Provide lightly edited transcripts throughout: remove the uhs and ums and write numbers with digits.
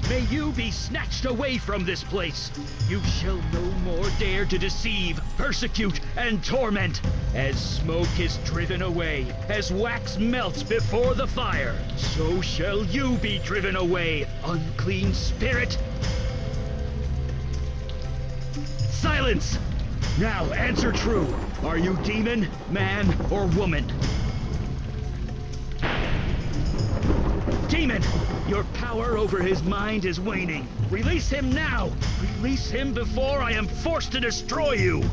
may you be snatched away from this place. You shall no more dare to deceive, persecute, and torment. As smoke is driven away, as wax melts before the fire, so shall you be driven away, unclean spirit. Silence! Now answer true. Are you demon, man, or woman? Demon! Your power over his mind is waning. Release him now! Release him before I am forced to destroy you!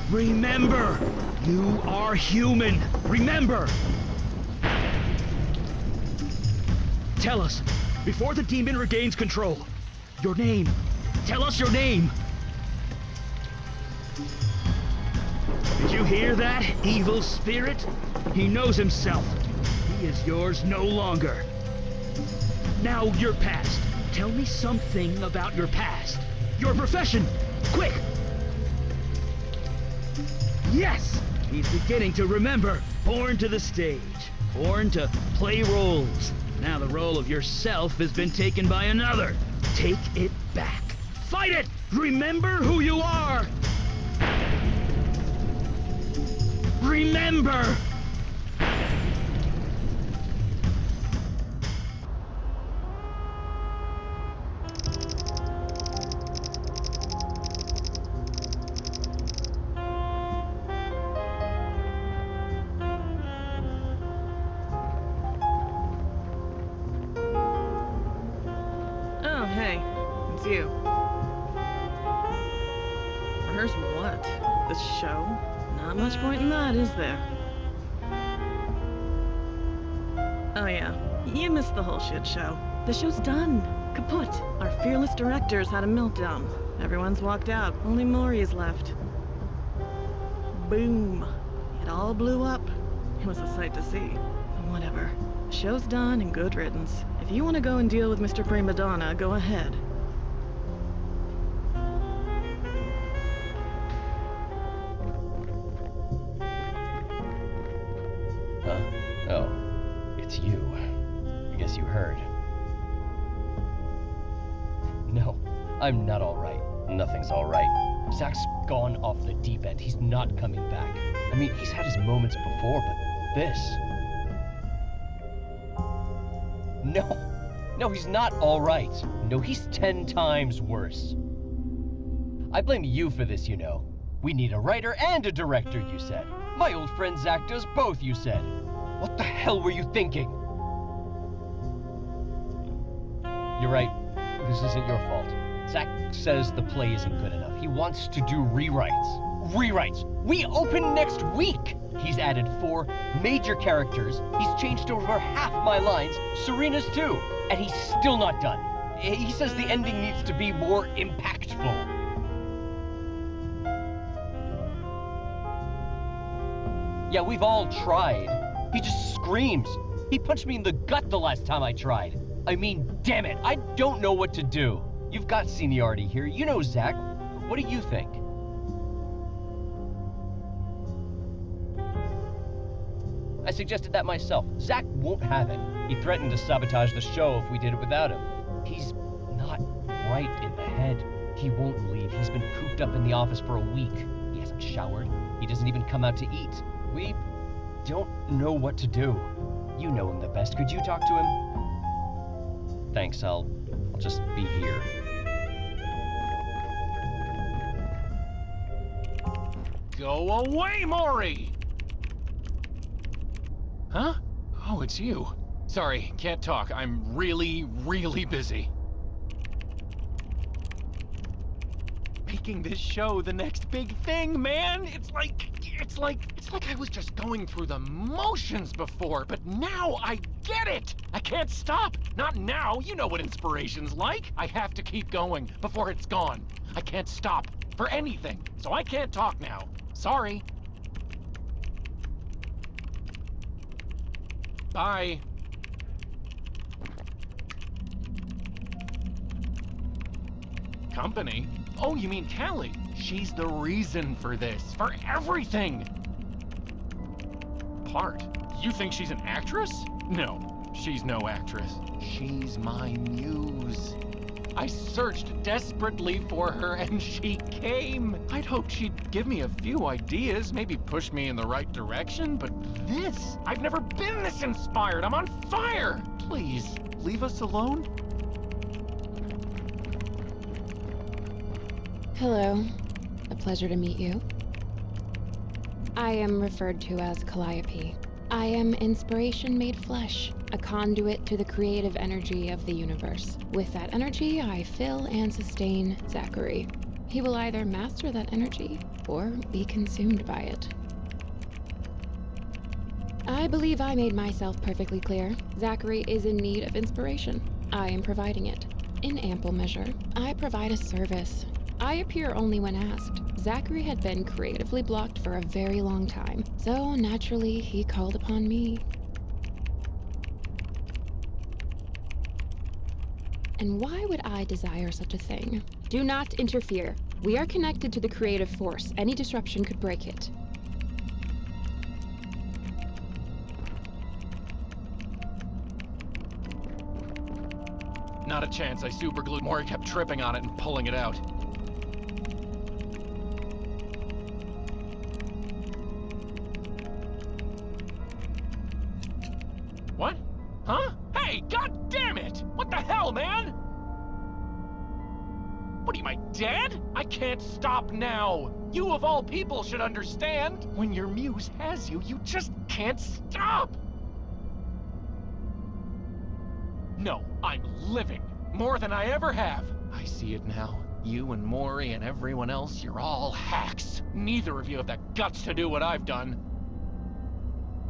Remember, you are human. Remember! Tell us, before the demon regains control, your name. Tell us your name! Did you hear that, evil spirit? He knows himself. He is yours no longer. Now your past. Tell me something about your past. Your profession. Quick! Yes! He's beginning to remember. Born to the stage. Born to play roles. Now the role of yourself has been taken by another. Take it back. Fight it! Remember who you are! Remember! Oh, hey. It's you. Rehearse what? This show? Not much point in that, is there? Oh yeah, you missed the whole shit show. The show's done. Kaput. Our fearless directors had a meltdown. Everyone's walked out. Only Maury's left. Boom. It all blew up. It was a sight to see. Whatever. The show's done and good riddance. If you want to go and deal with Mr. Prima Donna, go ahead. Oh, it's you. I guess you heard. No, I'm not alright. Nothing's alright. Zach's gone off the deep end. He's not coming back. I mean, he's had his moments before, but this... No, he's not alright. No, he's 10 times worse. I blame you for this, you know. We need a writer and a director, you said. My old friend Zach does both, you said. What the hell were you thinking? You're right. This isn't your fault. Zach says the play isn't good enough. He wants to do rewrites. Rewrites! We open next week! He's added 4 major characters. He's changed over half my lines. Serena's too. And he's still not done. He says the ending needs to be more impactful. Yeah, we've all tried. He just screams. He punched me in the gut the last time I tried. I mean, damn it, I don't know what to do. You've got seniority here. You know Zach. What do you think? I suggested that myself. Zach won't have it. He threatened to sabotage the show if we did it without him. He's not right in the head. He won't leave. He's been cooped up in the office for a week. He hasn't showered. He doesn't even come out to eat. We don't know what to do. You know him the best. Could you talk to him? Thanks, I'll just be here. Go away, Maury! Huh? Oh, it's you. Sorry, can't talk. I'm really, really busy. Making this show the next big thing, man! It's like I was just going through the motions before, but now I get it! I can't stop! Not now, you know what inspiration's like! I have to keep going before it's gone. I can't stop for anything, so I can't talk now. Sorry. Bye. Company? Oh, you mean Callie? She's the reason for this, for everything! Part? You think she's an actress? No. She's no actress. She's my muse. I searched desperately for her and she came. I'd hoped she'd give me a few ideas, maybe push me in the right direction, but this, I've never been this inspired. I'm on fire. Please, leave us alone. Hello. A pleasure to meet you. I am referred to as Calliope. I am inspiration made flesh, a conduit to the creative energy of the universe. With that energy, I fill and sustain Zachary. He will either master that energy or be consumed by it. I believe I made myself perfectly clear. Zachary is in need of inspiration. I am providing it. In ample measure, I provide a service. I appear only when asked. Zachary had been creatively blocked for a very long time, so naturally he called upon me. And why would I desire such a thing? Do not interfere. We are connected to the creative force. Any disruption could break it. Not a chance. I superglued more. I kept tripping on it and pulling it out. What? Huh? Hey, god damn it! What the hell, man? What, am I dead? I can't stop now. You of all people should understand. When your muse has you, you just can't stop. No, I'm living. More than I ever have. I see it now. You and Maury and everyone else, you're all hacks. Neither of you have the guts to do what I've done.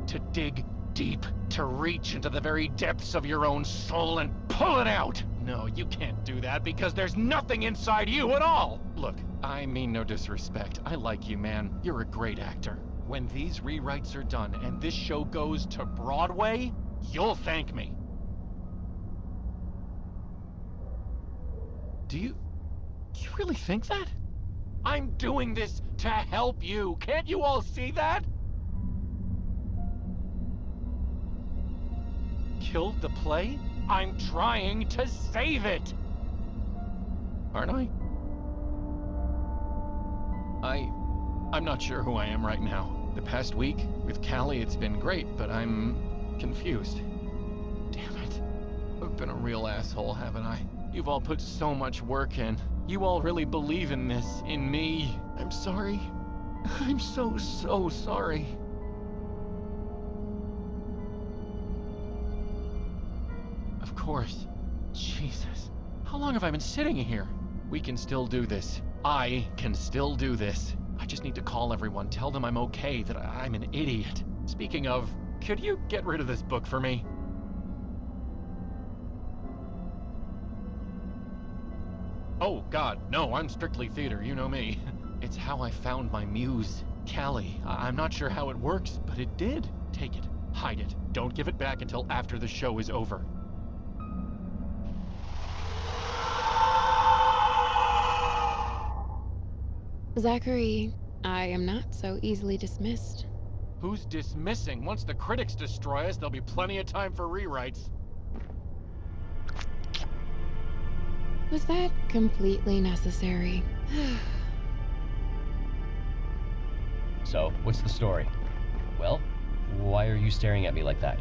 To dig deep, to reach into the very depths of your own soul and pull it out. No, you can't do that because there's nothing inside you at all. Look, I mean no disrespect. I like you, man. You're a great actor. When these rewrites are done and this show goes to Broadway, you'll thank me. Do you really think that? I'm doing this to help you. Can't you all see that? Killed the play? I'm trying to save it. Aren't I? I'm not sure who I am right now. The past week, with Callie, it's been great, but I'm confused. Damn it. I've been a real asshole, haven't I? You've all put so much work in. You all really believe in this, in me. I'm sorry. I'm so sorry. Of course. Jesus. How long have I been sitting here? We can still do this. I can still do this. I just need to call everyone, tell them I'm okay, that I'm an idiot. Speaking of, could you get rid of this book for me? Oh, God, no, I'm strictly theater, you know me. It's how I found my muse, Callie. I'm not sure how it works, but it did. Take it, hide it. Don't give it back until after the show is over. Zachary, I am not so easily dismissed. Who's dismissing? Once the critics destroy us, there'll be plenty of time for rewrites. Was that completely necessary? So, what's the story? Well, why are you staring at me like that?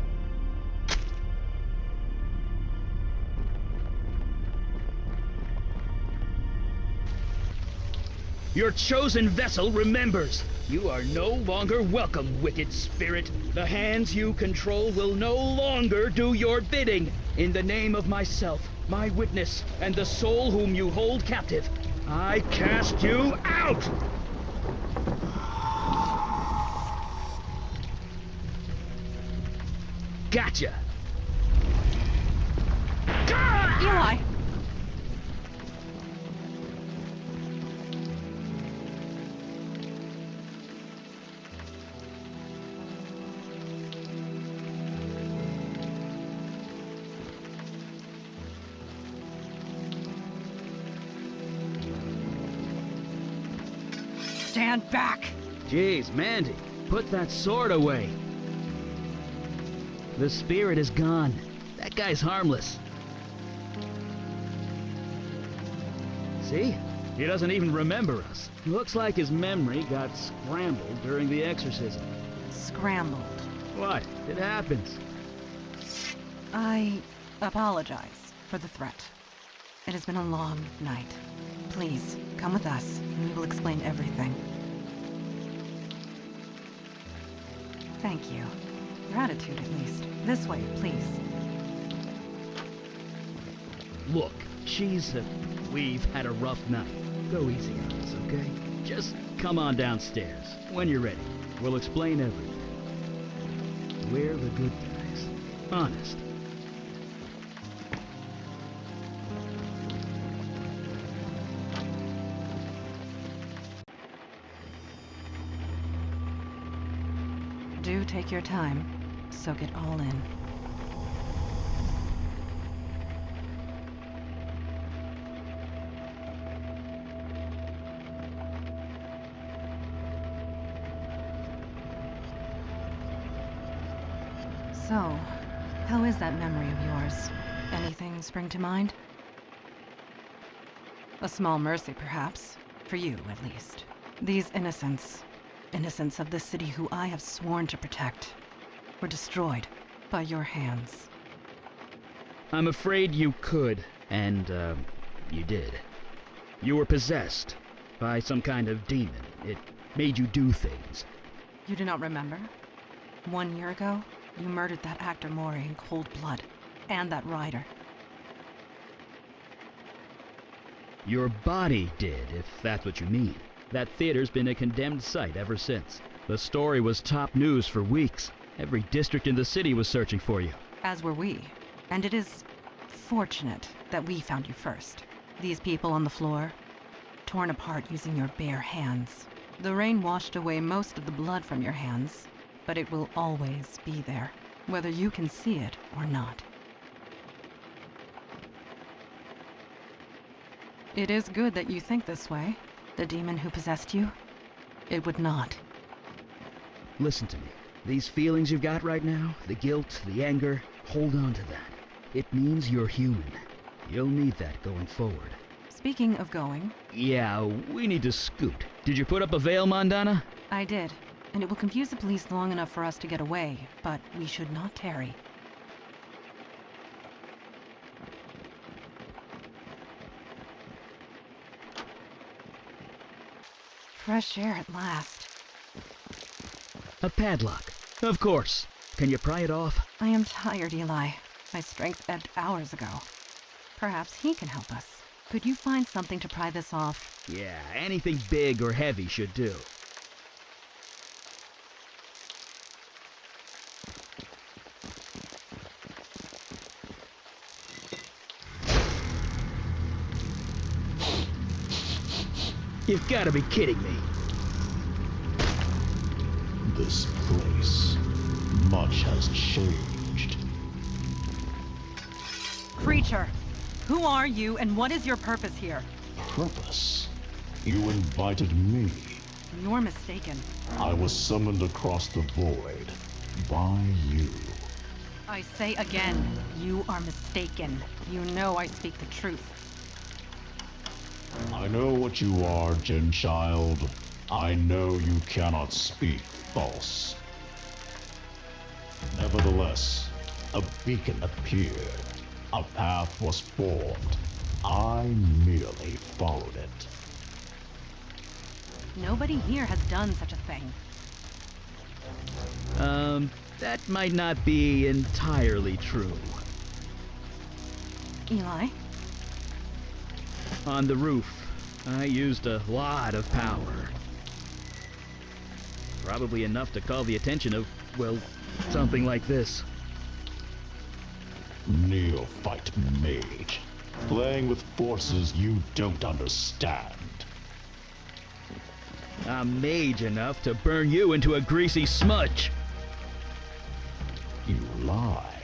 Your chosen vessel remembers. You are no longer welcome, wicked spirit. The hands you control will no longer do your bidding. In the name of myself, my witness, and the soul whom you hold captive, I cast you out! Gotcha! Eli! Stand back! Jeez, Mandy, put that sword away. The spirit is gone. That guy's harmless. See? He doesn't even remember us. Looks like his memory got scrambled during the exorcism. Scrambled. What? It happens. I apologize for the threat. It has been a long night. Please, come with us, and we will explain everything. Thank you. Gratitude, at least. This way, please. Look, we've had a rough night. Go easy on us, okay? Just come on downstairs. When you're ready, we'll explain everything. We're the good guys. Honest. Do take your time. Soak it all in. So, how is that memory of yours? Anything spring to mind? A small mercy, perhaps. For you, at least. These innocents of the city who I have sworn to protect, were destroyed by your hands. I'm afraid you could, and, you did. You were possessed by some kind of demon. It made you do things. You do not remember? 1 year ago, you murdered that actor Mori in cold blood, and that rider. Your body did, if that's what you mean. That theater's been a condemned site ever since. The story was top news for weeks. Every district in the city was searching for you. As were we. And it is fortunate that we found you first. These people on the floor, torn apart using your bare hands. The rain washed away most of the blood from your hands, but it will always be there, whether you can see it or not. It is good that you think this way. The demon who possessed you, it would not. Listen to me. These feelings you've got right now, the guilt, the anger, hold on to that. It means you're human. You'll need that going forward. Speaking of going... Yeah, we need to scoot. Did you put up a veil, Mondana? I did, and it will confuse the police long enough for us to get away, but we should not tarry. Fresh air at last. A padlock. Of course. Can you pry it off? I am tired, Eli. My strength ebbed hours ago. Perhaps he can help us. Could you find something to pry this off? Yeah, anything big or heavy should do. You've got to be kidding me. This place, much has changed. Creature, who are you and what is your purpose here? Purpose? You invited me. You're mistaken. I was summoned across the void by you. I say again, you are mistaken. You know I speak the truth. I know what you are, Genchild. I know you cannot speak false. Nevertheless, a beacon appeared. A path was formed. I merely followed it. Nobody here has done such a thing. That might not be entirely true. Eli? On the roof, I used a lot of power. Probably enough to call the attention of, well, something like this. Neophyte mage, playing with forces you don't understand. I'm mage enough to burn you into a greasy smudge. You lie.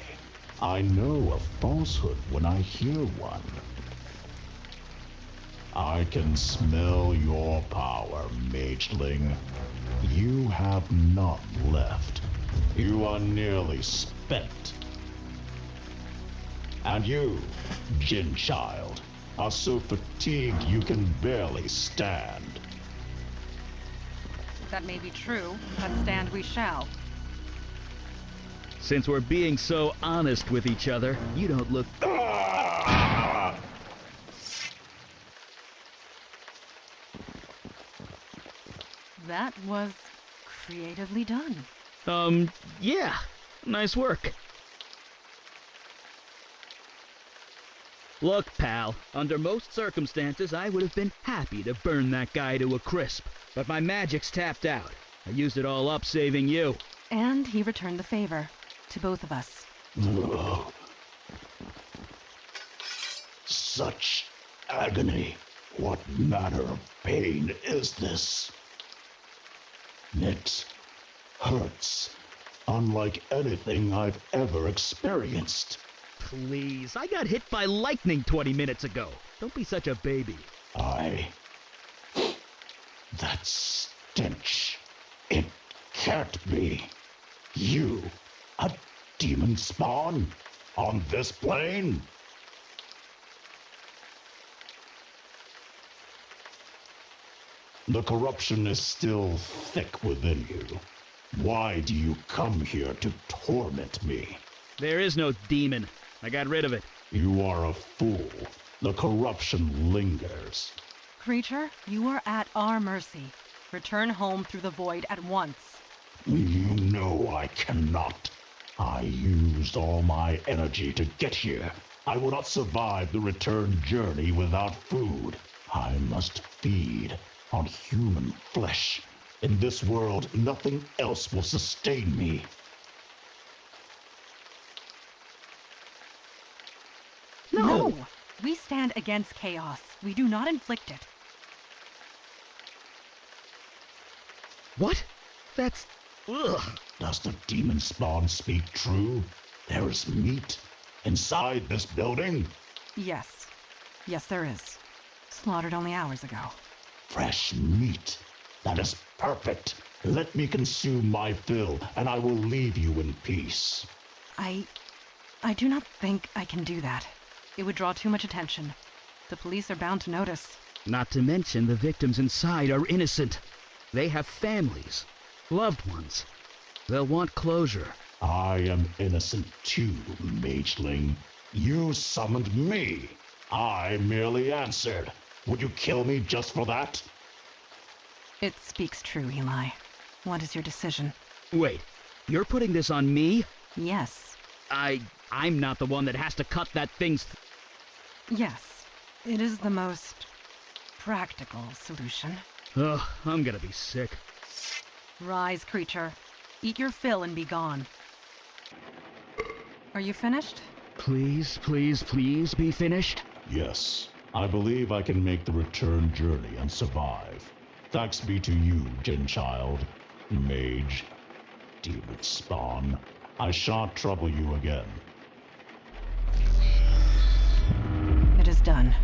I know a falsehood when I hear one. I can smell your power, mageling. You have none left. You are nearly spent. And you, Jinn child, are so fatigued you can barely stand. That may be true, but stand we shall. Since we're being so honest with each other, you don't look... That was creatively done. Yeah. Nice work. Look, pal, under most circumstances, I would have been happy to burn that guy to a crisp. But my magic's tapped out. I used it all up saving you. And he returned the favor to both of us. Ugh. Such agony. What manner of pain is this? It hurts, unlike anything I've ever experienced. Please, I got hit by lightning 20 minutes ago. Don't be such a baby. That stench. It can't be. You, a demon spawn? On this plane? The corruption is still thick within you. Why do you come here to torment me? There is no demon. I got rid of it. You are a fool. The corruption lingers. Creature, you are at our mercy. Return home through the void at once. You know I cannot. I used all my energy to get here. I will not survive the return journey without food. I must feed on human flesh. In this world, nothing else will sustain me. No! We stand against chaos. We do not inflict it. What? That's... Ugh. Does the demon spawn speak true? There is meat inside this building? Yes. Yes, there is. Slaughtered only hours ago. Fresh meat. That is perfect. Let me consume my fill, and I will leave you in peace. I do not think I can do that. It would draw too much attention. The police are bound to notice. Not to mention the victims inside are innocent. They have families, loved ones. They'll want closure. I am innocent too, mageling. You summoned me. I merely answered. Would you kill me just for that? It speaks true, Eli. What is your decision? Wait, you're putting this on me? Yes. I'm not the one that has to cut that thing's... Yes. It is the most practical solution. Ugh, I'm gonna be sick. Rise, creature. Eat your fill and be gone. Are you finished? Please, please, please be finished? Yes. I believe I can make the return journey and survive. Thanks be to you, Jinn child, mage, demon spawn. I shan't trouble you again. It is done.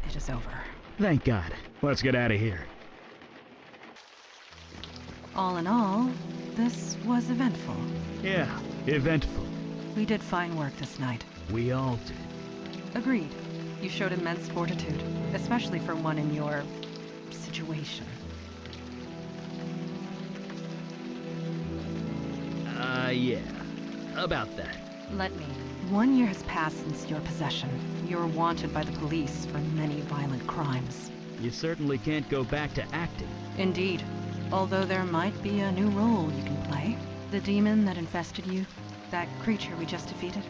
It is over. Thank God. Let's get out of here. All in all, this was eventful. Yeah, eventful. We did fine work this night. We all did. Agreed. You showed immense fortitude, especially for one in your situation. Yeah. About that. Let me. 1 year has passed since your possession. You're wanted by the police for many violent crimes. You certainly can't go back to acting. Indeed. Although there might be a new role you can play. The demon that infested you, that creature we just defeated,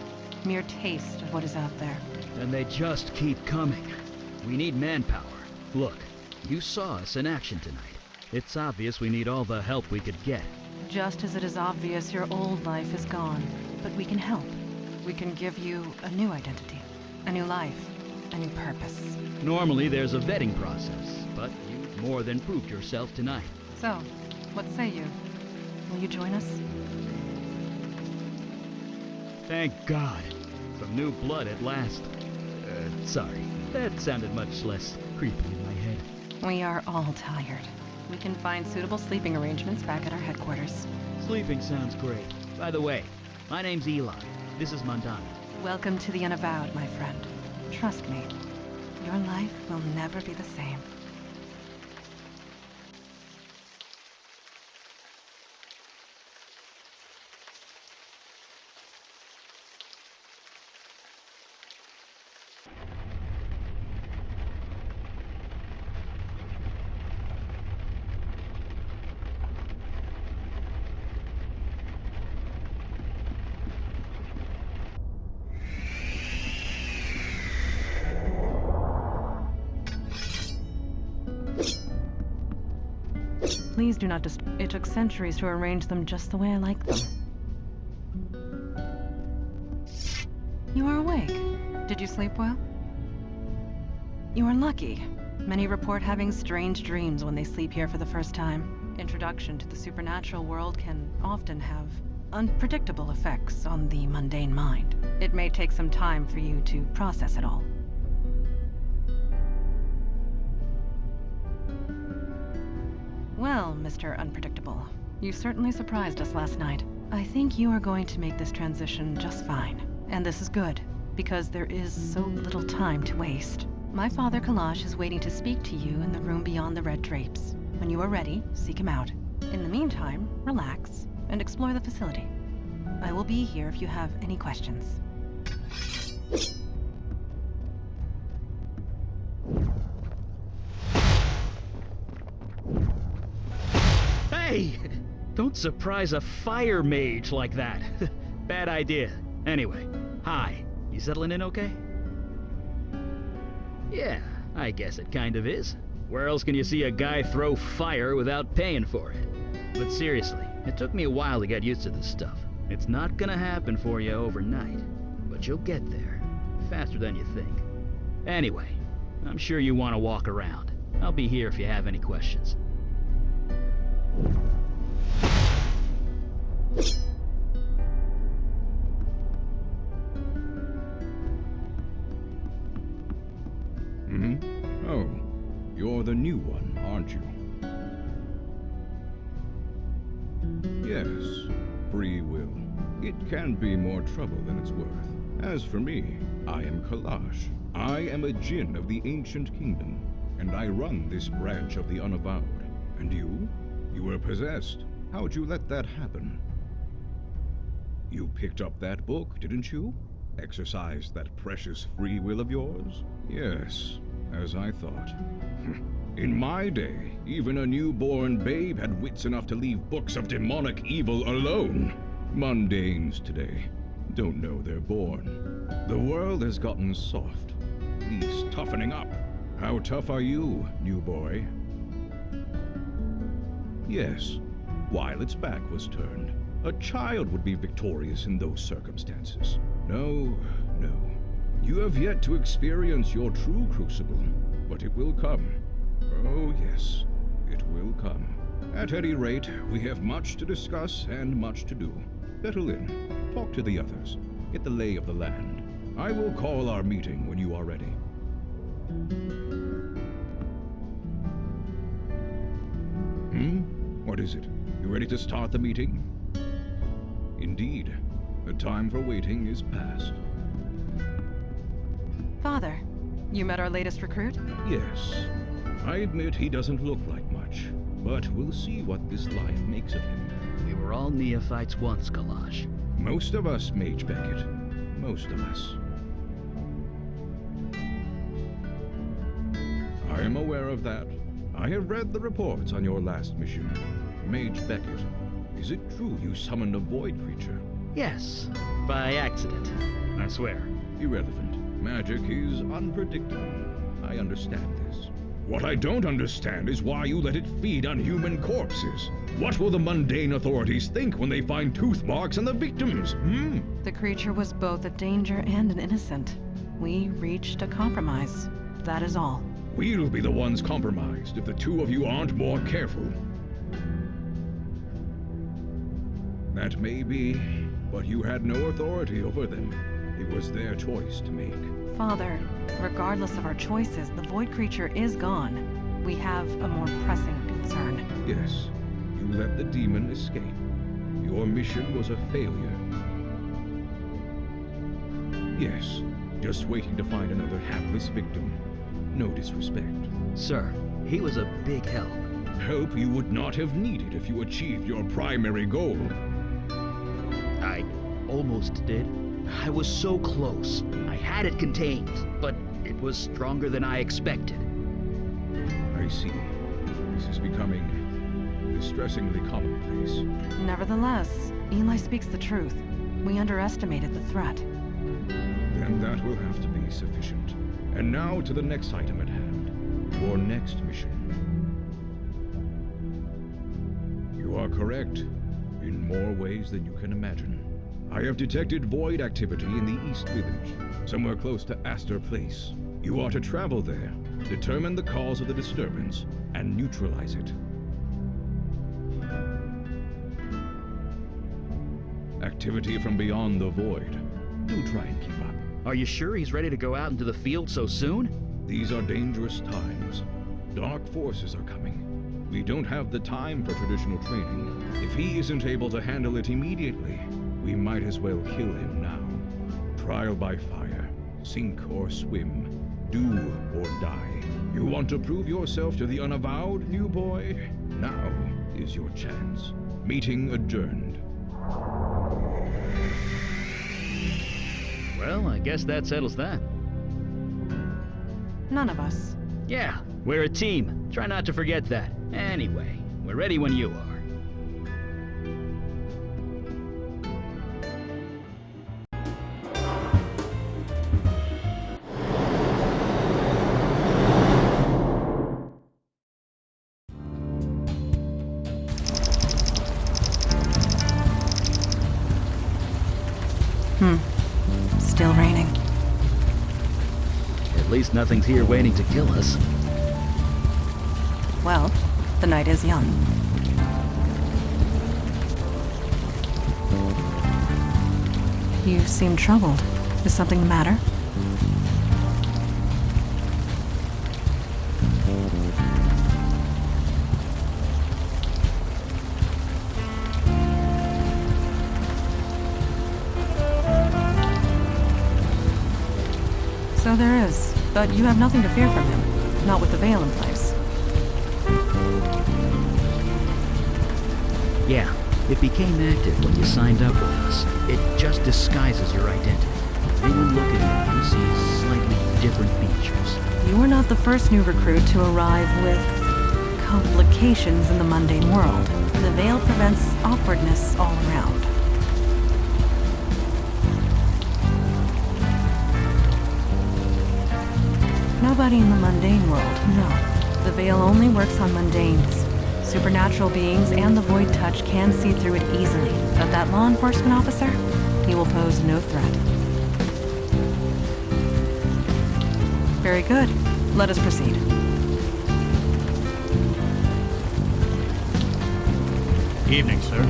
mere taste of what is out there. And they just keep coming. We need manpower. Look, you saw us in action tonight. It's obvious we need all the help we could get. Just as it is obvious your old life is gone. But we can help. We can give you a new identity, a new life, a new purpose. Normally there's a vetting process, but you more than proved yourself tonight. So, what say you? Will you join us? Thank God. Some new blood at last. Sorry. That sounded much less creepy in my head. We are all tired. We can find suitable sleeping arrangements back at our headquarters. Sleeping sounds great. By the way, my name's Eli. This is Montana. Welcome to the Unavowed, my friend. Trust me, your life will never be the same. Please do not It took centuries to arrange them just the way I like them. You are awake. Did you sleep well? You are lucky. Many report having strange dreams when they sleep here for the first time. Introduction to the supernatural world can often have unpredictable effects on the mundane mind. It may take some time for you to process it all. Well, Mr. Unpredictable, you certainly surprised us last night. I think you are going to make this transition just fine. And this is good, because there is so little time to waste. My father, Kalash, is waiting to speak to you in the room beyond the red drapes. When you are ready, seek him out. In the meantime, relax and explore the facility. I will be here if you have any questions. Hey! Don't surprise a fire mage like that. Bad idea. Anyway, hi. You settling in okay? Yeah, I guess it kind of is. Where else can you see a guy throw fire without paying for it? But seriously, it took me a while to get used to this stuff. It's not gonna happen for you overnight, but you'll get there. Faster than you think. Anyway, I'm sure you want to walk around. I'll be here if you have any questions. Oh, you're the new one, aren't you? Yes, free will. It can be more trouble than it's worth. As for me, I am Kalash. I am a djinn of the ancient kingdom, and I run this branch of the Unavowed. And you? You were possessed. How'd you let that happen? You picked up that book, didn't you? Exercised that precious free will of yours? Yes, as I thought. In my day, even a newborn babe had wits enough to leave books of demonic evil alone. Mundanes today don't know they're born. The world has gotten soft, at least toughening up. How tough are you, new boy? Yes, while its back was turned, a child would be victorious in those circumstances. No. You have yet to experience your true crucible, but it will come. Oh yes, it will come. At any rate, we have much to discuss and much to do. Settle in, talk to the others, get the lay of the land. I will call our meeting when you are ready. What is it? You ready to start the meeting? Indeed, the time for waiting is past. Father, you met our latest recruit? Yes. I admit he doesn't look like much, but we'll see what this life makes of him. We were all neophytes once, Kalash. Most of us, Mage Beckett. Most of us. I am aware of that. I have read the reports on your last mission. Mage Beckett, is it true you summoned a void creature? Yes, by accident. I swear. Irrelevant. Magic is unpredictable. I understand this. What I don't understand is why you let it feed on human corpses. What will the mundane authorities think when they find tooth marks on the victims, The creature was both a danger and an innocent. We reached a compromise. That is all. We'll be the ones compromised if the two of you aren't more careful. That may be, but you had no authority over them. It was their choice to make. Father, regardless of our choices, the void creature is gone. We have a more pressing concern. Yes, you let the demon escape. Your mission was a failure. Yes, just waiting to find another hapless victim. No disrespect. Sir, he was a big help. Help you would not have needed if you achieved your primary goal. I almost did. I was so close. I had it contained, but it was stronger than I expected. I see. This is becoming distressingly commonplace. Nevertheless, Eli speaks the truth. We underestimated the threat. Then that will have to be sufficient. And now to the next item at hand. Your next mission. You are correct, in more ways than you can imagine. I have detected void activity in the East Village, somewhere close to Astor Place. You are to travel there, determine the cause of the disturbance, and neutralize it. Activity from beyond the void. Do try and keep up. Are you sure he's ready to go out into the field so soon? These are dangerous times. Dark forces are coming. We don't have the time for traditional training. If he isn't able to handle it immediately, we might as well kill him now. Trial by fire, sink or swim, do or die. You want to prove yourself to the Unavowed, new boy? Now is your chance. Meeting adjourned. Well, I guess that settles that. None of us. Yeah, we're a team. Try not to forget that. Anyway, we're ready when you are. Still raining. At least nothing's here waiting to kill us. Well, the night is young. You seem troubled. Is something the matter? So there is, but you have nothing to fear from him. Not with the veil in place. Yeah, it became active when you signed up with us. It just disguises your identity. Anyone looking at you sees slightly different features. You are not the first new recruit to arrive with complications in the mundane world. The veil prevents awkwardness all around. Nobody in the mundane world, no. The veil only works on mundanes. Supernatural beings and the void touch can see through it easily, but that law enforcement officer, he will pose no threat. Very good. Let us proceed. Evening, sir.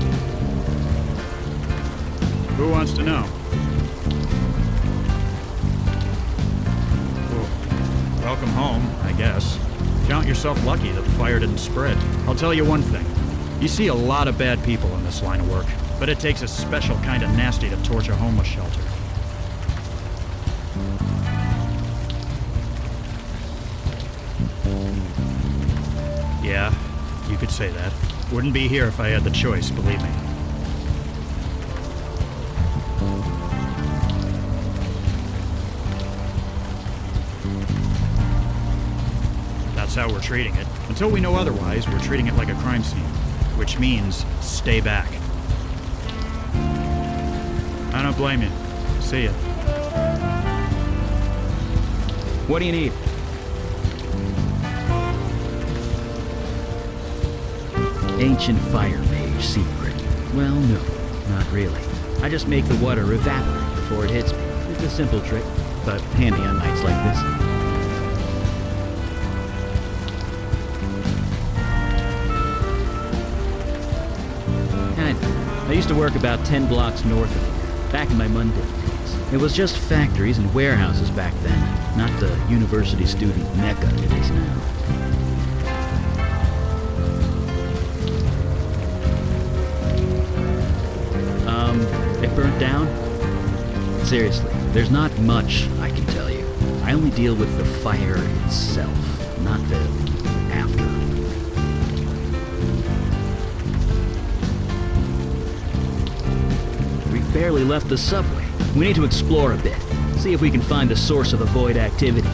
Who wants to know? Well, welcome home, I guess. Count yourself lucky that the fire didn't spread. I'll tell you one thing. You see a lot of bad people in this line of work, but it takes a special kind of nasty to torch a homeless shelter. Yeah, you could say that. Wouldn't be here if I had the choice, believe me. That's how we're treating it. Until we know otherwise, we're treating it like a crime scene. Which means, stay back. I don't blame you. See ya. What do you need? Ancient fire mage secret. Well, no, not really. I just make the water evaporate before it hits me. It's a simple trick, but handy on nights like this. I used to work about 10 blocks north of here, back in my mundane days. It was just factories and warehouses back then, not the university student mecca it is now. It burnt down? Seriously, there's not much I can tell you. I only deal with the fire itself, not the after. We've barely left the subway. We need to explore a bit, see if we can find the source of the void activity.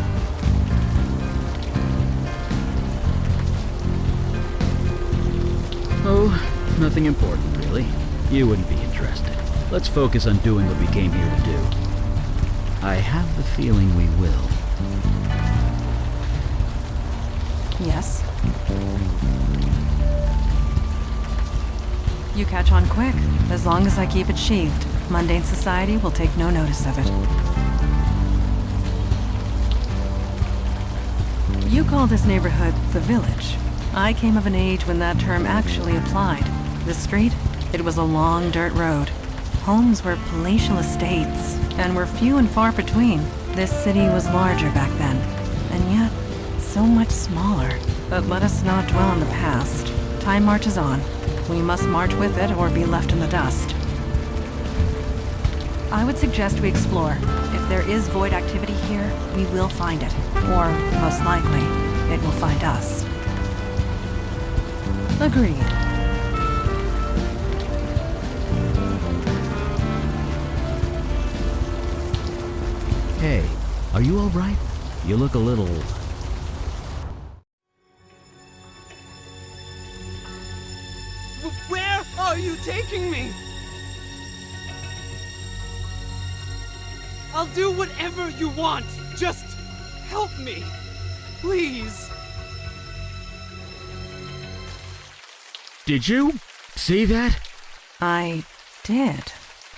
Oh, nothing important, really. You wouldn't be interested. Let's focus on doing what we came here to do. I have the feeling we will. Yes? You catch on quick. As long as I keep it sheathed, mundane society will take no notice of it. You call this neighborhood the Village. I came of an age when that term actually applied. This street, it was a long dirt road. Homes were palatial estates, and were few and far between. This city was larger back then, and yet so much smaller. But let us not dwell on the past. Time marches on. We must march with it or be left in the dust. I would suggest we explore. If there is void activity here, we will find it. Or, most likely, it will find us. Agreed. Hey, are you all right? You look a little... Where are you taking me? I'll do whatever you want. Just help me. Please. Did you see that? I did.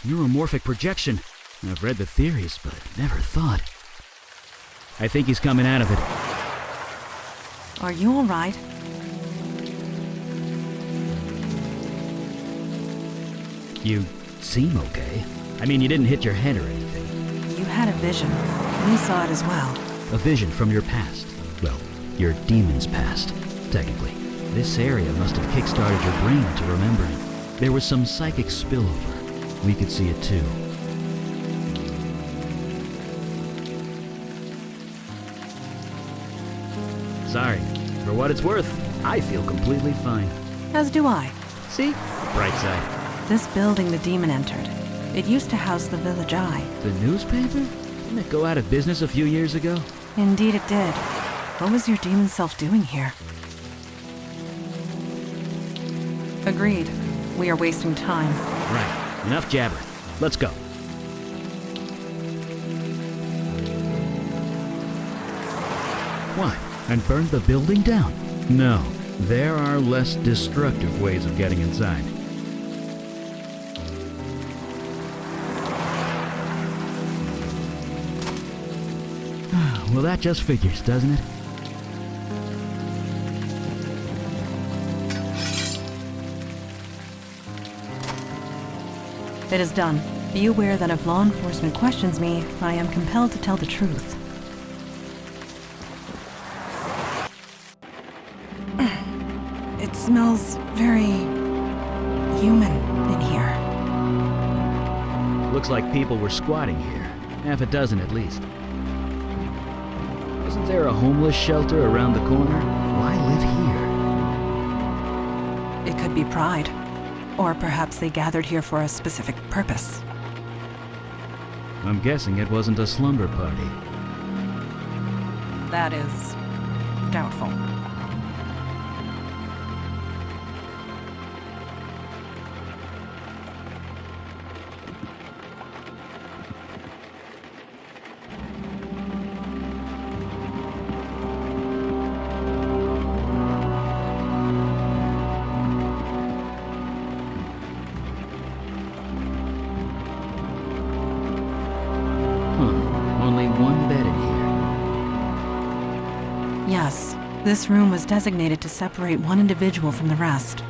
Neuromorphic projection. I've read the theories, but never thought. I think he's coming out of it. Are you all right? You seem okay. I mean, you didn't hit your head or anything. You had a vision. We saw it as well. A vision from your past. Well, your demon's past, technically. This area must have kick-started your brain into remembering. There was some psychic spillover. We could see it too. Sorry. For what it's worth, I feel completely fine. As do I. See? Bright side. This building the demon entered. It used to house the Village Eye. The newspaper? Didn't it go out of business a few years ago? Indeed it did. What was your demon self doing here? Agreed. We are wasting time. Right. Enough jabbering. Let's go. What? And burn the building down? No. There are less destructive ways of getting inside. Well, that just figures, doesn't it? It is done. Be aware that if law enforcement questions me, I am compelled to tell the truth. It smells very human in here. Looks like people were squatting here. Half a dozen at least. Isn't there a homeless shelter around the corner? Why live here? It could be pride. Or perhaps they gathered here for a specific purpose. I'm guessing it wasn't a slumber party. That is doubtful. Only one bed in here. Yes, this room was designated to separate one individual from the rest.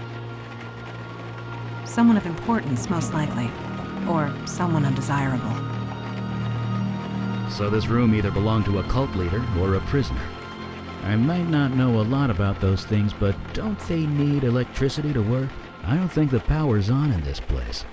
Someone of importance, most likely. Or someone undesirable. So this room either belonged to a cult leader or a prisoner. I might not know a lot about those things, but don't they need electricity to work? I don't think the power's on in this place.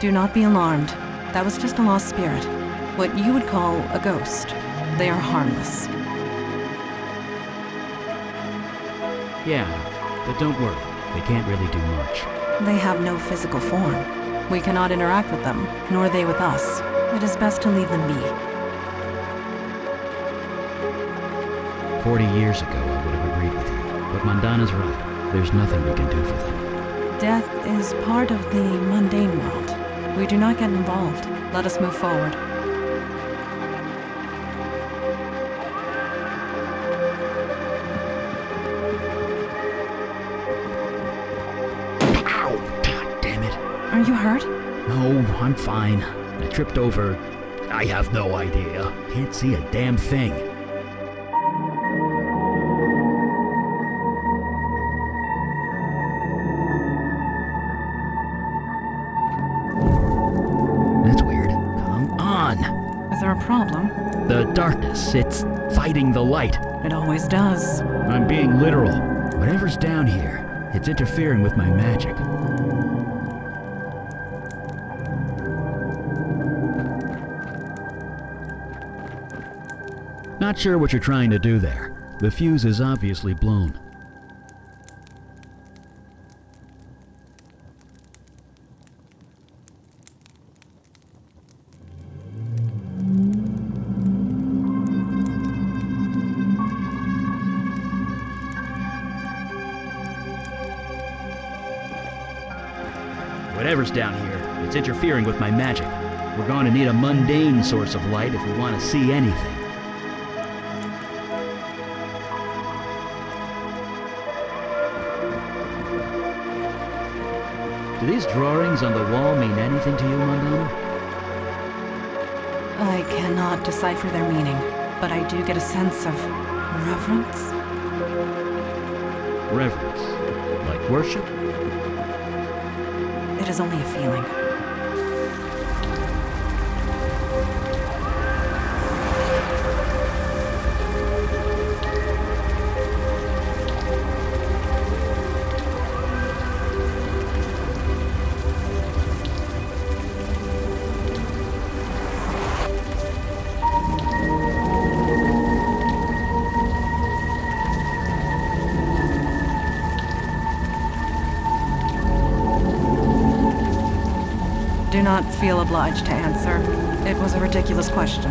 Do not be alarmed. That was just a lost spirit. What you would call a ghost. They are harmless. Yeah, but don't worry. They can't really do much. They have no physical form. We cannot interact with them, nor they with us. It is best to leave them be. 40 years ago, I would have agreed with you. But Mandana's right. There's nothing we can do for them. Death is part of the mundane world. We do not get involved. Let us move forward. Ow! God damn it. Are you hurt? No, I'm fine. I tripped over... I have no idea. Can't see a damn thing. That's weird. Come on! Is there a problem? The darkness, it's fighting the light. It always does. I'm being literal. Whatever's down here, it's interfering with my magic. Not sure what you're trying to do there. The fuse is obviously blown. Whatever's down here, it's interfering with my magic. We're going to need a mundane source of light if we want to see anything. Do these drawings on the wall mean anything to you, Mandana? I cannot decipher their meaning, but I do get a sense of reverence. Reverence? Like worship? It is only a feeling. Do not feel obliged to answer. It was a ridiculous question.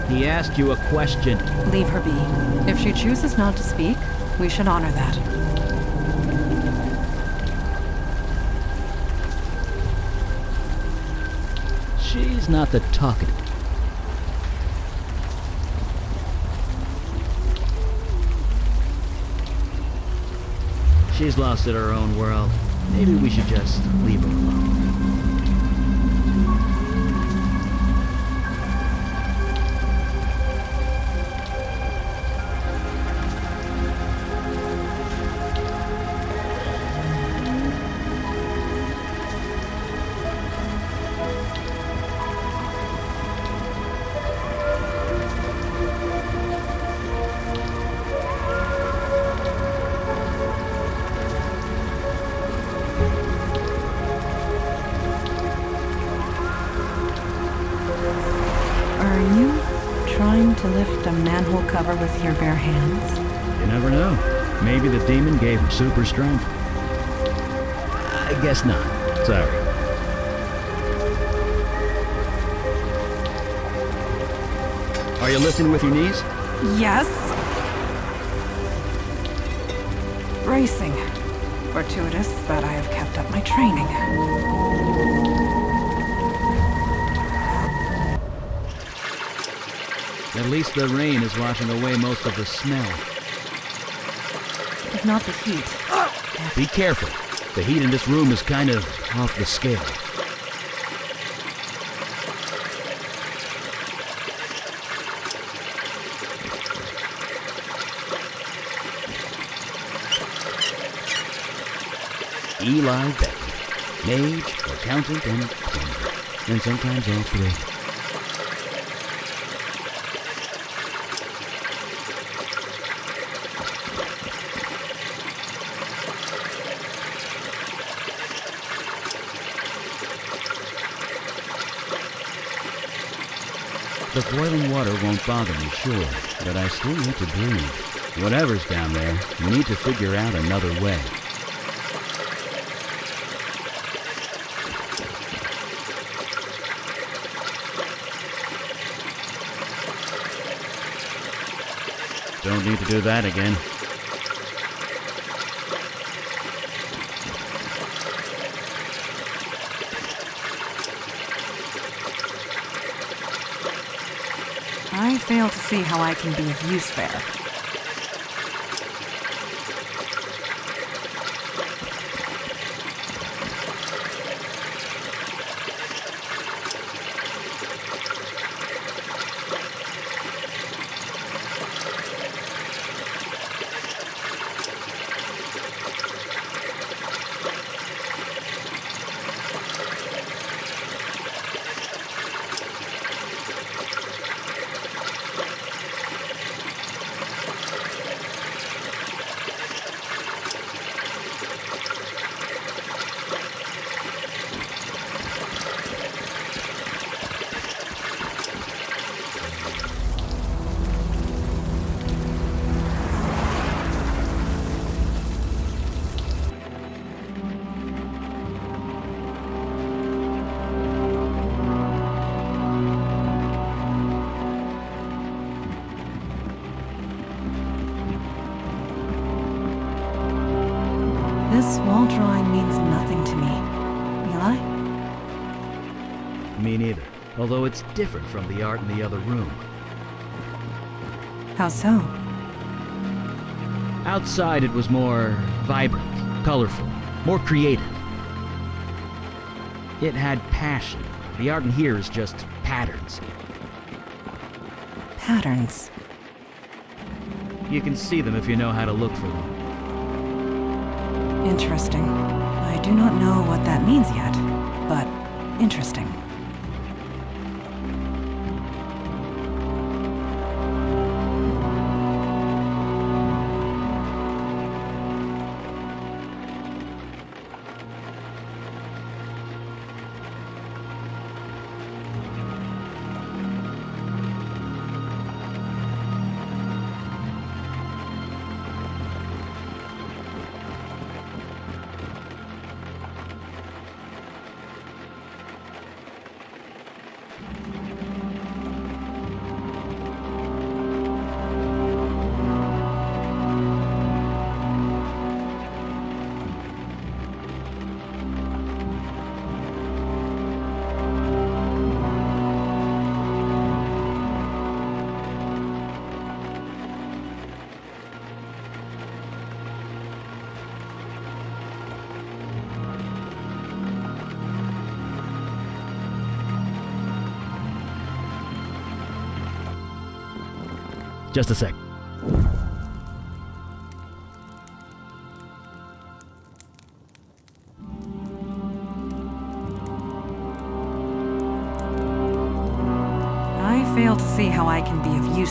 He asked you a question. Leave her be. If she chooses not to speak, we should honor that. She's not the talkative. She's lost in her own world. Maybe we should just leave her alone. Are you trying to lift a manhole cover with your bare hands? You never know. Maybe the demon gave her super strength. I guess not. Sorry. Are you lifting with your knees? Yes. Bracing. Fortuitous that I have kept up my training. At least the rain is washing away most of the smell. If not the heat. Be careful. The heat in this room is kind of off the scale. Eli Beckett. Mage, accountant, and plumber. And sometimes all three. The boiling water won't bother me, sure, but I still need to breathe. Whatever's down there, we need to figure out another way. Don't need to do that again. I fail to see how I can be of use there. This wall drawing means nothing to me. Eli? Me neither. Although it's different from the art in the other room. How so? Outside it was more vibrant, colorful, more creative. It had passion. The art in here is just patterns. Patterns. You can see them if you know how to look for them. Interesting. I do not know what that means yet, but interesting. Just a sec. I fail to see how I can be of use.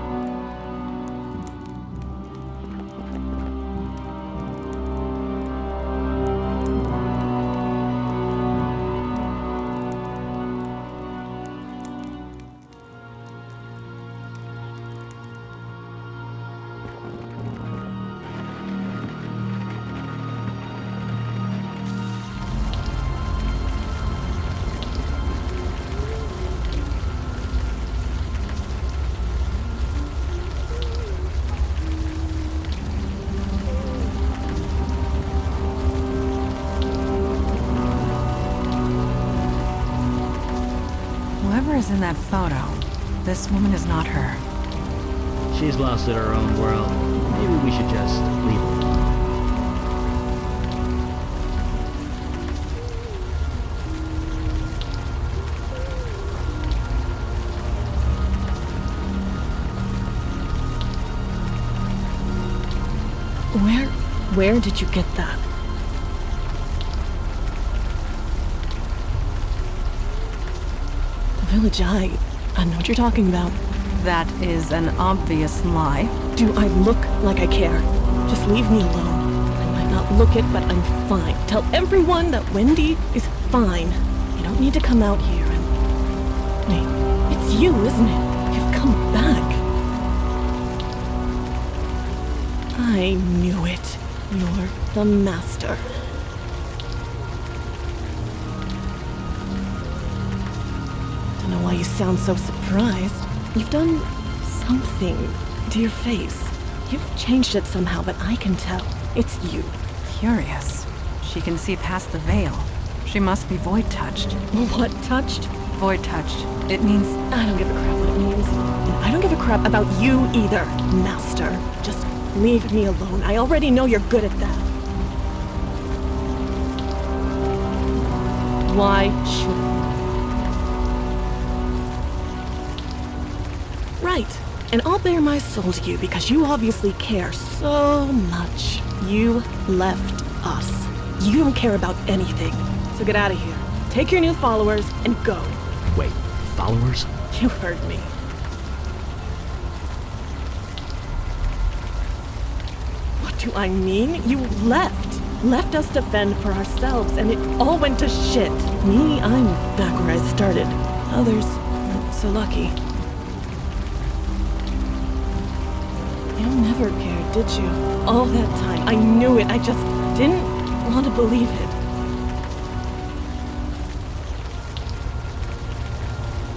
Whoever is in that photo, this woman is not her. She's lost in her own world. Maybe we should just leave her. Where did you get that? Village, I know what you're talking about. That is an obvious lie. Do I look like I care? Just leave me alone. I might not look it, but I'm fine. Tell everyone that Wendy is fine. You don't need to come out here and... Wait, it's you, isn't it? You've come back. I knew it. You're the master. Don't know why you sound so surprised. You've done something to your face. You've changed it somehow, but I can tell. It's you. Curious. She can see past the veil. She must be void-touched. What touched? Void-touched. It means... I don't give a crap what it means. And I don't give a crap about you either, master. Just leave me alone. I already know you're good at that. Why should Right. And I'll bare my soul to you because you obviously care so much. You left us. You don't care about anything. So get out of here. Take your new followers and go. Wait, followers? You heard me. What do I mean? You left. Left us to fend for ourselves, and it all went to shit. Me, I'm back where I started. Others aren't so lucky. You never cared, did you? All that time. I knew it. I just didn't want to believe it.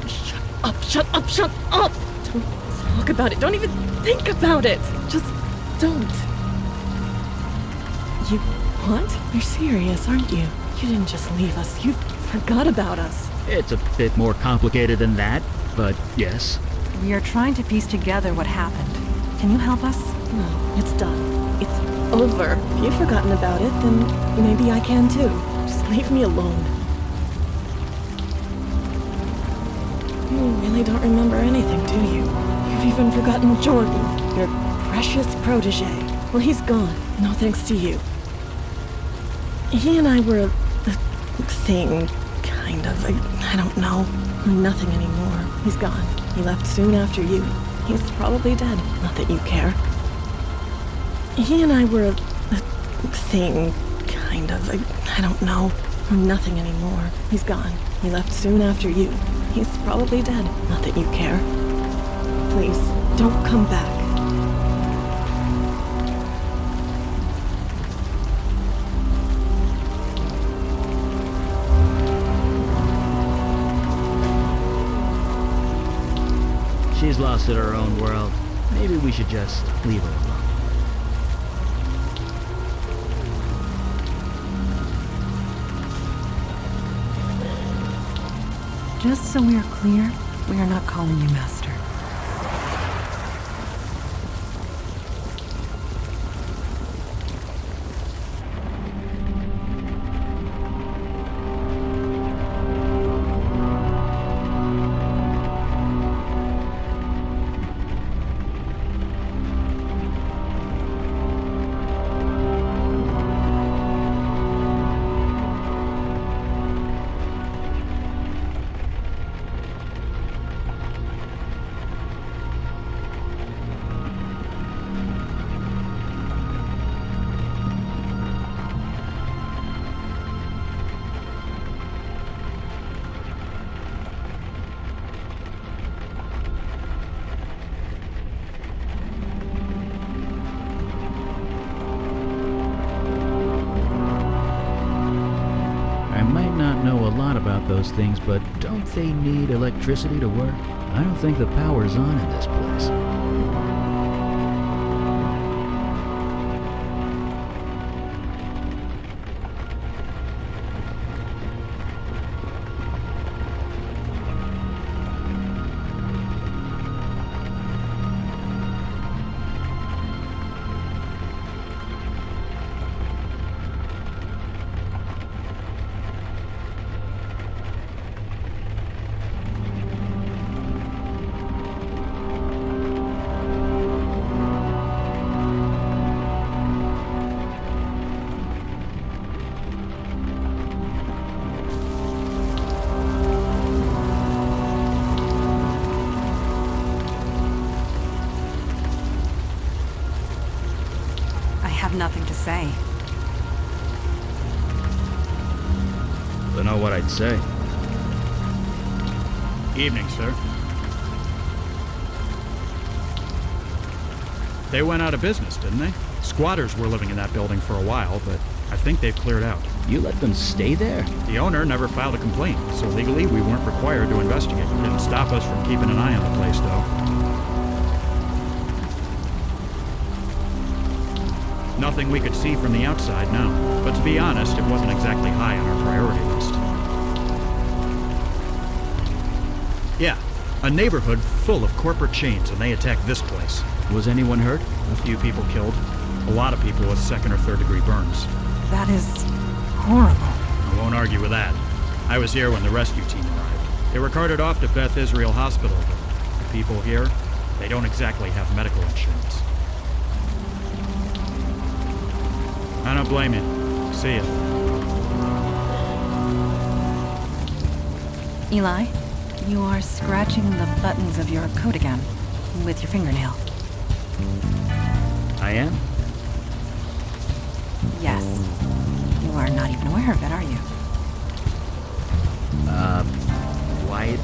Shut up, shut up, shut up! Don't talk about it. Don't even think about it. Just don't. You what? You're serious, aren't you? You didn't just leave us. You forgot about us. It's a bit more complicated than that, but yes. We are trying to piece together what happened. Can you help us? No, it's done. It's over. If you've forgotten about it, then maybe I can too. Just leave me alone. You really don't remember anything, do you? You've even forgotten Jordan, your precious protege. Well, he's gone. No thanks to you. He and I were a thing, kind of. I don't know. We're nothing anymore. He's gone. He left soon after you. He's probably dead. Not that you care. He and I were a thing, kind of. I don't know. We're nothing anymore. He's gone. He left soon after you. He's probably dead. Not that you care. Please, don't come back. She's lost in her own world. Maybe we should just leave her alone. Just so we are clear, we are not calling you master. Those things, but don't they need electricity to work? I don't think the power's on in this place. nothing to say. Don't know what I'd say. Evening, sir. They went out of business, didn't they? Squatters were living in that building for a while, but I think they've cleared out. You let them stay there? The owner never filed a complaint, so legally we weren't required to investigate. Didn't stop us from keeping an eye on the place, though. Nothing we could see from the outside, no. But to be honest, it wasn't exactly high on our priority list. Yeah, a neighborhood full of corporate chains, and they attacked this place. Was anyone hurt? A few people killed. A lot of people with second or third degree burns. That is horrible. I won't argue with that. I was here when the rescue team arrived. They were carted off to Beth Israel Hospital, but the people here, they don't exactly have medical insurance. I don't blame you. See ya. Eli, you are scratching the buttons of your coat again with your fingernail. I am? Yes. You are not even aware of it, are you? Why?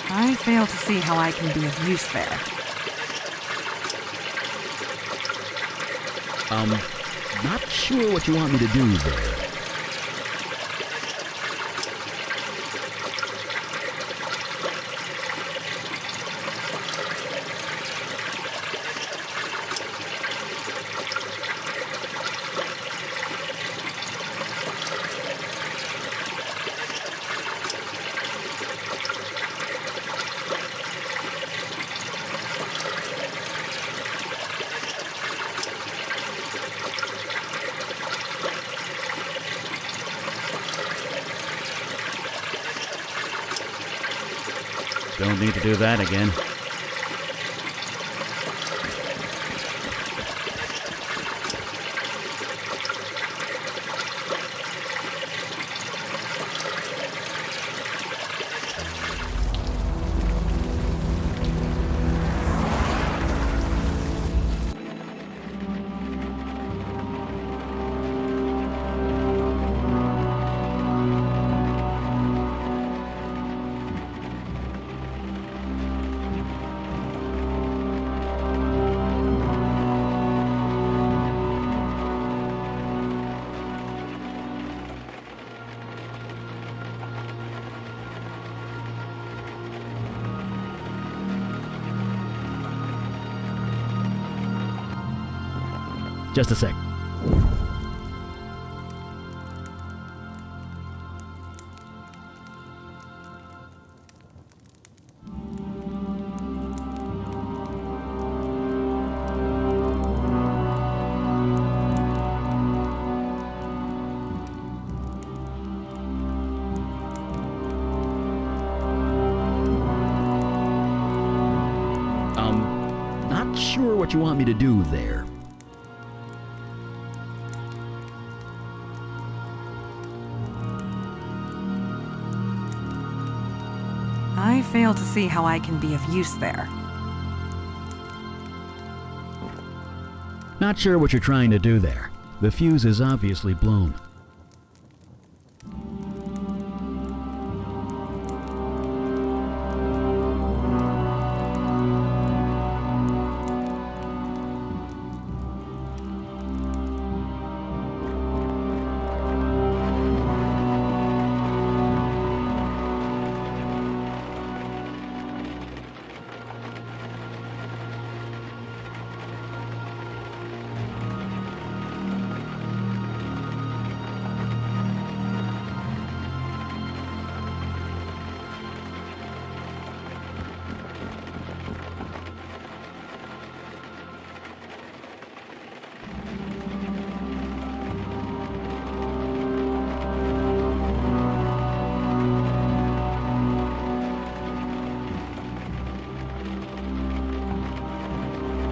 I fail to see how I can be of use there. Not sure what you want me to do there. Don't need to do that again. Just a sec. Not sure what you want me to do there. I fail to see how I can be of use there. Not sure what you're trying to do there. The fuse is obviously blown.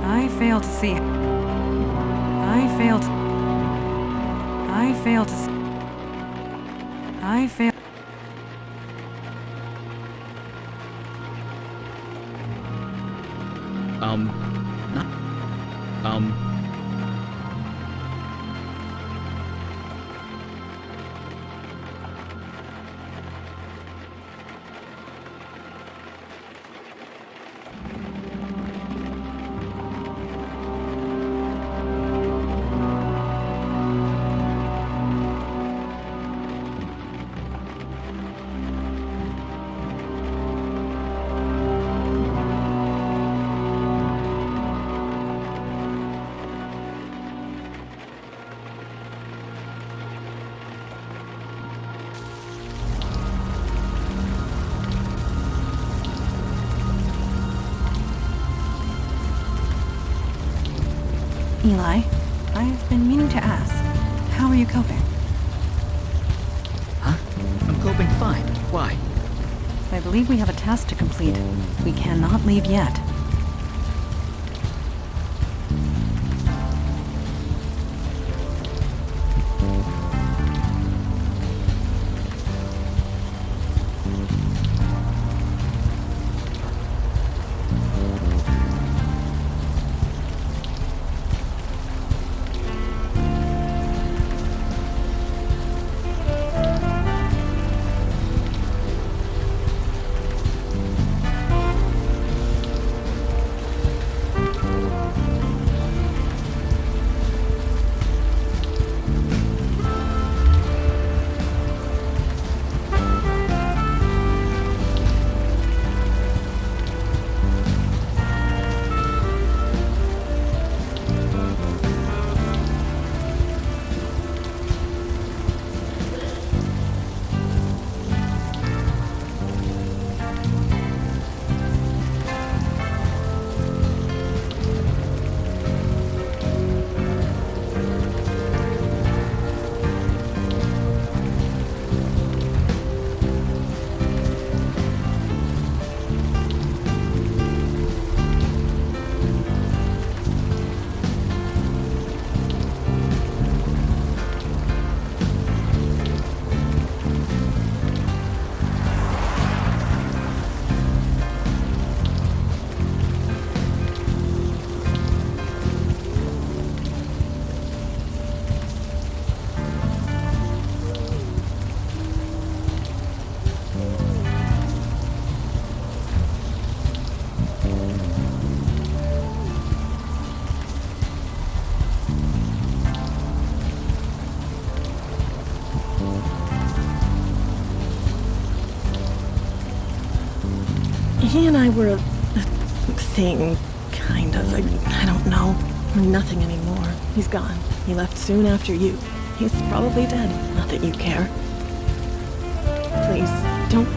I fail to see. I fail to. I fail to. I fail. Eli, I've been meaning to ask, how are you coping? Huh? I'm coping fine. Why? I believe we have a task to complete. We cannot leave yet. He and I were a thing, kind of. I don't know. Nothing anymore. He's gone. He left soon after you. He's probably dead. Not that you care. Please, don't...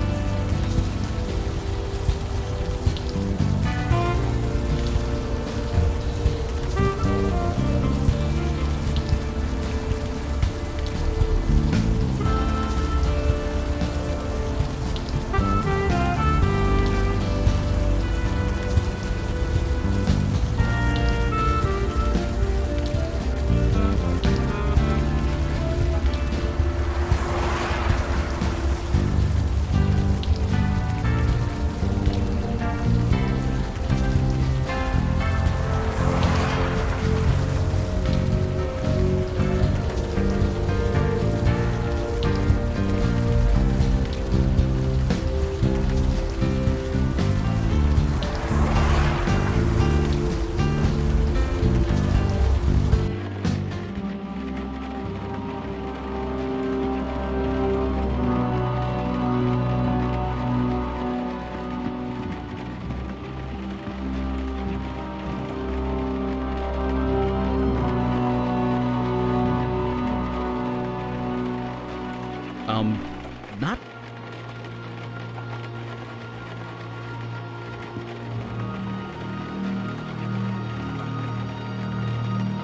Not...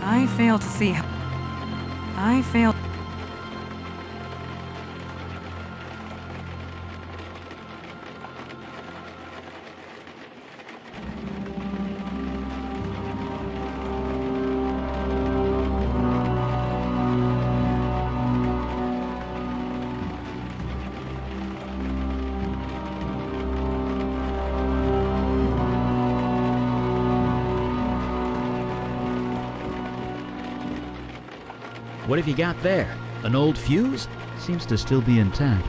I fail to see how... I fail... What have you got there? An old fuse? Seems to still be intact.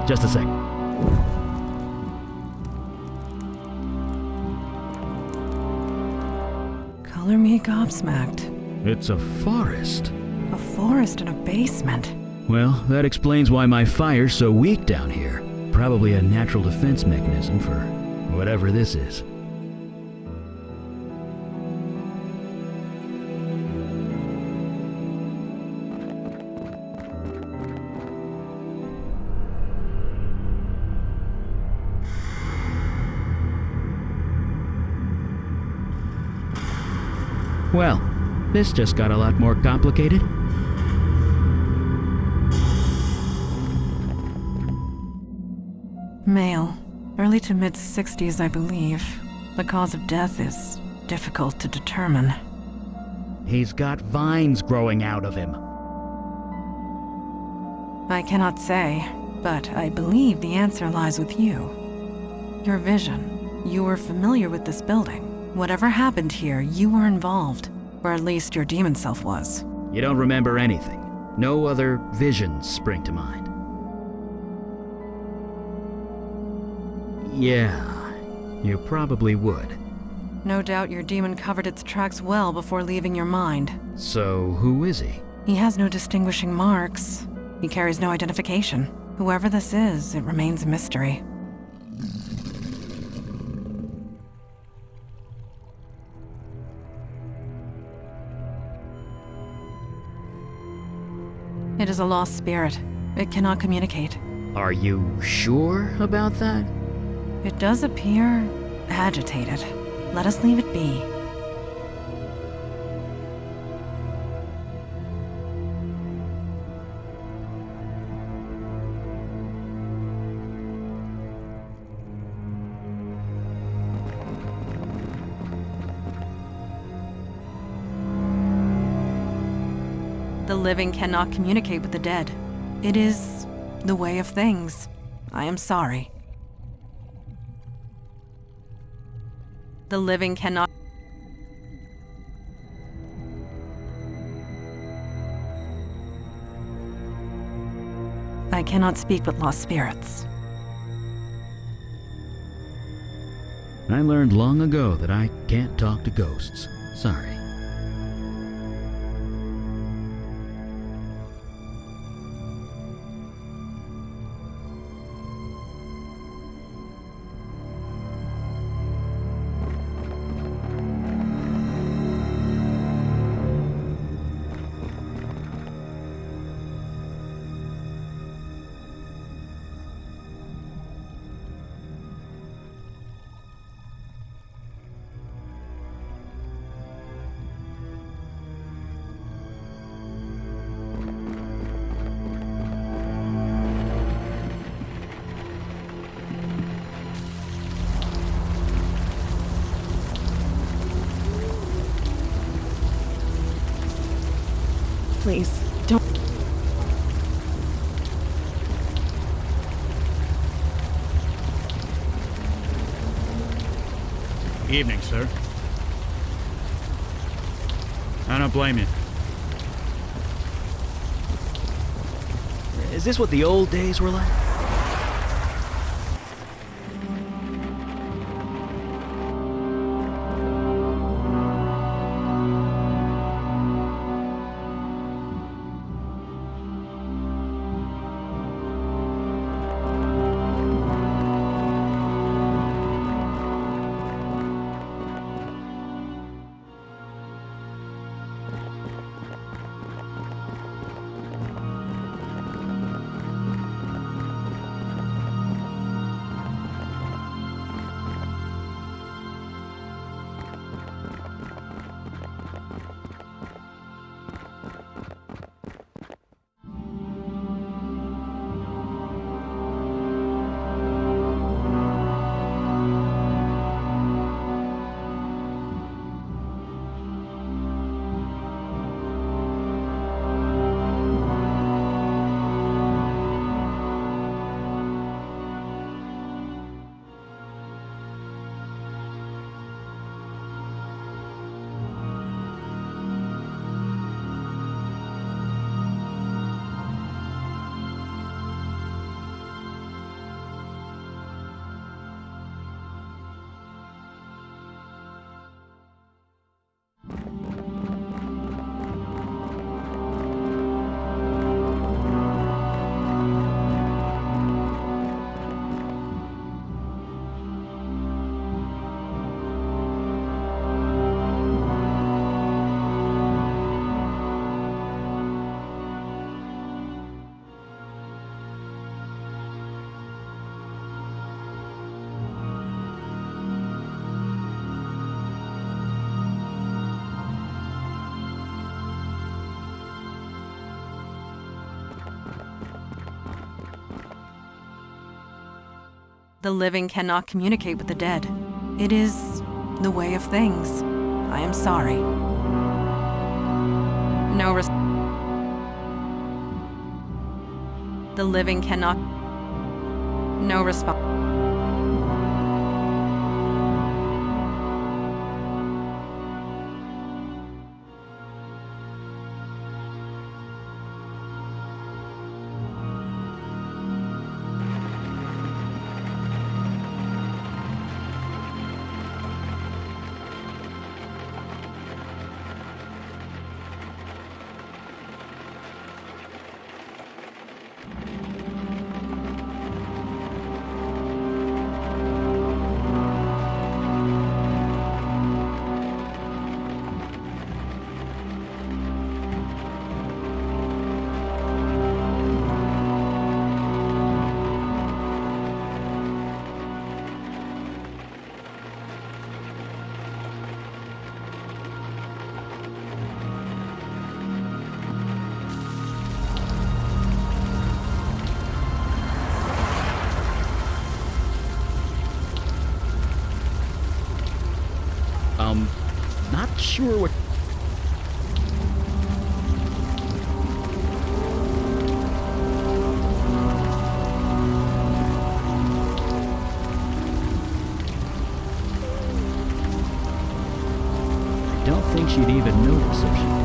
Just a sec. Color me gobsmacked. It's a forest. A forest in a basement. Well, that explains why my fire's so weak down here. Probably a natural defense mechanism for whatever this is. Well, this just got a lot more complicated. Male. Early to mid-60s, I believe. The cause of death is difficult to determine. He's got vines growing out of him. I cannot say, but I believe the answer lies with you. Your vision. You were familiar with this building. Whatever happened here, you were involved. Or at least your demon self was. You don't remember anything. No other visions spring to mind. Yeah, you probably would. No doubt your demon covered its tracks well before leaving your mind. So, who is he? He has no distinguishing marks. He carries no identification. Whoever this is, it remains a mystery. It is a lost spirit. It cannot communicate. Are you sure about that? It does appear agitated. Let us leave it be. The living cannot communicate with the dead. It is the way of things. I am sorry. The living cannot... I cannot speak with lost spirits. I learned long ago that I can't talk to ghosts. Sorry. Please, don't. Evening, sir. I don't blame you. Is this what the old days were like? The living cannot communicate with the dead. It is the way of things. I am sorry. The living cannot. No response. Not sure what... I don't think she'd even notice if she did.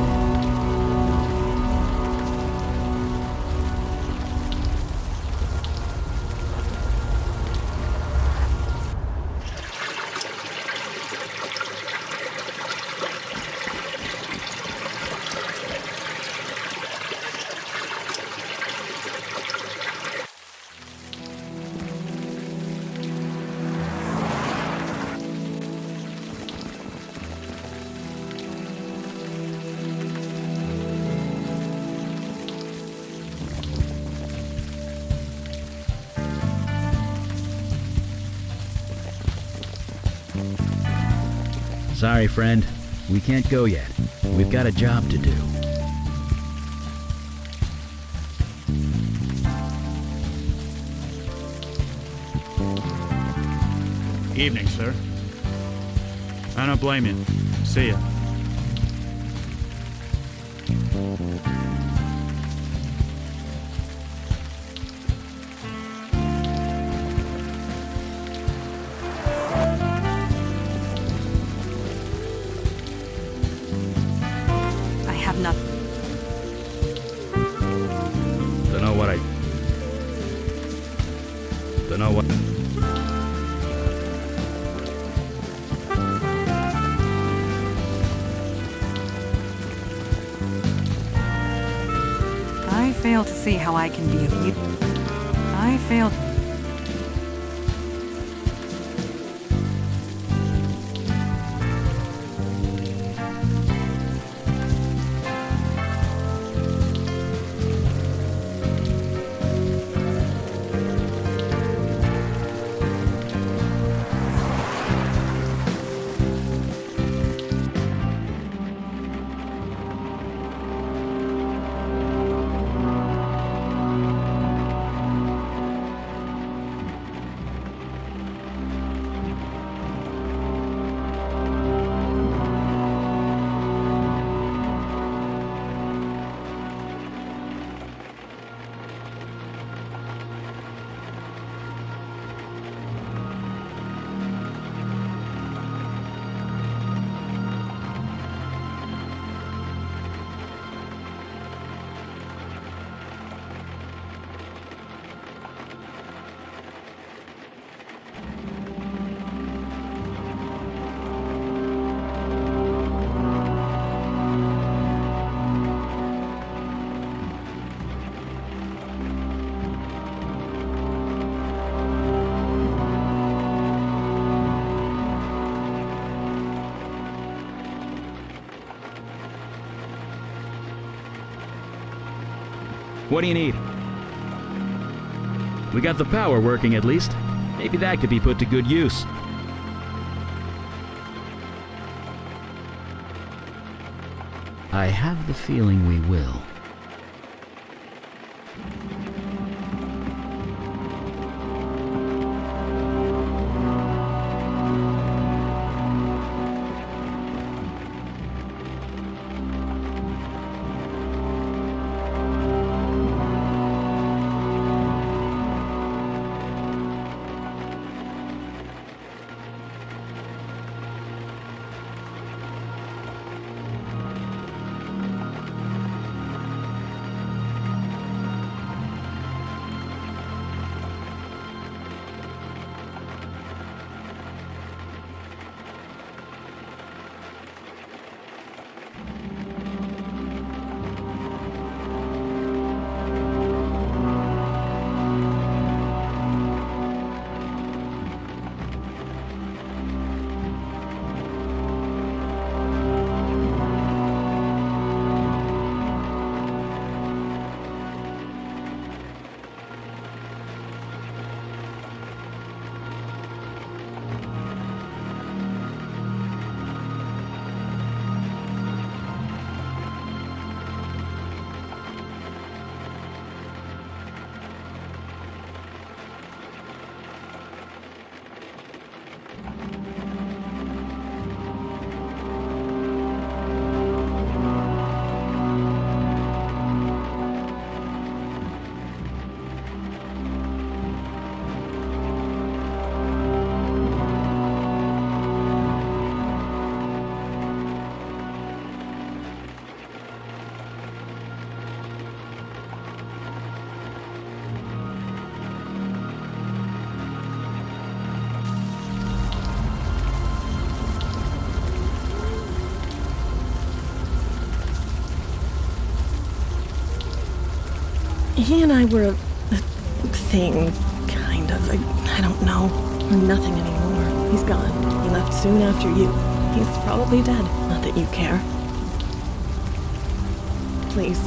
Sorry, friend. We can't go yet. We've got a job to do. Evening, sir. I don't blame you. See ya. I have nothing. Dunno what... I fail to see how I can be of use. I fail. What do you need? We got the power working at least. Maybe that could be put to good use. I have the feeling we will. He and I were a thing, kind of. I don't know. We're nothing anymore. He's gone. He left soon after you. He's probably dead. Not that you care. Please.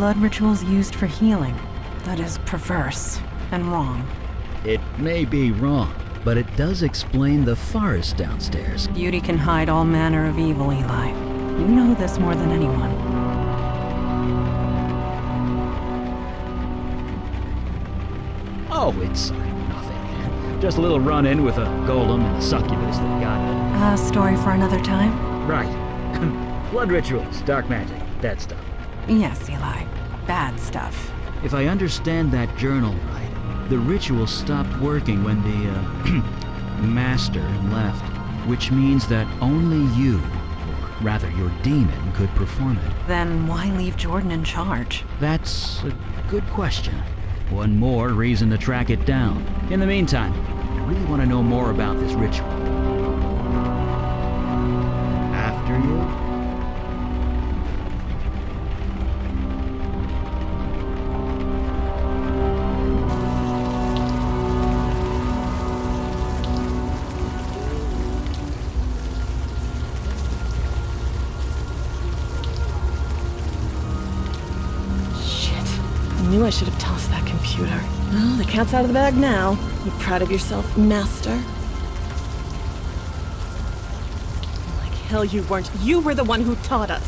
blood rituals used for healing. That is perverse and wrong. It may be wrong, but it does explain the forest downstairs. Beauty can hide all manner of evil, Eli. You know this more than anyone. Oh, it's nothing. Just a little run-in with a golem and a succubus that got A story for another time? Right. Blood rituals, dark magic, that stuff. Yes, Eli. Bad stuff. If I understand that journal right, the ritual stopped working when the, master left, which means that only you, or rather your demon, could perform it. Then why leave Jordan in charge? That's a good question. One more reason to track it down. In the meantime, I really want to know more about this ritual. After you? I knew I should have tossed that computer. Well, the cat's out of the bag now. You proud of yourself, Master? Like hell you weren't. You were the one who taught us.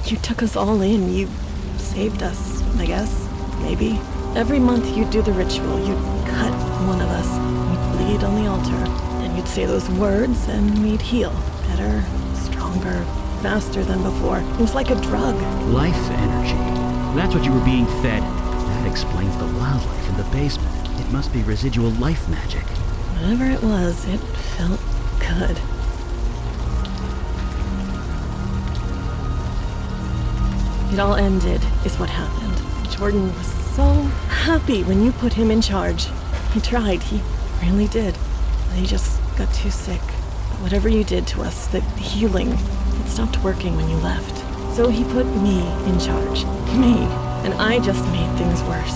You took us all in. You saved us, I guess. Maybe. Every month you'd do the ritual. You'd cut one of us. We'd bleed on the altar. And you'd say those words and we'd heal. Better, stronger, faster than before. It was like a drug. Life energy. That's what you were being fed. That explains the wildlife in the basement. It must be residual life magic. Whatever it was, it felt good. It all ended, is what happened. Jordan was so happy when you put him in charge. He tried, he really did. But he just got too sick. But whatever you did to us, the healing, it stopped working when you left. So he put me in charge. Me. And I just made things worse.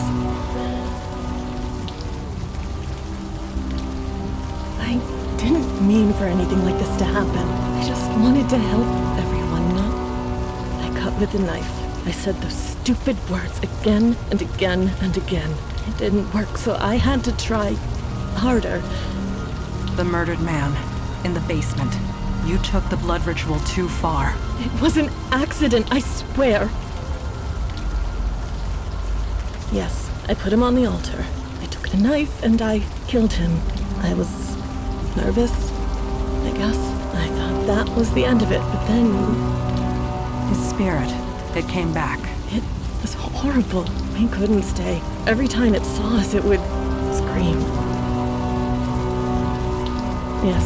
I didn't mean for anything like this to happen. I just wanted to help everyone, not... I cut with a knife. I said those stupid words again and again and again. It didn't work, so I had to try harder. The murdered man in the basement. You took the blood ritual too far. It was an accident, I swear. Yes, I put him on the altar. I took the knife and I killed him. I was nervous, I guess. I thought that was the end of it, but then... His spirit, it came back. It was horrible. We couldn't stay. Every time it saw us, it would scream. Yes,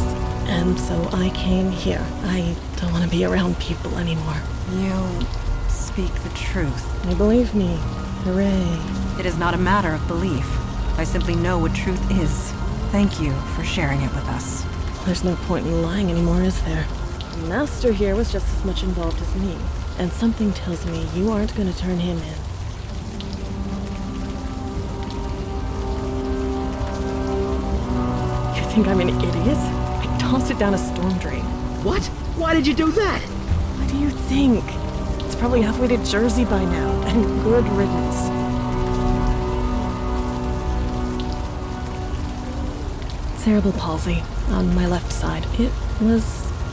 and so I came here. I don't want to be around people anymore. You speak the truth. You believe me. Hooray. It is not a matter of belief. I simply know what truth is. Thank you for sharing it with us. There's no point in lying anymore, is there? The Master here was just as much involved as me. And something tells me you aren't going to turn him in. You think I'm an idiot? I tossed it down a storm drain. What? Why did you do that? What do you think? It's probably halfway to Jersey by now, and good riddance. Cerebral palsy on my left side. It was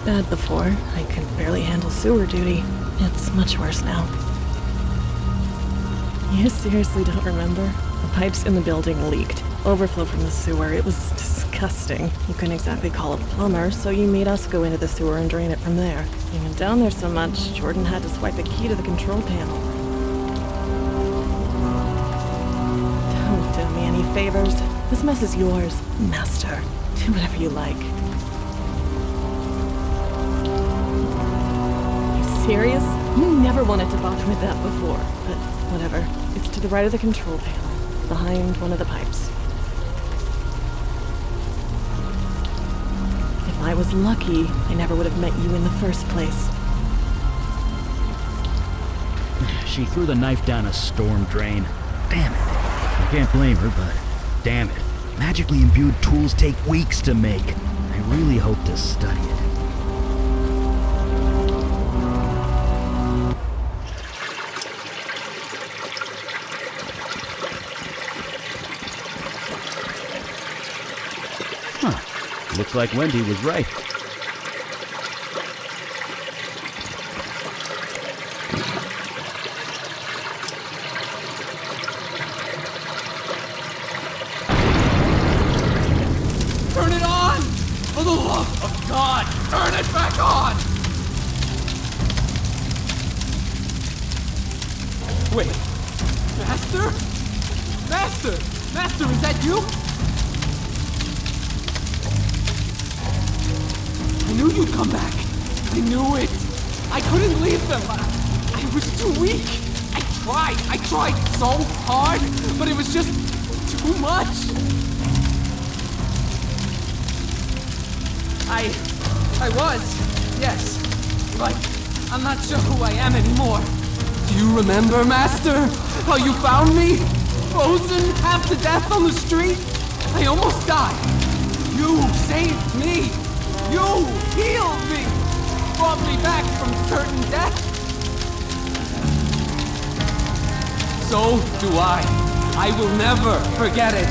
bad before. I could barely handle sewer duty. It's much worse now. You seriously don't remember? The pipes in the building leaked. Overflow from the sewer. It was disgusting. You couldn't exactly call a plumber, so you made us go into the sewer and drain it from there. You went down there so much, Jordan had to swipe a key to the control panel. Don't do me any favors. This mess is yours, Master. Do whatever you like. You serious? You never wanted to bother with that before, but whatever. It's to the right of the control panel, behind one of the pipes. If I was lucky, I never would have met you in the first place. She threw the knife down a storm drain. Damn it. I can't blame her, but damn it. Magically imbued tools take weeks to make. I really hope to study it. Looks like Wendy was right. Turn it on! For the love of God, turn it back on! Wait, Master? Master, is that you? I knew you'd come back. I knew it. I couldn't leave them. I was too weak. I tried so hard, but it was just too much. I was, yes, but I'm not sure who I am anymore. Do you remember, Master? How you found me? Frozen, half to death on the street? I almost died. You saved me. You healed me. Brought me back from certain death. So do I. I will never forget it.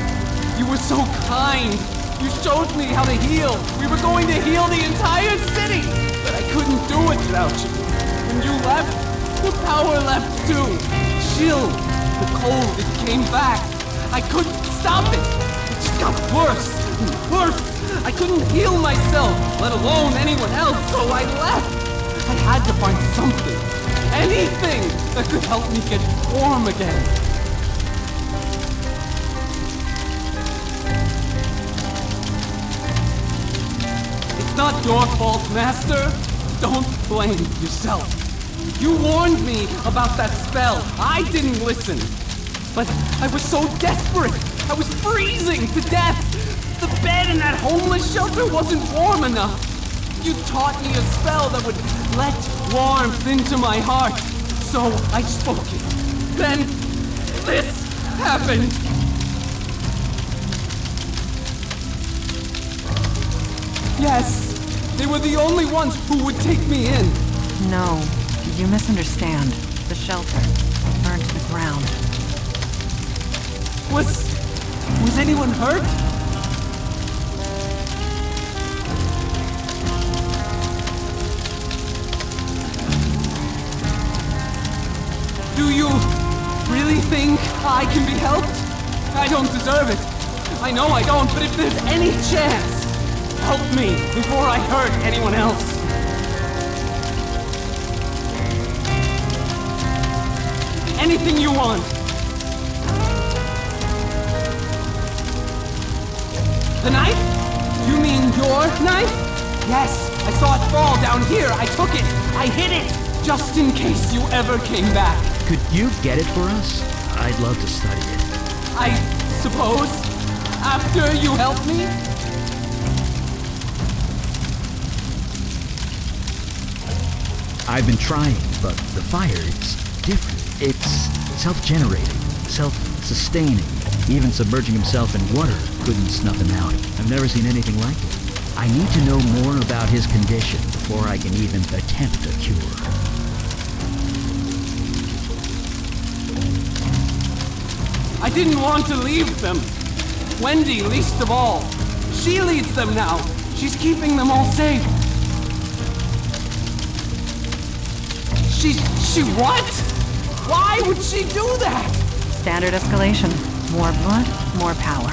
You were so kind. You showed me how to heal. We were going to heal the entire city, but I couldn't do it without you. When you left, the power left too. Chill, the cold, it came back. I couldn't stop it. It just got worse and worse. I couldn't heal myself, let alone anyone else, so I left. I had to find something, anything that could help me get warm again. It's not your fault, Master. Don't blame yourself. You warned me about that spell. I didn't listen. But I was so desperate. I was freezing to death. The bed in that homeless shelter wasn't warm enough. You taught me a spell that would let warmth into my heart. So I spoke it. Then this happened. Yes, they were the only ones who would take me in. No, you misunderstand. The shelter burned to the ground. Was anyone hurt? Do you really think I can be helped? I don't deserve it. I know I don't, but if there's any chance, help me before I hurt anyone else. Anything you want. The knife? You mean your knife? Yes, I saw it fall down here. I took it. I hid it. Just in case you ever came back. Could you get it for us? I'd love to study it. I suppose. After you help me? I've been trying, but the fire is different. It's self-generating, self-sustaining. Even submerging himself in water couldn't snuff him out. I've never seen anything like it. I need to know more about his condition before I can even attempt a cure. I didn't want to leave them. Wendy, least of all. She leads them now. She's keeping them all safe. She what? Why would she do that? Standard escalation. More blood, more power.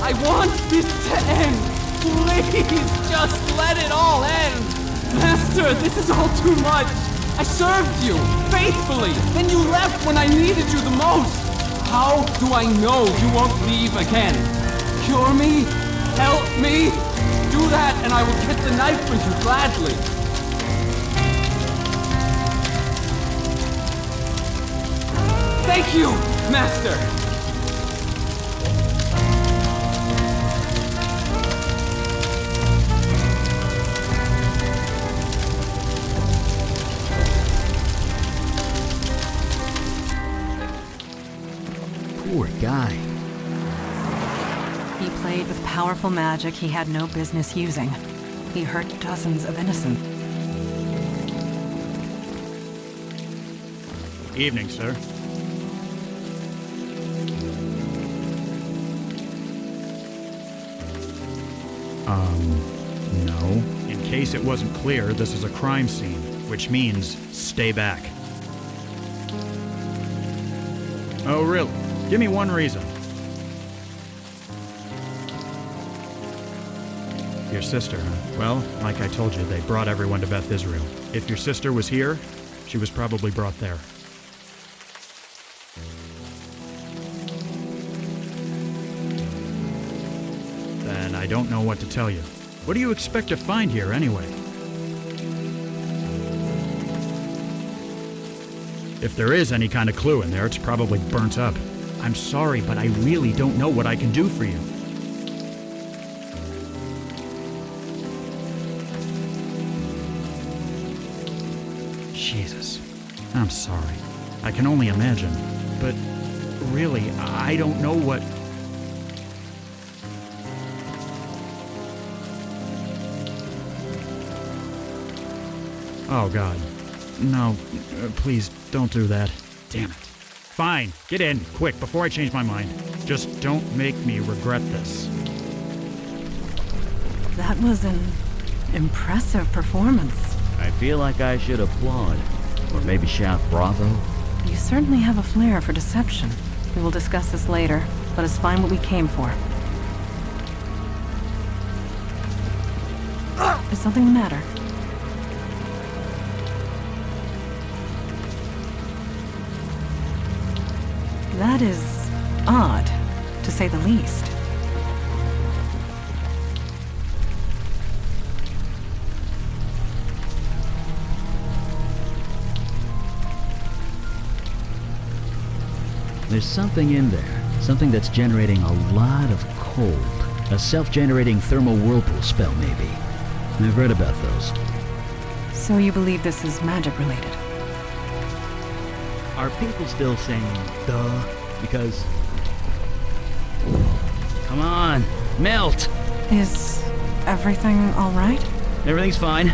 I want this to end. Please, just let it all end. Master, this is all too much. I served you, faithfully. Then you left when I needed you the most. How do I know you won't leave again? Cure me? Help me? Do that and I will get the knife for you gladly. Thank you, Master. Poor guy. He played with powerful magic he had no business using. He hurt dozens of innocents. Evening, sir. No. In case it wasn't clear, this is a crime scene, which means stay back. Oh, really? Give me one reason. Your sister, huh? Well, like I told you, they brought everyone to Beth Israel. If your sister was here, she was probably brought there. Then I don't know what to tell you. What do you expect to find here, anyway? If there is any kind of clue in there, it's probably burnt up. I'm sorry, but I really don't know what I can do for you. Jesus. I'm sorry. I can only imagine. But really, I don't know what... Oh, God. No, please, don't do that. Damn it. Fine, get in, quick, before I change my mind. Just don't make me regret this. That was an impressive performance. I feel like I should applaud, or maybe shout bravo. You certainly have a flair for deception. We will discuss this later. Let us find what we came for. Is something the matter? That is odd, to say the least. There's something in there. Something that's generating a lot of cold. A self-generating thermal whirlpool spell, maybe. I've read about those. So you believe this is magic related? Are people still saying, duh? Because... Come on, melt! Is everything all right? Everything's fine.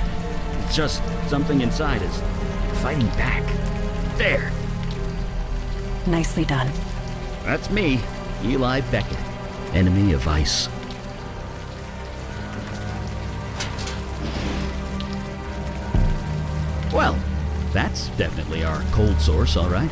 It's just something inside is fighting back. There! Nicely done. That's me, Eli Beckett, enemy of ice. Well, that's definitely our cold source, all right.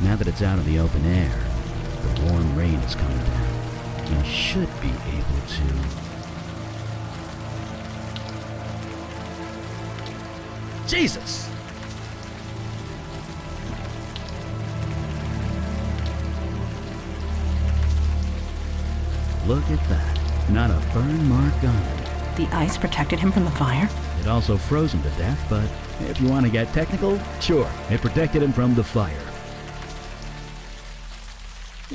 Now that it's out of the open air, the warm rain is coming down. We should be able to... Jesus! Look at that. Not a burn mark on it. The ice protected him from the fire? It also froze him to death, but if you want to get technical, sure, it protected him from the fire.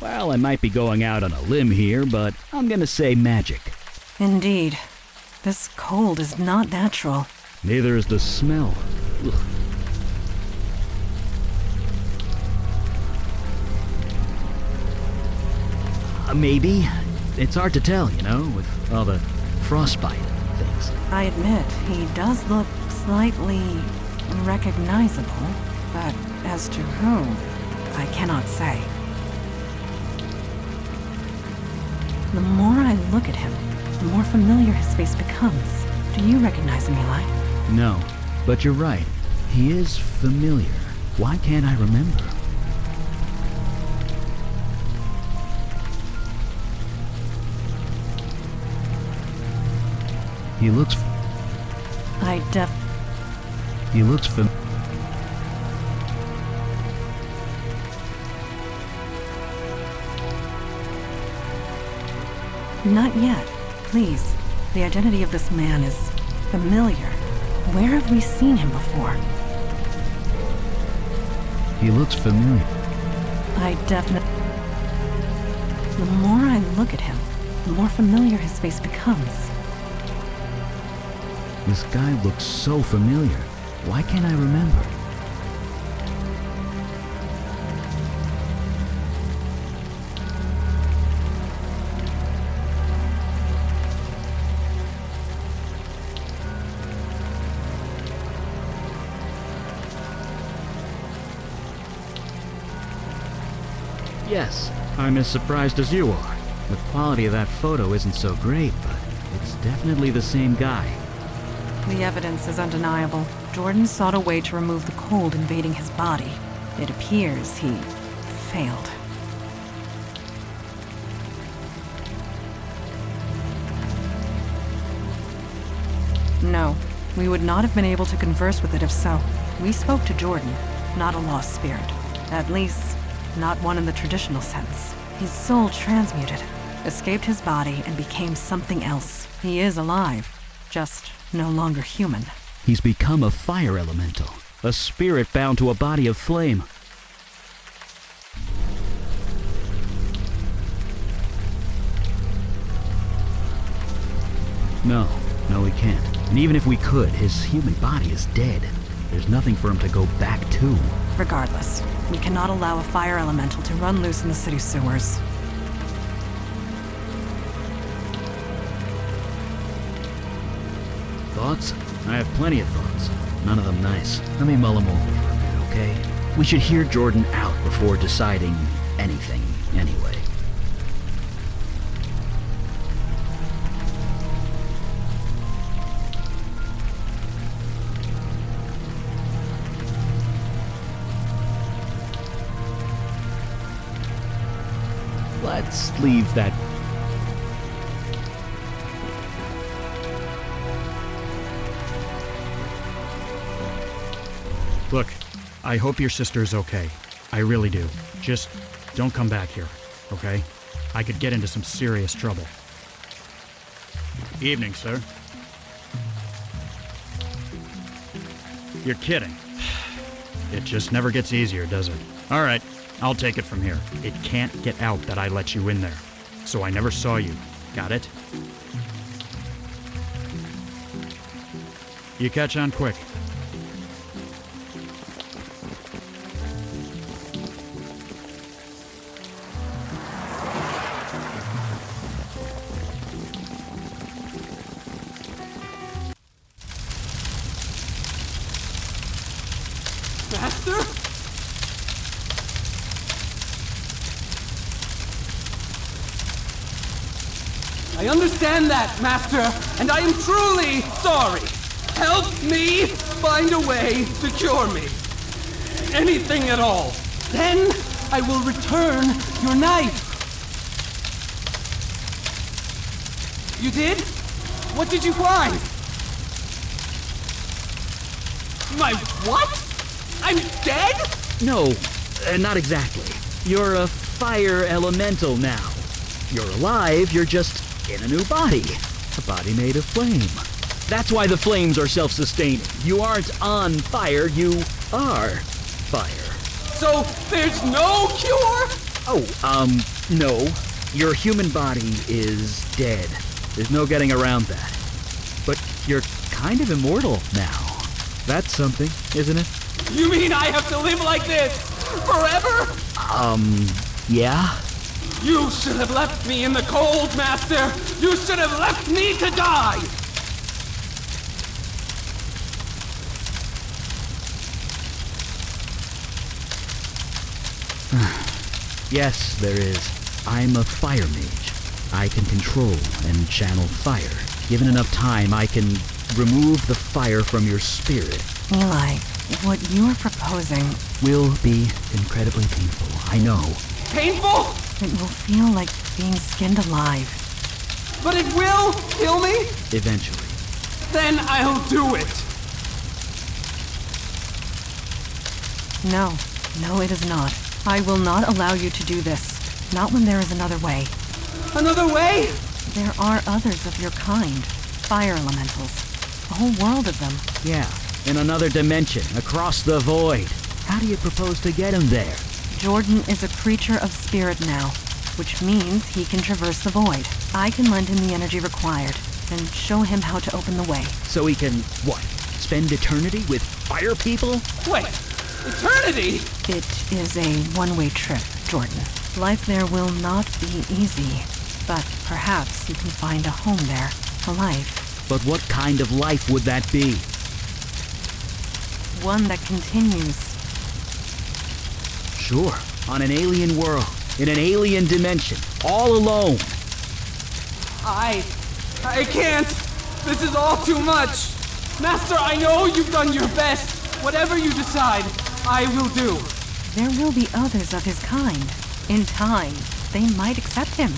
Well, I might be going out on a limb here, but I'm gonna say magic. Indeed. This cold is not natural. Neither is the smell. Ugh. Maybe. It's hard to tell, you know, with all the frostbite things. I admit, he does look slightly recognizable, but as to whom, I cannot say. The more I look at him, the more familiar his face becomes. Do you recognize him, Eli? No, but you're right. He is familiar. Why can't I remember? He looks... He looks Not yet. Please. The identity of this man is familiar. Where have we seen him before? He looks familiar. The more I look at him, the more familiar his face becomes. This guy looks so familiar. Why can't I remember? Yes, I'm as surprised as you are. The quality of that photo isn't so great, but it's definitely the same guy. The evidence is undeniable. Jordan sought a way to remove the cold invading his body. It appears he failed. No, we would not have been able to converse with it if so. We spoke to Jordan, not a lost spirit. At least, not one in the traditional sense. His soul transmuted, escaped his body, and became something else. He is alive, just no longer human. He's become a fire elemental, a spirit bound to a body of flame. No, we can't. And even if we could, his human body is dead. There's nothing for him to go back to. Regardless, we cannot allow a fire elemental to run loose in the city sewers. Thoughts? I have plenty of thoughts. None of them nice. Let me mull them over for a bit, okay? We should hear Jordan out before deciding anything, anyway. Let's leave that. Look, I hope your sister's okay. I really do. Just don't come back here, okay? I could get into some serious trouble. Evening, sir. You're kidding. It just never gets easier, does it? All right, I'll take it from here. It can't get out that I let you in there. So I never saw you. Got it? You catch on quick. Master? I understand that, Master, and I am truly sorry. Help me find a way to cure me. Anything at all. Then I will return your knife. You did? What did you find? My what? I'm dead? No, not exactly. You're a fire elemental now. You're alive, you're just in a new body. A body made of flame. That's why the flames are self-sustaining. You aren't on fire, you are fire. So there's no cure? Oh, no. Your human body is dead. There's no getting around that. But you're kind of immortal now. That's something, isn't it? You mean I have to live like this forever? Yeah? You should have left me in the cold, Master! You should have left me to die! Yes, there is. I'm a fire mage. I can control and channel fire. Given enough time, I can remove the fire from your spirit. Eli, what you're proposing Will be incredibly painful, I know. Painful? it will feel like being skinned alive. But it will kill me? Eventually. Then I'll do it! No, it is not. I will not allow you to do this. Not when there is another way. Another way? There are others of your kind. Fire elementals. A whole world of them. Yeah, in another dimension, across the void. How do you propose to get him there? Jordan is a creature of spirit now, which means he can traverse the void. I can lend him the energy required, and show him how to open the way. So he can, what, spend eternity with fire people? Wait, eternity? It is a one-way trip, Jordan. Life there will not be easy, but perhaps you can find a home there, a life. But what kind of life would that be? One that continues. Sure, on an alien world. in an alien dimension, all alone. I can't. This is all too much. Master, I know you've done your best. Whatever you decide, I will do. There will be others of his kind. In time, they might accept him.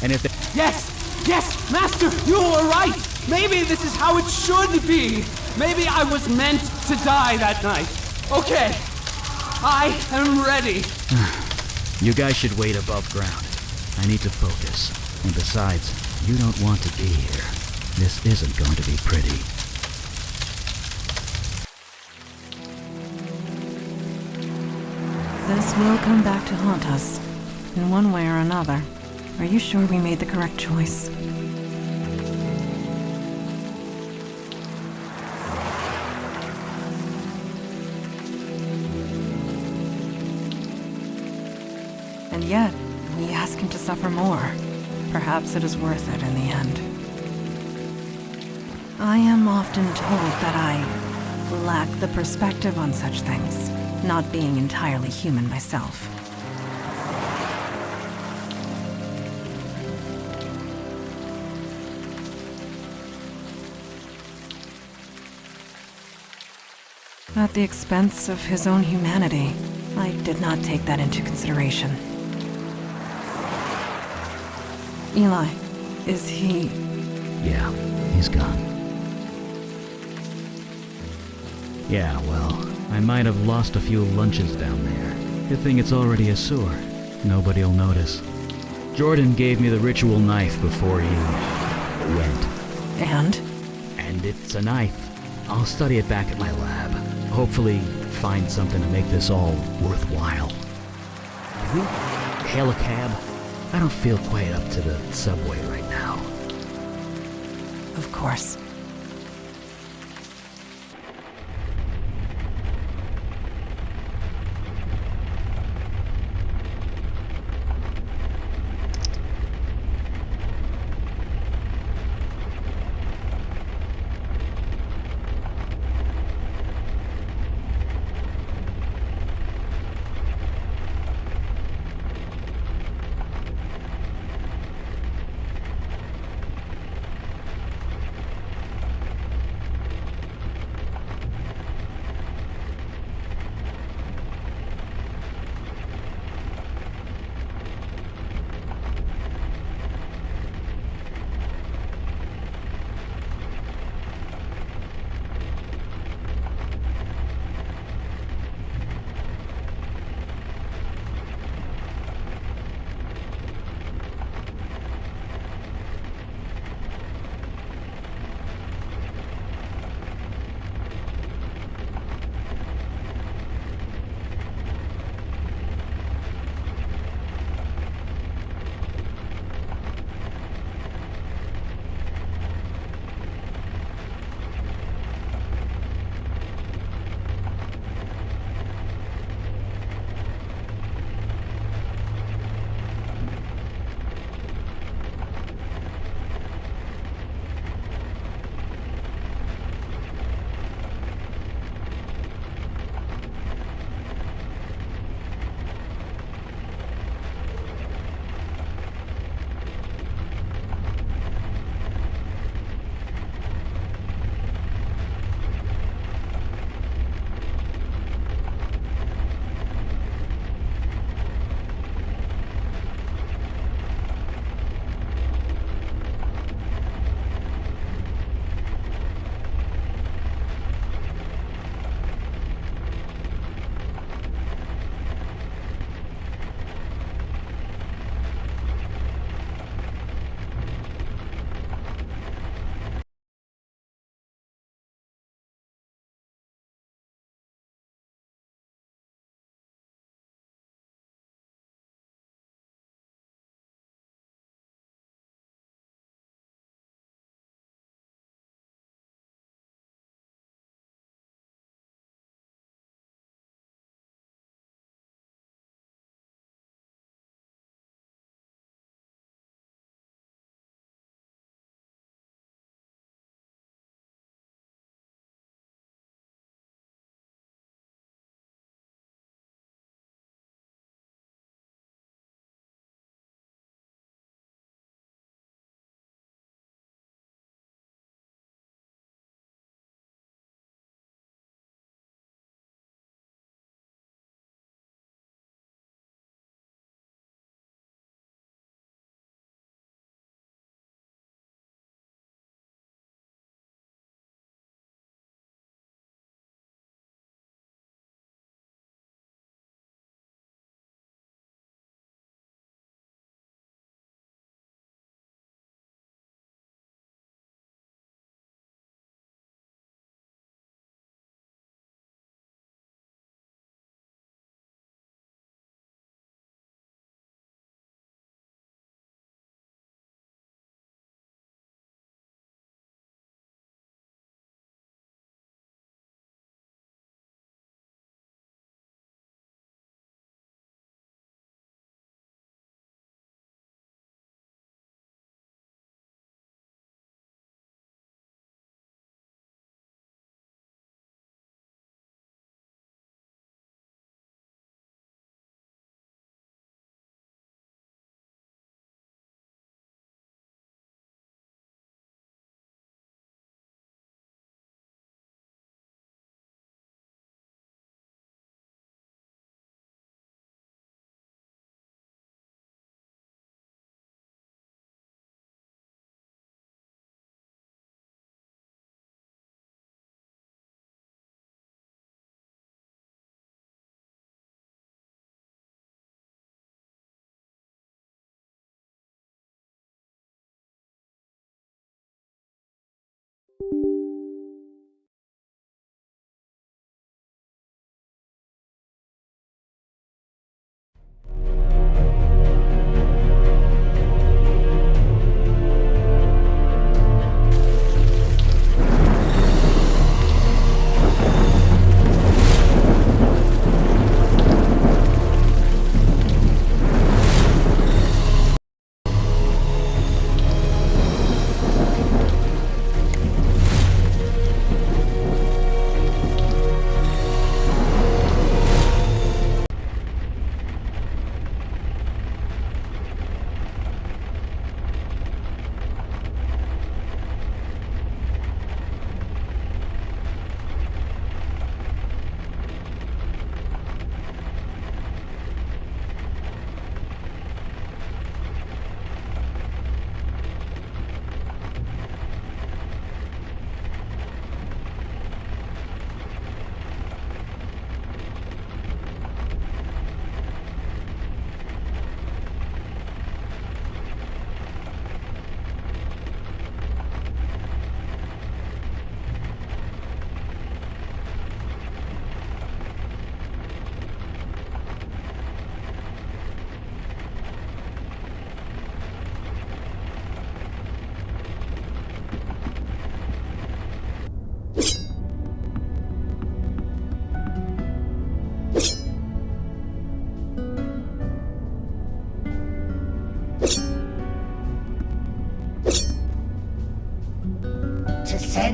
And if they... Yes, Master, you were right. Maybe this is how it should be. Maybe I was meant to die that night. Okay, I am ready. You guys should wait above ground. I need to focus. And besides, you don't want to be here. This isn't going to be pretty. This will come back to haunt us, in one way or another. Are you sure we made the correct choice? And yet, we ask him to suffer more. Perhaps it is worth it in the end. I am often told that I lack the perspective on such things, not being entirely human myself. At the expense of his own humanity, I did not take that into consideration. Eli, is he... Yeah, he's gone. Yeah, well, I might have lost a few lunches down there. Good thing it's already a sewer. Nobody'll notice. Jordan gave me the ritual knife before he... went. And? And it's a knife. I'll study it back at my lab. Hopefully find something to make this all worthwhile. Can we hail a cab? I don't feel quite up to the subway right now. Of course.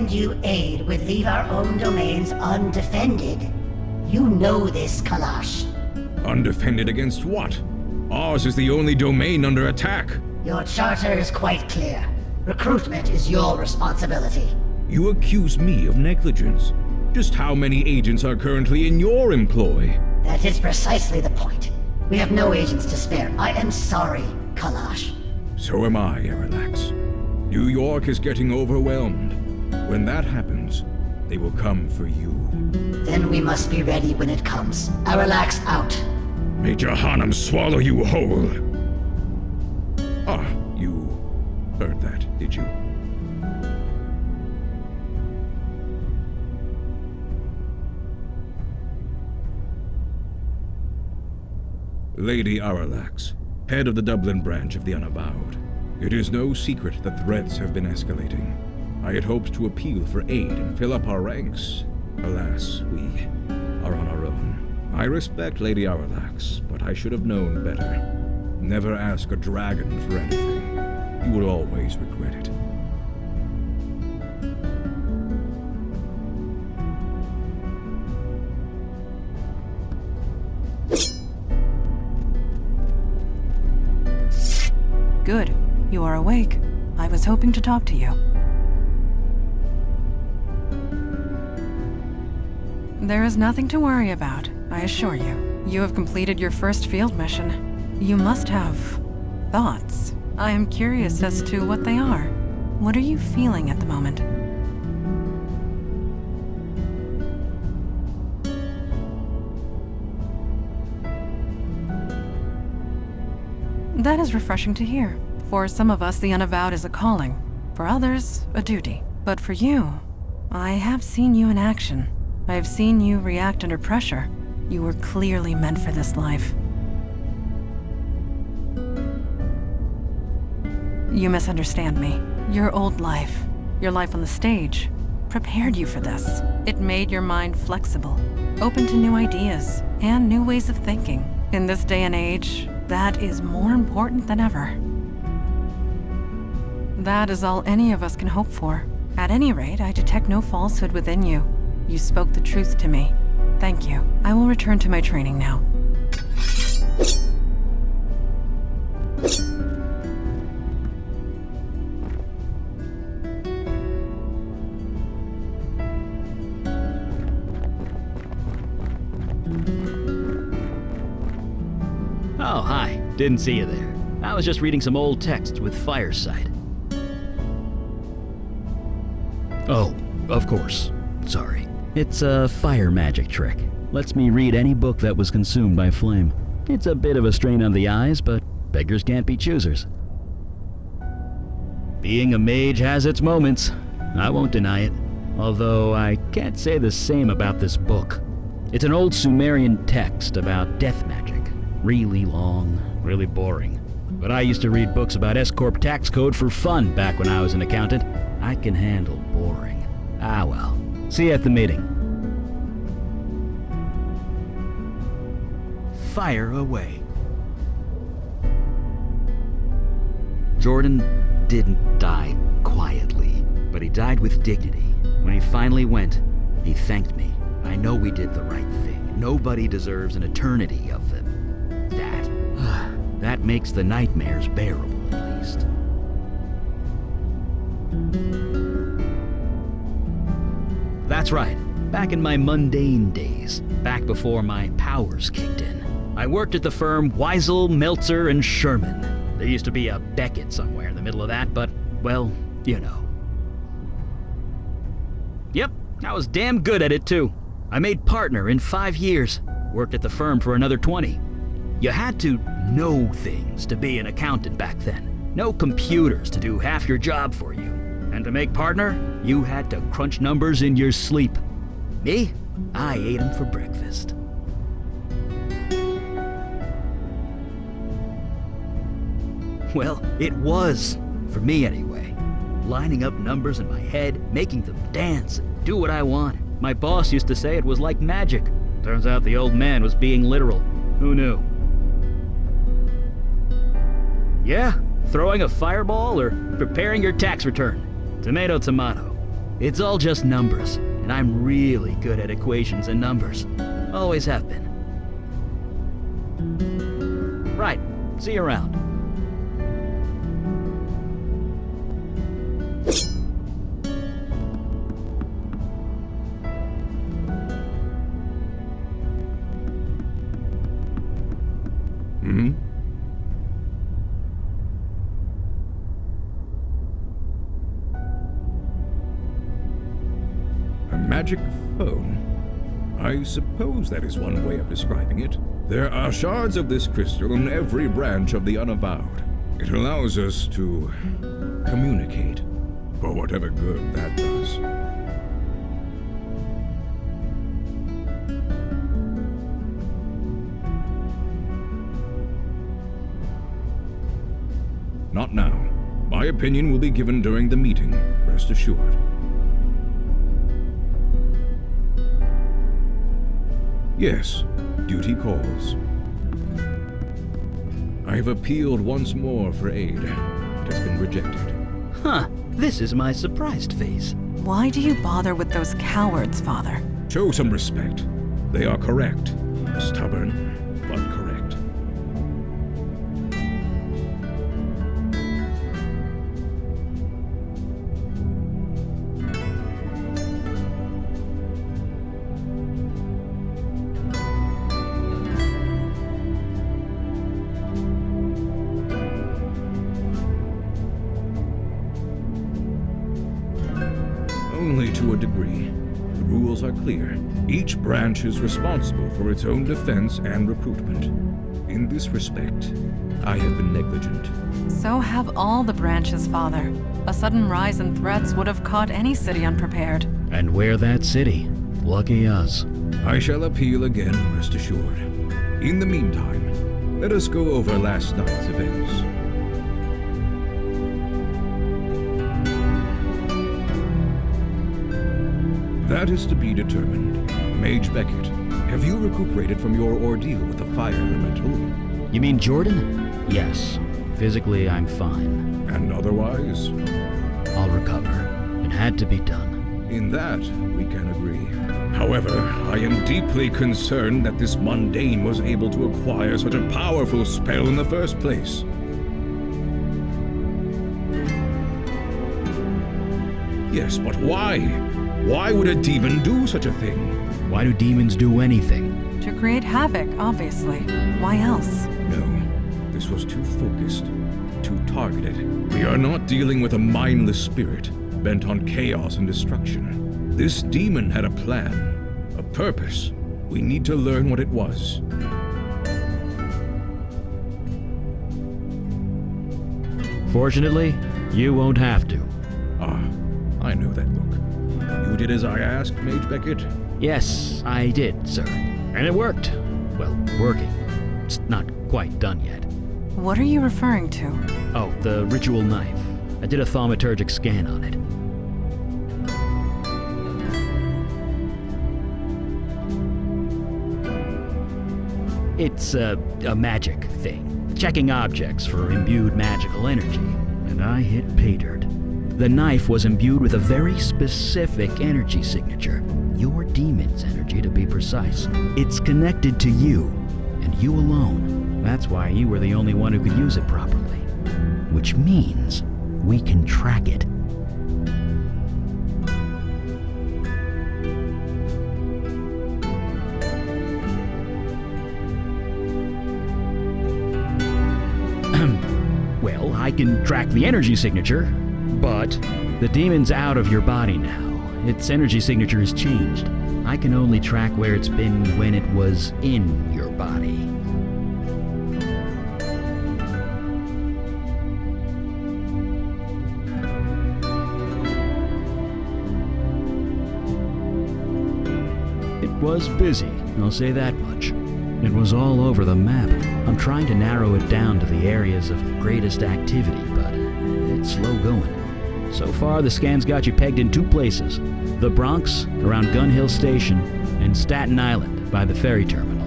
send you aid would leave our own domains undefended. You know this, Kalash. Undefended against what? Ours is the only domain under attack. Your charter is quite clear. Recruitment is your responsibility. You accuse me of negligence. Just how many agents are currently in your employ? That is precisely the point. We have no agents to spare. I am sorry, Kalash. So am I, Aralax. New York is getting overwhelmed. When that happens, they will come for you. Then we must be ready when it comes. Aralax out. May Jahannam swallow you whole. Ah, you heard that, did you? Lady Aralax, head of the Dublin branch of the Unavowed. It is no secret that threats have been escalating. I had hoped to appeal for aid and fill up our ranks. Alas, we are on our own. I respect Lady Aralax, but I should have known better. Never ask a dragon for anything. You will always regret it. Good. You are awake. I was hoping to talk to you. There is nothing to worry about, I assure you. You have completed your first field mission. You must have thoughts. I am curious as to what they are. What are you feeling at the moment? That is refreshing to hear. For some of us, the Unavowed is a calling. For others, a duty. But for you, I have seen you in action. I have seen you react under pressure. You were clearly meant for this life. You misunderstand me. Your old life, your life on the stage, prepared you for this. It made your mind flexible, open to new ideas, and new ways of thinking. In this day and age, that is more important than ever. That is all any of us can hope for. At any rate, I detect no falsehood within you. You spoke the truth to me. Thank you. I will return to my training now. Oh, hi. Didn't see you there. I was just reading some old texts with Fireside. Oh, of course. Sorry. It's a fire magic trick. Lets me read any book that was consumed by flame. It's a bit of a strain on the eyes, but beggars can't be choosers. Being a mage has its moments. I won't deny it. Although I can't say the same about this book. It's an old Sumerian text about death magic. Really long, really boring. But I used to read books about S-Corp tax code for fun back when I was an accountant. I can handle boring. Ah well. See you at the meeting. Fire away. Jordan didn't die quietly, but he died with dignity. When he finally went, he thanked me. I know we did the right thing. Nobody deserves an eternity of that. That makes the nightmares bearable, at least. That's right. Back in my mundane days, back before my powers kicked in, I worked at the firm Weisel, Meltzer, and Sherman. There used to be a Beckett somewhere in the middle of that, but, well, you know. Yep, I was damn good at it, too. I made partner in 5 years. Worked at the firm for another 20. You had to know things to be an accountant back then. No computers to do half your job for you. And to make partner, you had to crunch numbers in your sleep. Me? I ate them for breakfast. Well, it was, for me anyway. Lining up numbers in my head, making them dance and do what I wanted. My boss used to say it was like magic. Turns out the old man was being literal. Who knew? Yeah, throwing a fireball or preparing your tax return. Tomato, tomato. It's all just numbers, and I'm really good at equations and numbers. Always have been. Right. See you around. Hmm? A magic phone? I suppose that is one way of describing it. There are shards of this crystal in every branch of the Unavowed. It allows us to communicate, for whatever good that does. Not now. My opinion will be given during the meeting, rest assured. Yes, duty calls. I have appealed once more for aid. It has been rejected. Huh. This is my surprised face. Why do you bother with those cowards, Father? Show some respect. They are correct. Stubborn, but correct. Only to a degree. The rules are clear. Each branch is responsible for its own defense and recruitment. In this respect, I have been negligent. So have all the branches, Father. A sudden rise in threats would have caught any city unprepared. And we're that city. Lucky us. I shall appeal again, rest assured. In the meantime, let us go over last night's events. That is to be determined. Mage Beckett, have you recuperated from your ordeal with the fire elemental? You mean Jordan? Yes. Physically, I'm fine. And otherwise? I'll recover. It had to be done. In that, we can agree. However, I am deeply concerned that this mundane was able to acquire such a powerful spell in the first place. Yes, but why? Why would a demon do such a thing? Why do demons do anything? To create havoc, obviously. Why else? No, this was too focused, too targeted. We are not dealing with a mindless spirit, bent on chaos and destruction. This demon had a plan, a purpose. We need to learn what it was. Fortunately, you won't have to. Ah, I know that look. You did as I asked, Mage Beckett? Yes, I did, sir. And it worked. Well, working. It's not quite done yet. What are you referring to? Oh, the ritual knife. I did a thaumaturgic scan on it. It's a magic thing. Checking objects for imbued magical energy. And I hit pay dirt. The knife was imbued with a very specific energy signature. Your demon's energy, to be precise. It's connected to you, and you alone. That's why you were the only one who could use it properly. Which means we can track it. Well, I can track the energy signature, but the demon's out of your body now. Its energy signature has changed. I can only track where it's been when it was in your body. It was busy, I'll say that much. It was all over the map. I'm trying to narrow it down to the areas of greatest activity, but it's slow going. So far, the scan's got you pegged in two places. The Bronx, around Gun Hill Station, and Staten Island, by the ferry terminal.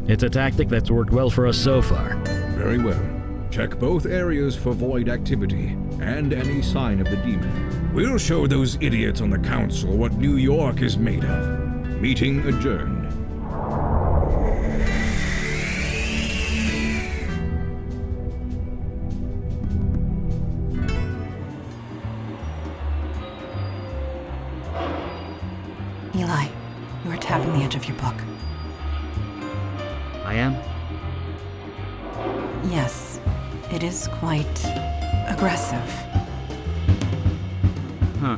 It's a tactic that's worked well for us so far. Very well. Check both areas for void activity and any sign of the demon. We'll show those idiots on the council what New York is made of. Meeting adjourned. Eli, you are tapping the edge of your book. I am? Yes, it is quite aggressive. Huh.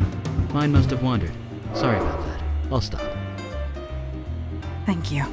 Mine must have wandered. Sorry about that. I'll stop. Thank you.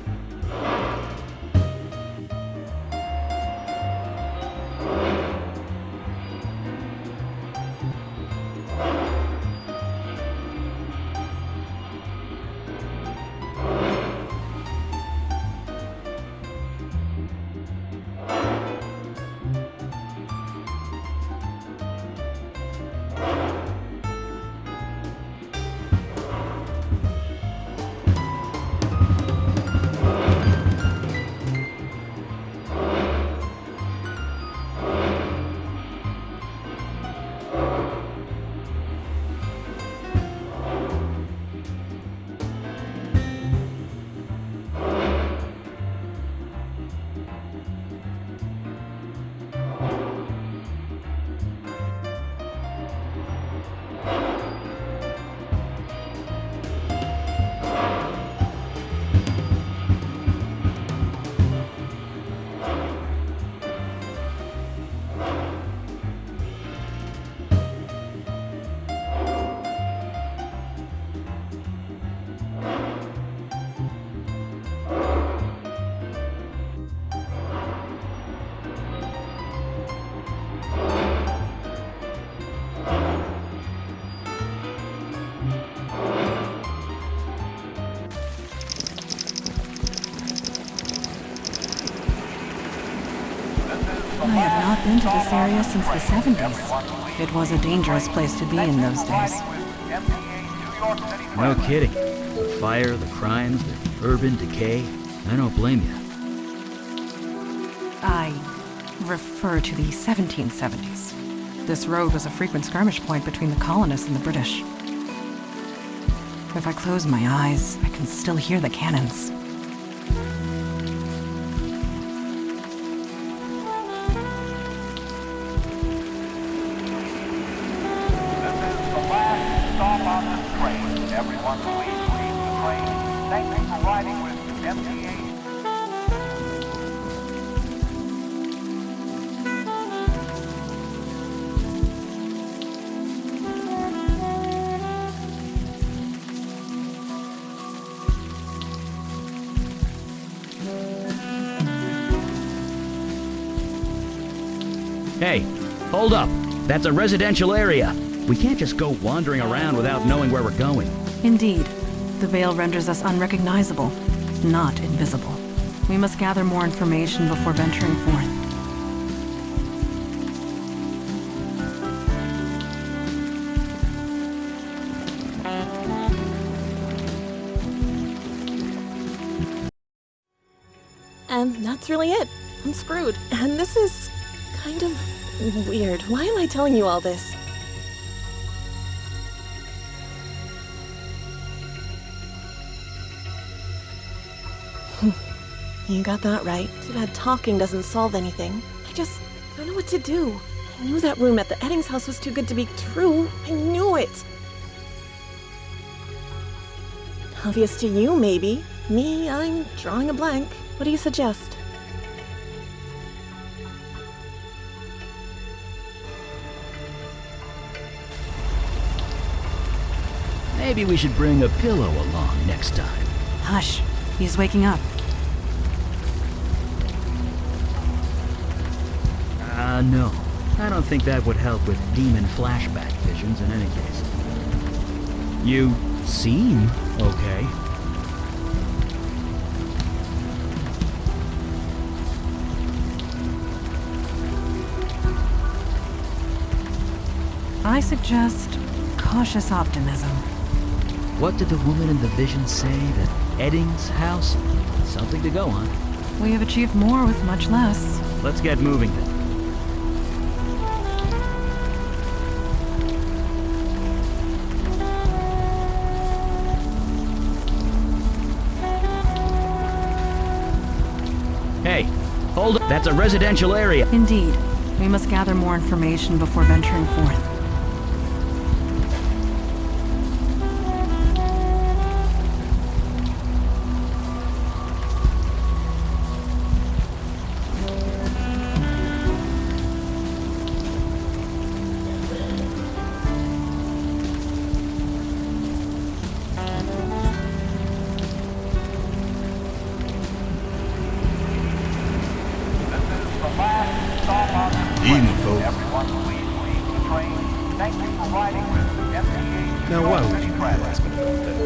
I have not been to this area since the 70s. It was a dangerous place to be in those days. No kidding. The fire, the crimes, the urban decay. I don't blame you. I refer to the 1770s. This road was a frequent skirmish point between the colonists and the British. If I close my eyes, I can still hear the cannons. Everyone please leave the train. Thank you for riding with MTA. Hey, hold up. That's a residential area. We can't just go wandering around without knowing where we're going. Indeed. The veil renders us unrecognizable, not invisible. We must gather more information before venturing forth. And that's really it. I'm screwed. And this is kind of weird. Why am I telling you all this? You got that right. Too bad talking doesn't solve anything. I don't know what to do. I knew that room at the Eddings house was too good to be true. I knew it. Obvious to you, maybe. Me, I'm drawing a blank. What do you suggest? Maybe we should bring a pillow along next time. Hush. He's waking up. No. I don't think that would help with demon flashback visions in any case. You seem okay. I suggest cautious optimism. What did the woman in the vision say? That Eddings house? Something to go on. We have achieved more with much less. Let's get moving then. Hey, hold up. That's a residential area. Indeed. We must gather more information before venturing forth. Evening, folks. Everyone, please leave the train. Thank you for riding with NVidia. Now, why would you be asking about that?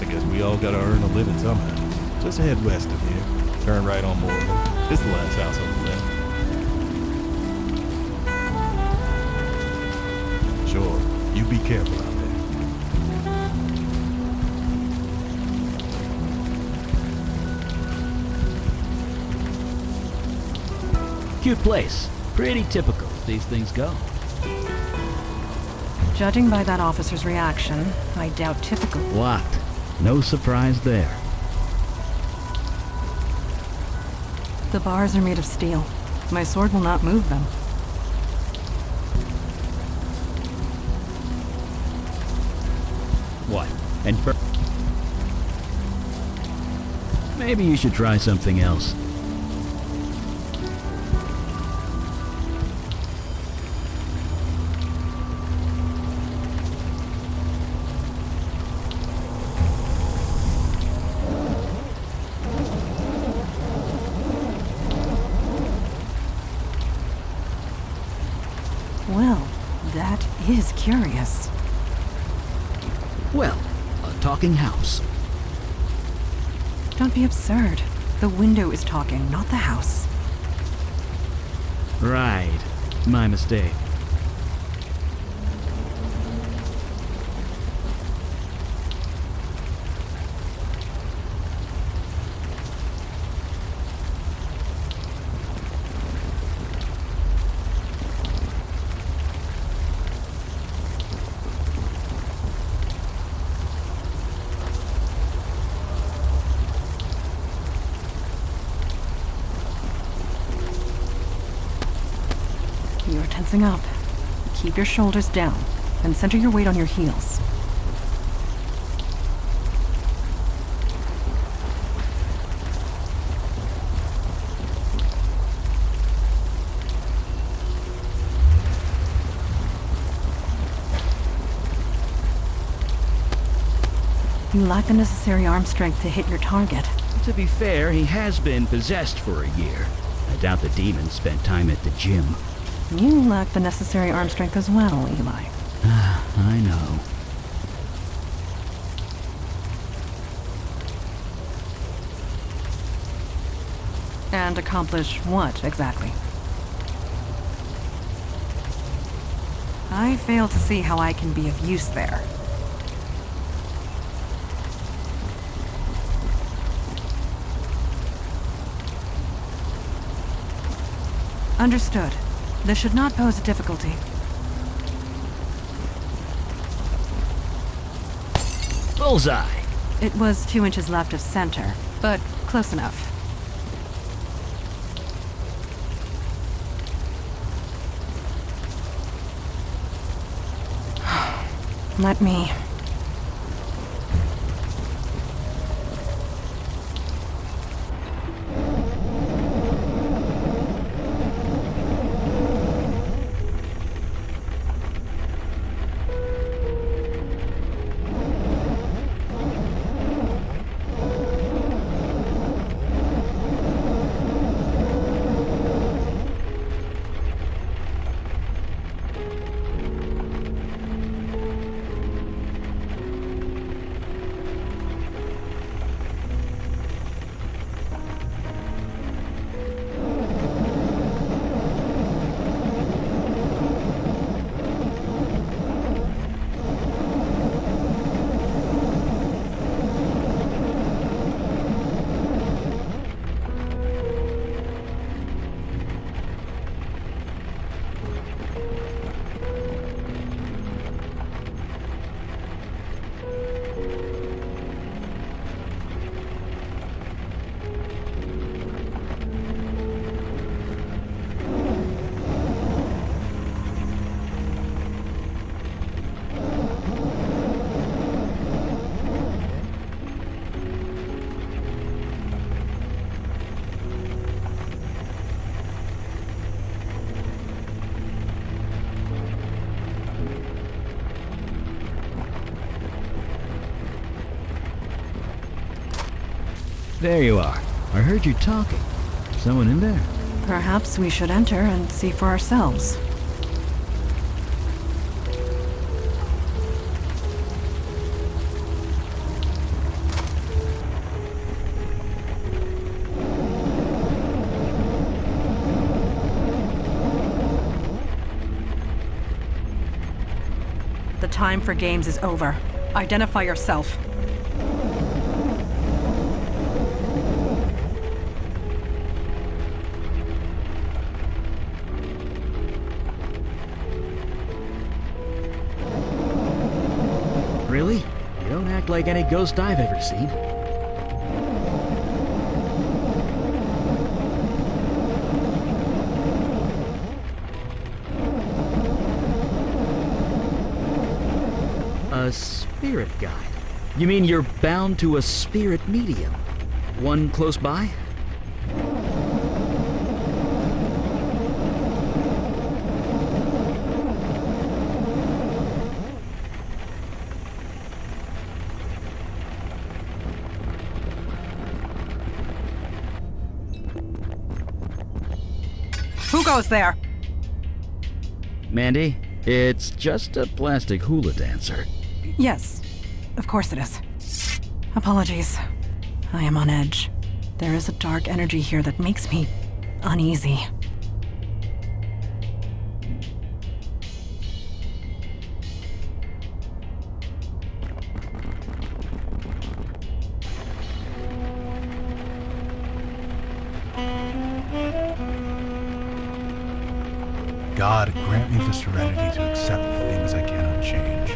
I guess we all gotta earn a living somehow. Just head west of here. Turn right on Morgan. It's the last house on the left. Sure, you be careful out there. Cute place. Pretty typical as these things go. Judging by that officer's reaction, I doubt typical. Locked. No surprise there. The bars are made of steel. My sword will not move them. What? And maybe you should try something else. Well, that is curious. Well, a talking house. Don't be absurd. The window is talking, not the house. Right. My mistake. You're tensing up. Keep your shoulders down, and center your weight on your heels. You lack the necessary arm strength to hit your target. To be fair, he has been possessed for a year. I doubt the demon spent time at the gym. You lack the necessary arm strength as well, Eli. I know. And accomplish what, exactly? I fail to see how I can be of use there. Understood. This should not pose a difficulty. Bullseye! It was 2 inches left of center, but close enough. Let me... There you are. I heard you talking. Someone in there? Perhaps we should enter and see for ourselves. The time for games is over. Identify yourself. Really? You don't act like any ghost I've ever seen. A spirit guide? You mean you're bound to a spirit medium? One close by? Who goes there? Mandy, it's just a plastic hula dancer. Yes, of course it is. Apologies. I am on edge. There is a dark energy here that makes me uneasy. God, grant me the serenity to accept the things I cannot change.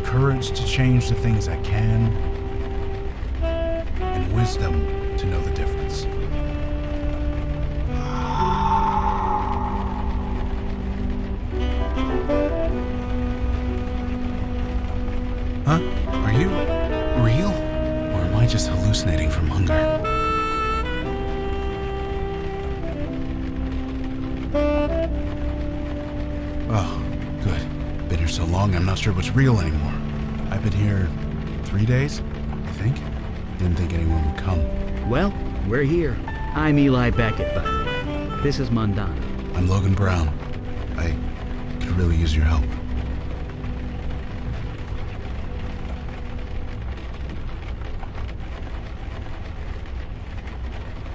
Courage to change the things I can, and wisdom to know the difference. Huh? Are you real? Or am I just hallucinating from hunger? Oh, good. Been here so long, I'm not sure what's real anymore. I've been here 3 days, I think. Didn't think anyone would come. Well, we're here. I'm Eli Beckett, by the way. This is Mondana. I'm Logan Brown. I could really use your help.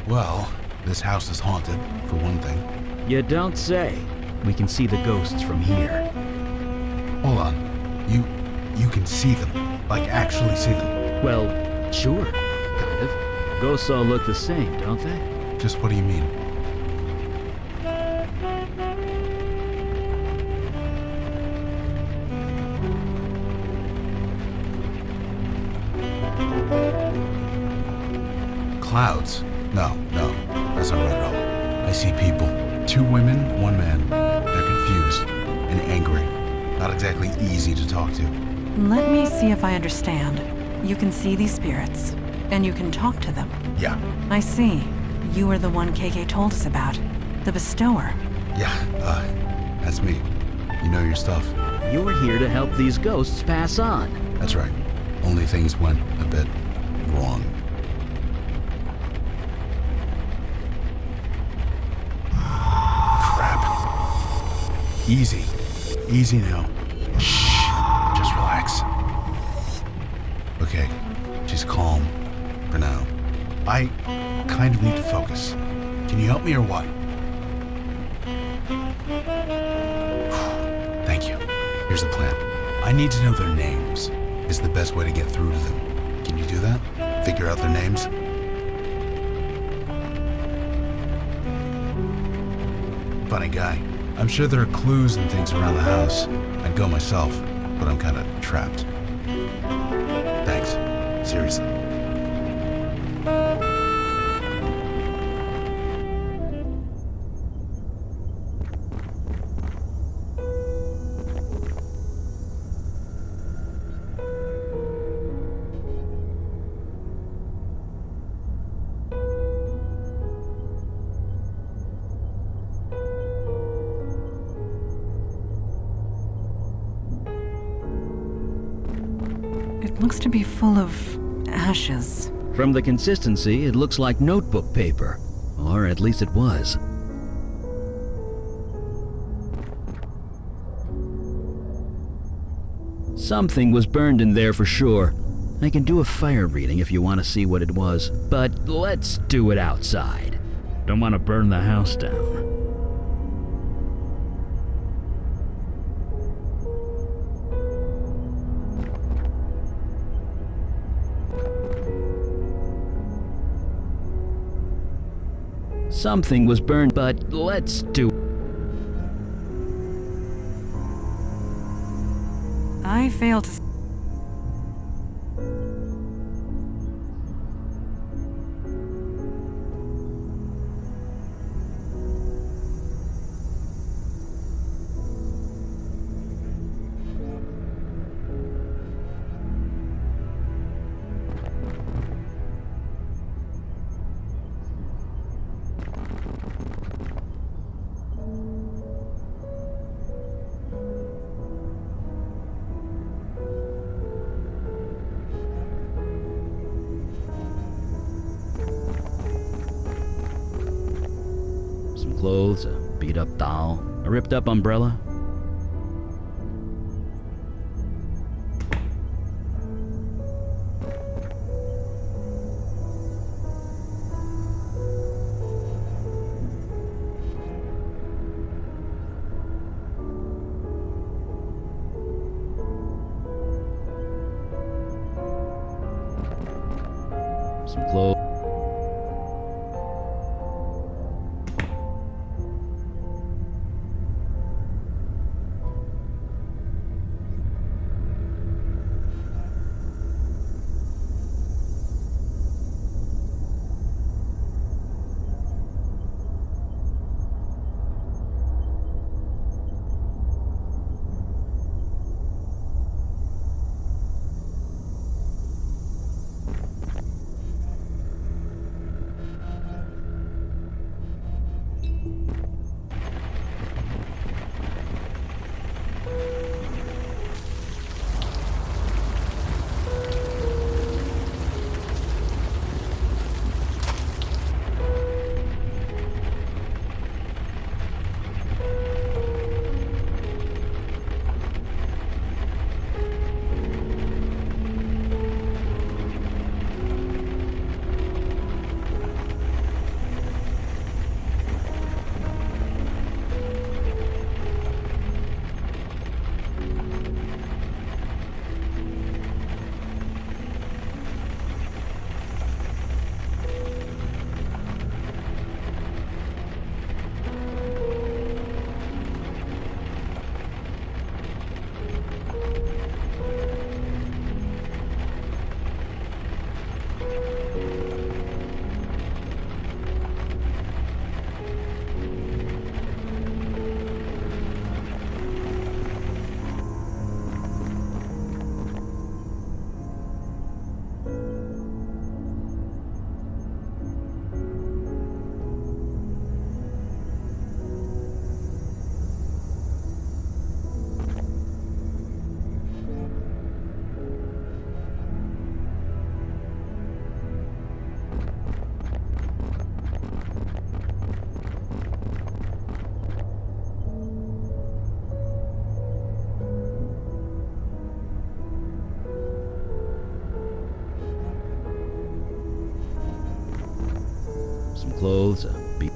Well, this house is haunted, for one thing. You don't say. We can see the ghosts from here. Hold on. You can see them. Like, actually see them. Well, sure. Kind of. Ghosts all look the same, don't they? Just what do you mean? Clouds? No, that's not right at all. I see people. 2 women, 1 man. They're confused and angry. Not exactly easy to talk to. Let me see if I understand. You can see these spirits, and you can talk to them. Yeah. I see. You are the one KK told us about. The bestower. Yeah, that's me. You know your stuff. You're here to help these ghosts pass on. That's right. Only things went a bit wrong. Easy. Easy now. Shh. Just relax. Okay. She's calm. For now. I kind of need to focus. Can you help me or what? Thank you. Here's the plan. I need to know their names. Is the best way to get through to them. Can you do that? Figure out their names? Funny guy. I'm sure there are clues and things around the house. I'd go myself, but I'm kind of trapped. Thanks. Seriously. It looks to be full of ashes. From the consistency, it looks like notebook paper. Or at least it was. Something was burned in there for sure. I can do a fire reading if you want to see what it was, but let's do it outside. Don't want to burn the house down. Something was burned, but let's do... I fail to... Some clothes, a beat-up doll, a ripped-up umbrella. Some clothes. Some clothes, a beat...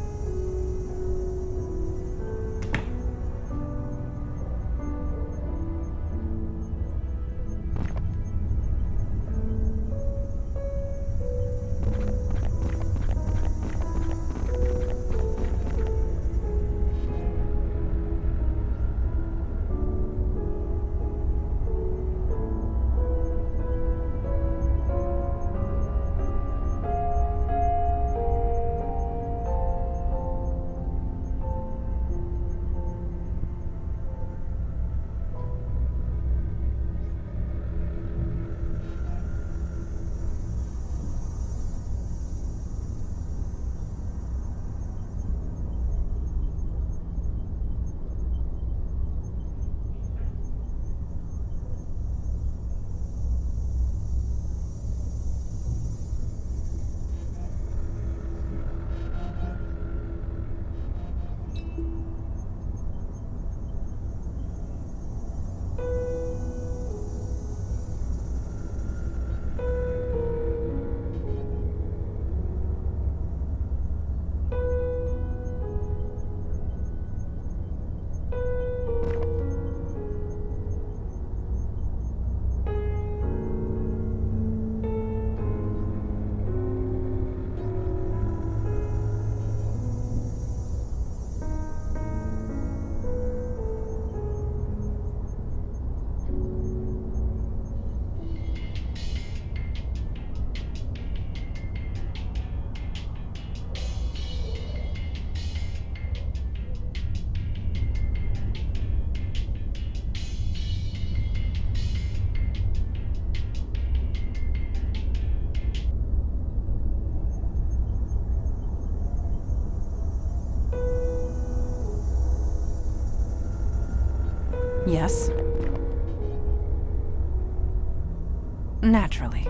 Yes? Naturally.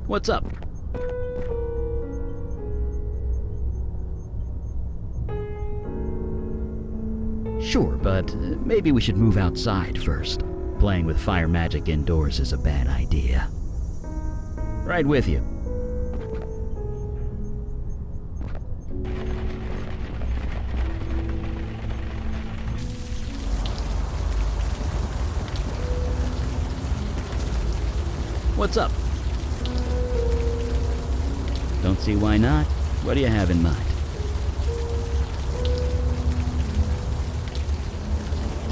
What's up? Sure, but maybe we should move outside first. Playing with fire magic indoors is a bad idea. Right with you. What's up? Don't see why not. What do you have in mind?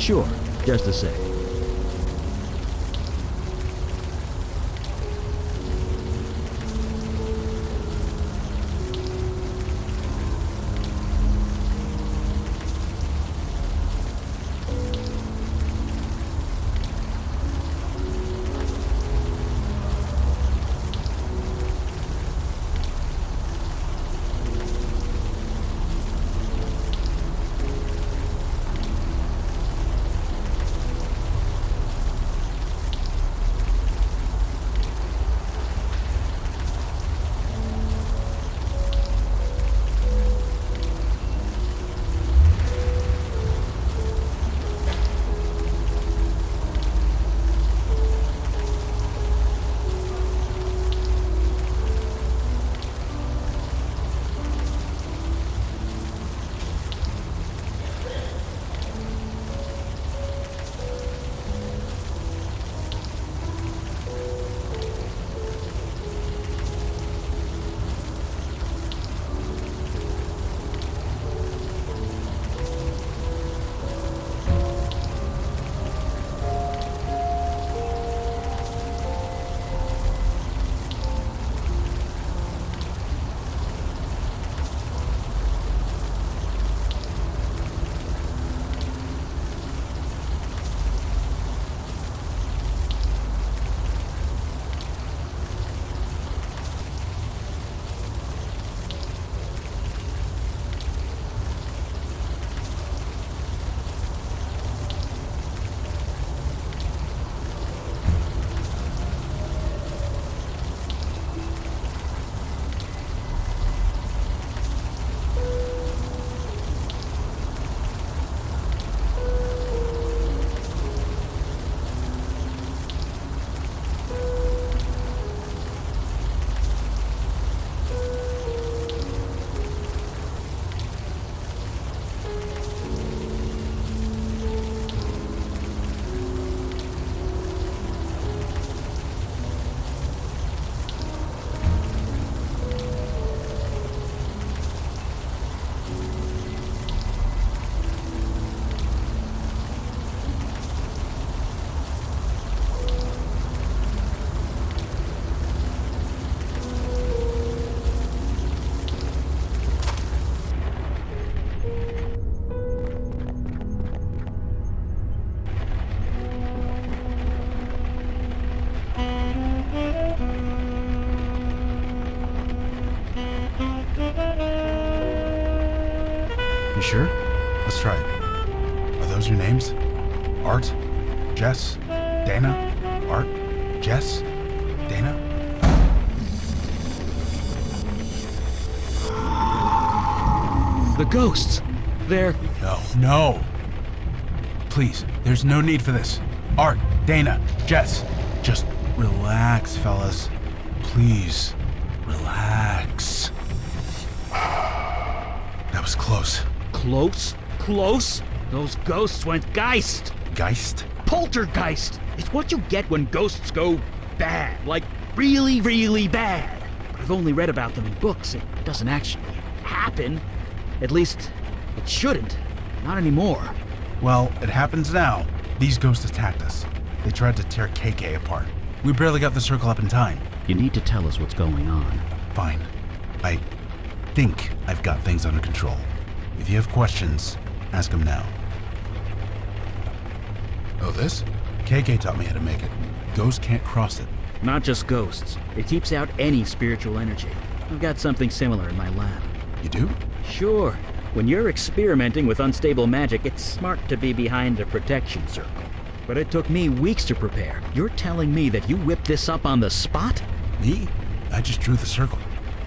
Sure, just a sec. You sure? Let's try it. Are those your names? Art? Jess? Dana? Art? Jess? Dana? The ghosts! They're... No. Please, there's no need for this. Art, Dana, Jess, just relax, fellas. Please, relax. That was close. Close? Close? Those ghosts went geist. Geist? Poltergeist. It's what you get when ghosts go bad. Like, really, really bad. I've only read about them in books. It doesn't actually happen. At least, it shouldn't. Not anymore. Well, it happens now. These ghosts attacked us. They tried to tear KK apart. We barely got the circle up in time. You need to tell us what's going on. Fine. I think I've got things under control. If you have questions, ask them now. Oh, this? KK taught me how to make it. Ghosts can't cross it. Not just ghosts. It keeps out any spiritual energy. I've got something similar in my lab. You do? Sure. When you're experimenting with unstable magic, it's smart to be behind a protection circle. But it took me weeks to prepare. You're telling me that you whipped this up on the spot? Me? I just drew the circle.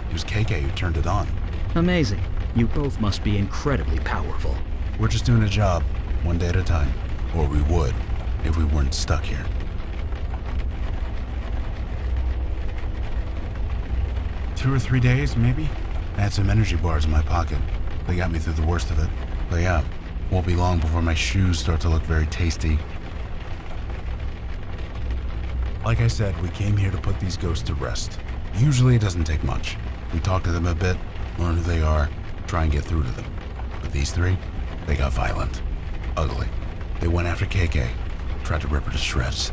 It was KK who turned it on. Amazing. You both must be incredibly powerful. We're just doing a job, one day at a time. Or we would, if we weren't stuck here. Two or 3 days, maybe? I had some energy bars in my pocket. They got me through the worst of it. But yeah, won't be long before my shoes start to look very tasty. Like I said, we came here to put these ghosts to rest. Usually it doesn't take much. We talk to them a bit, learn who they are, try and get through to them. But these three, they got violent. Ugly. They went after KK, tried to rip her to shreds.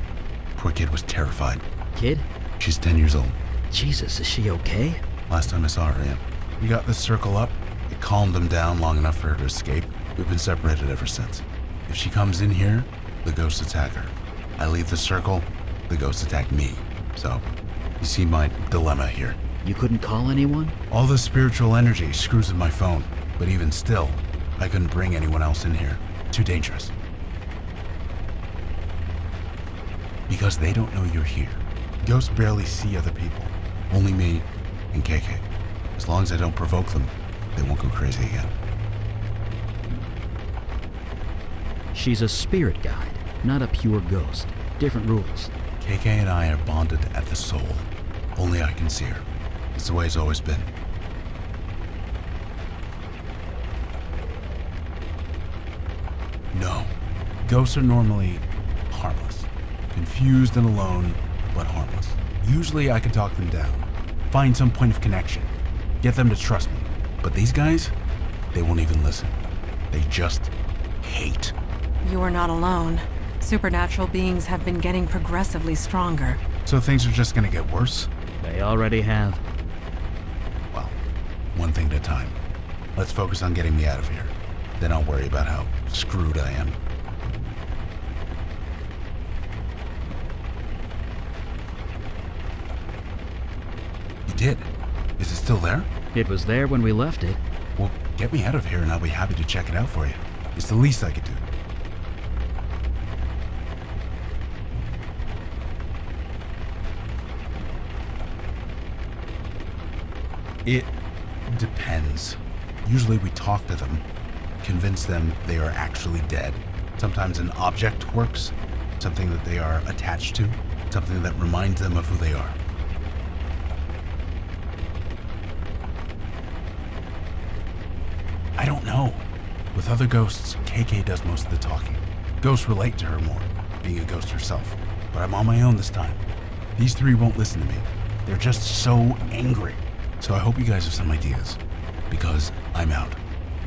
Poor kid was terrified. Kid? She's 10 years old. Jesus, is she okay? Last time I saw her, yeah. We got this circle up. It calmed them down long enough for her to escape. We've been separated ever since. If she comes in here, the ghosts attack her. I leave the circle, the ghosts attack me. So, you see my dilemma here. You couldn't call anyone? All the spiritual energy screws with my phone. But even still, I couldn't bring anyone else in here. Too dangerous. Because they don't know you're here. Ghosts barely see other people. Only me and KK. As long as I don't provoke them, they won't go crazy again. She's a spirit guide, not a pure ghost. Different rules. KK and I are bonded at the soul. Only I can see her. It's the way it's always been. No. Ghosts are normally harmless. Confused and alone, but harmless. Usually I can talk them down. Find some point of connection. Get them to trust me. But these guys, they won't even listen. They just hate. You are not alone. Supernatural beings have been getting progressively stronger. So things are just gonna get worse? They already have. Well, one thing at a time. Let's focus on getting me out of here. Then I'll worry about how screwed I am. You did? Is it still there? It was there when we left it. Well, get me out of here and I'll be happy to check it out for you. It's the least I could do. It depends. Usually we talk to them, convince them they are actually dead. Sometimes an object works, something that they are attached to, something that reminds them of who they are. I don't know. With other ghosts, KK does most of the talking. Ghosts relate to her more, being a ghost herself. But I'm on my own this time. These three won't listen to me. They're just so angry. So I hope you guys have some ideas, because I'm out.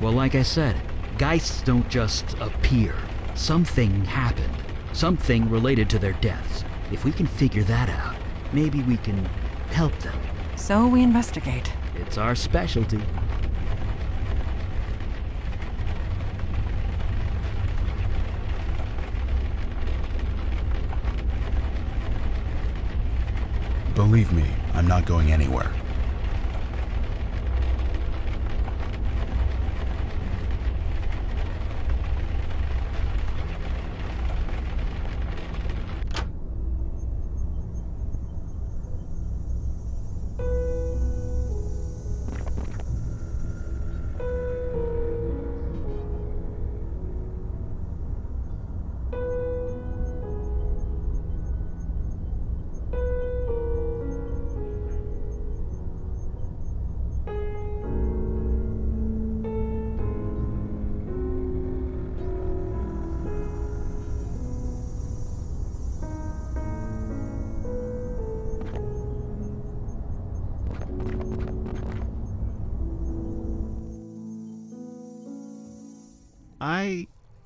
Well, like I said, geists don't just appear. Something happened. Something related to their deaths. If we can figure that out, maybe we can help them. So we investigate. It's our specialty. Believe me, I'm not going anywhere.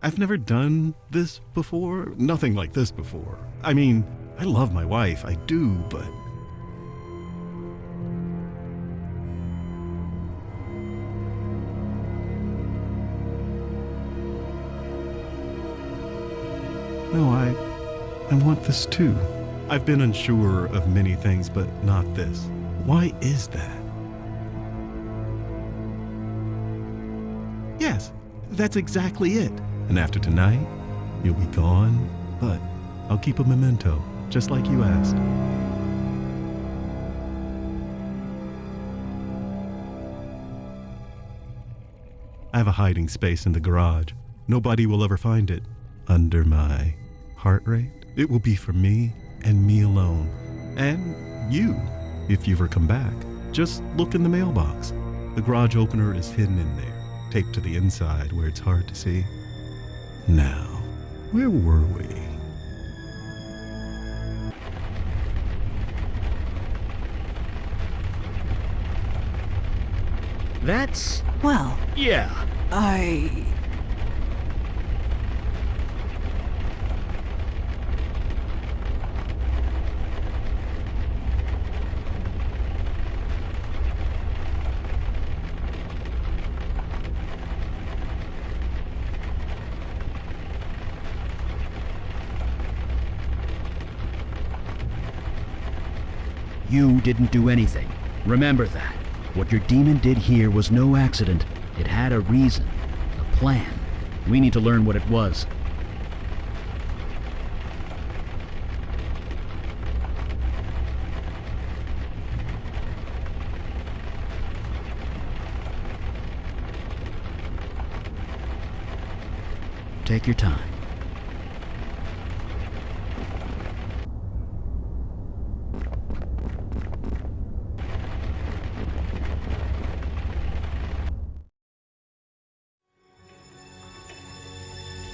I've never done this before. Nothing like this before. I mean, I love my wife, I do, but... No, I want this too. I've been unsure of many things, but not this. Why is that? Yes, that's exactly it. And after tonight, you'll be gone, but I'll keep a memento, just like you asked. I have a hiding space in the garage. Nobody will ever find it. Under my heart rate. It will be for me and me alone. And you, if you ever come back. Just look in the mailbox. The garage opener is hidden in there, taped to the inside where it's hard to see. Now, where were we? That's... Well, yeah. You didn't do anything. Remember that. What your demon did here was no accident. It had a reason, a plan. We need to learn what it was. Take your time.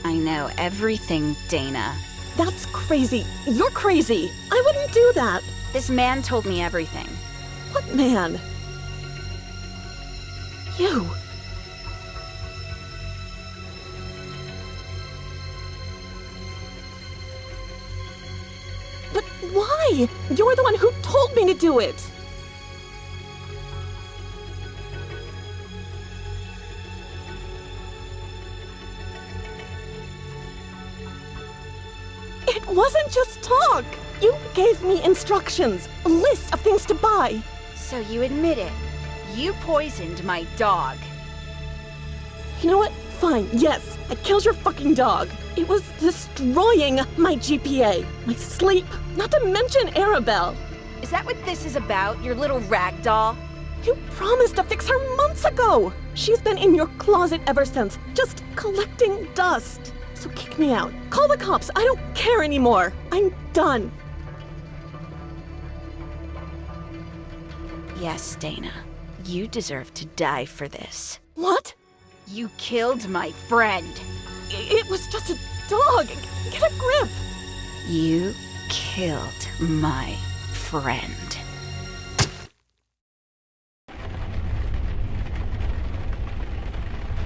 I know everything, Dana. That's crazy. You're crazy. I wouldn't do that. This man told me everything. What man? You. But why? You're the one who told me to do it. It wasn't just talk. You gave me instructions, a list of things to buy. So you admit it. You poisoned my dog. You know what? Fine, yes, I killed your fucking dog. It was destroying my GPA, my sleep, not to mention Arabelle. Is that what this is about, your little rag doll? You promised to fix her months ago. She's been in your closet ever since, just collecting dust. So kick me out. Call the cops. I don't care anymore. I'm done. Yes, Dana. You deserve to die for this. What? You killed my friend. It was just a dog. Get a grip. You killed my friend.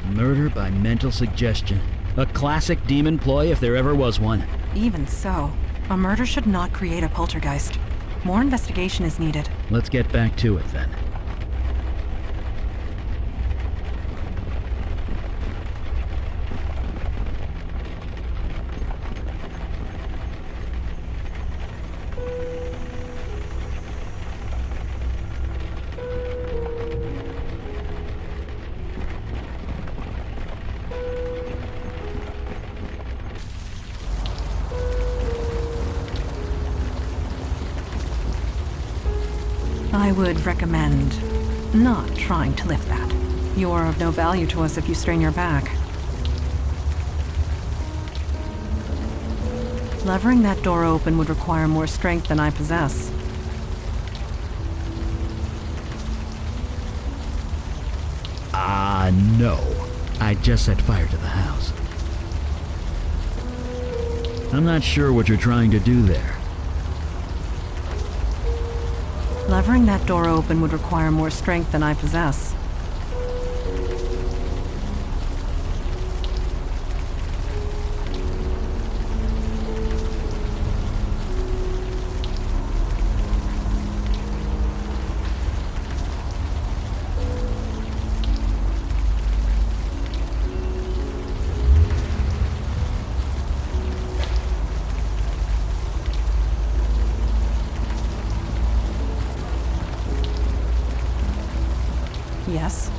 Murder by mental suggestion. A classic demon ploy if there ever was one. Even so, a murder should not create a poltergeist. More investigation is needed. Let's get back to it then. I would recommend not trying to lift that. You are of no value to us if you strain your back. Levering that door open would require more strength than I possess. No. I just set fire to the house. I'm not sure what you're trying to do there. Levering that door open would require more strength than I possess. Yes.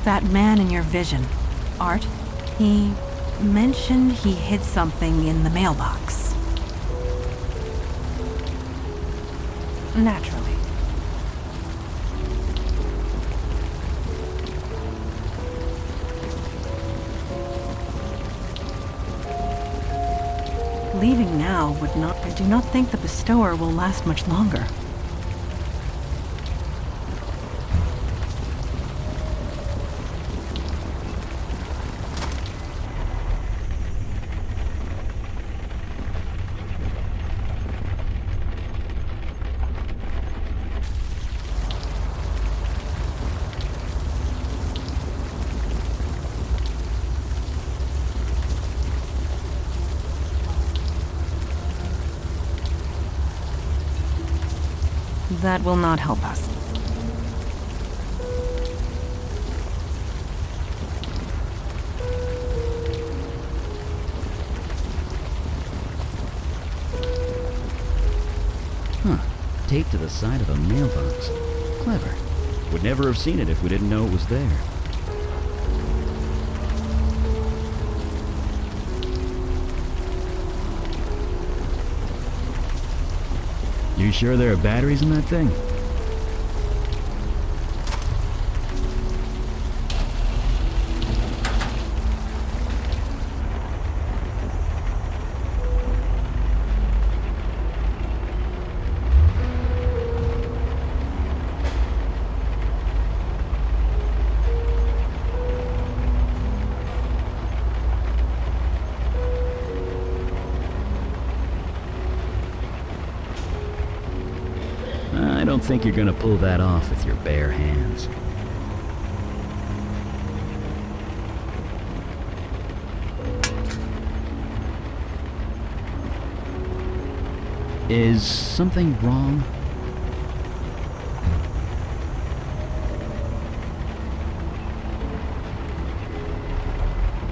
that man in your vision, Art, he mentioned he hid something in the mailbox. Naturally. Leaving now would not... I do not think the bestower will last much longer. That will not help us. Huh. Taped to the side of a mailbox. Clever. Would never have seen it if we didn't know it was there. You sure there are batteries in that thing? I don't think you're gonna pull that off with your bare hands. Is something wrong?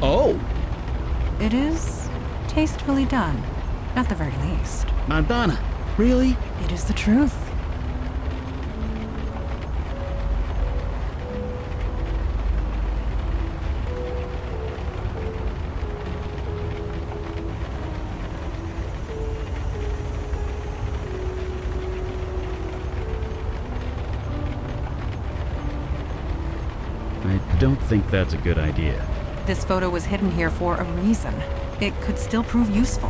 Oh! It is tastefully done, at the very least. Madonna, really? It is the truth. I don't think that's a good idea. This photo was hidden here for a reason. It could still prove useful.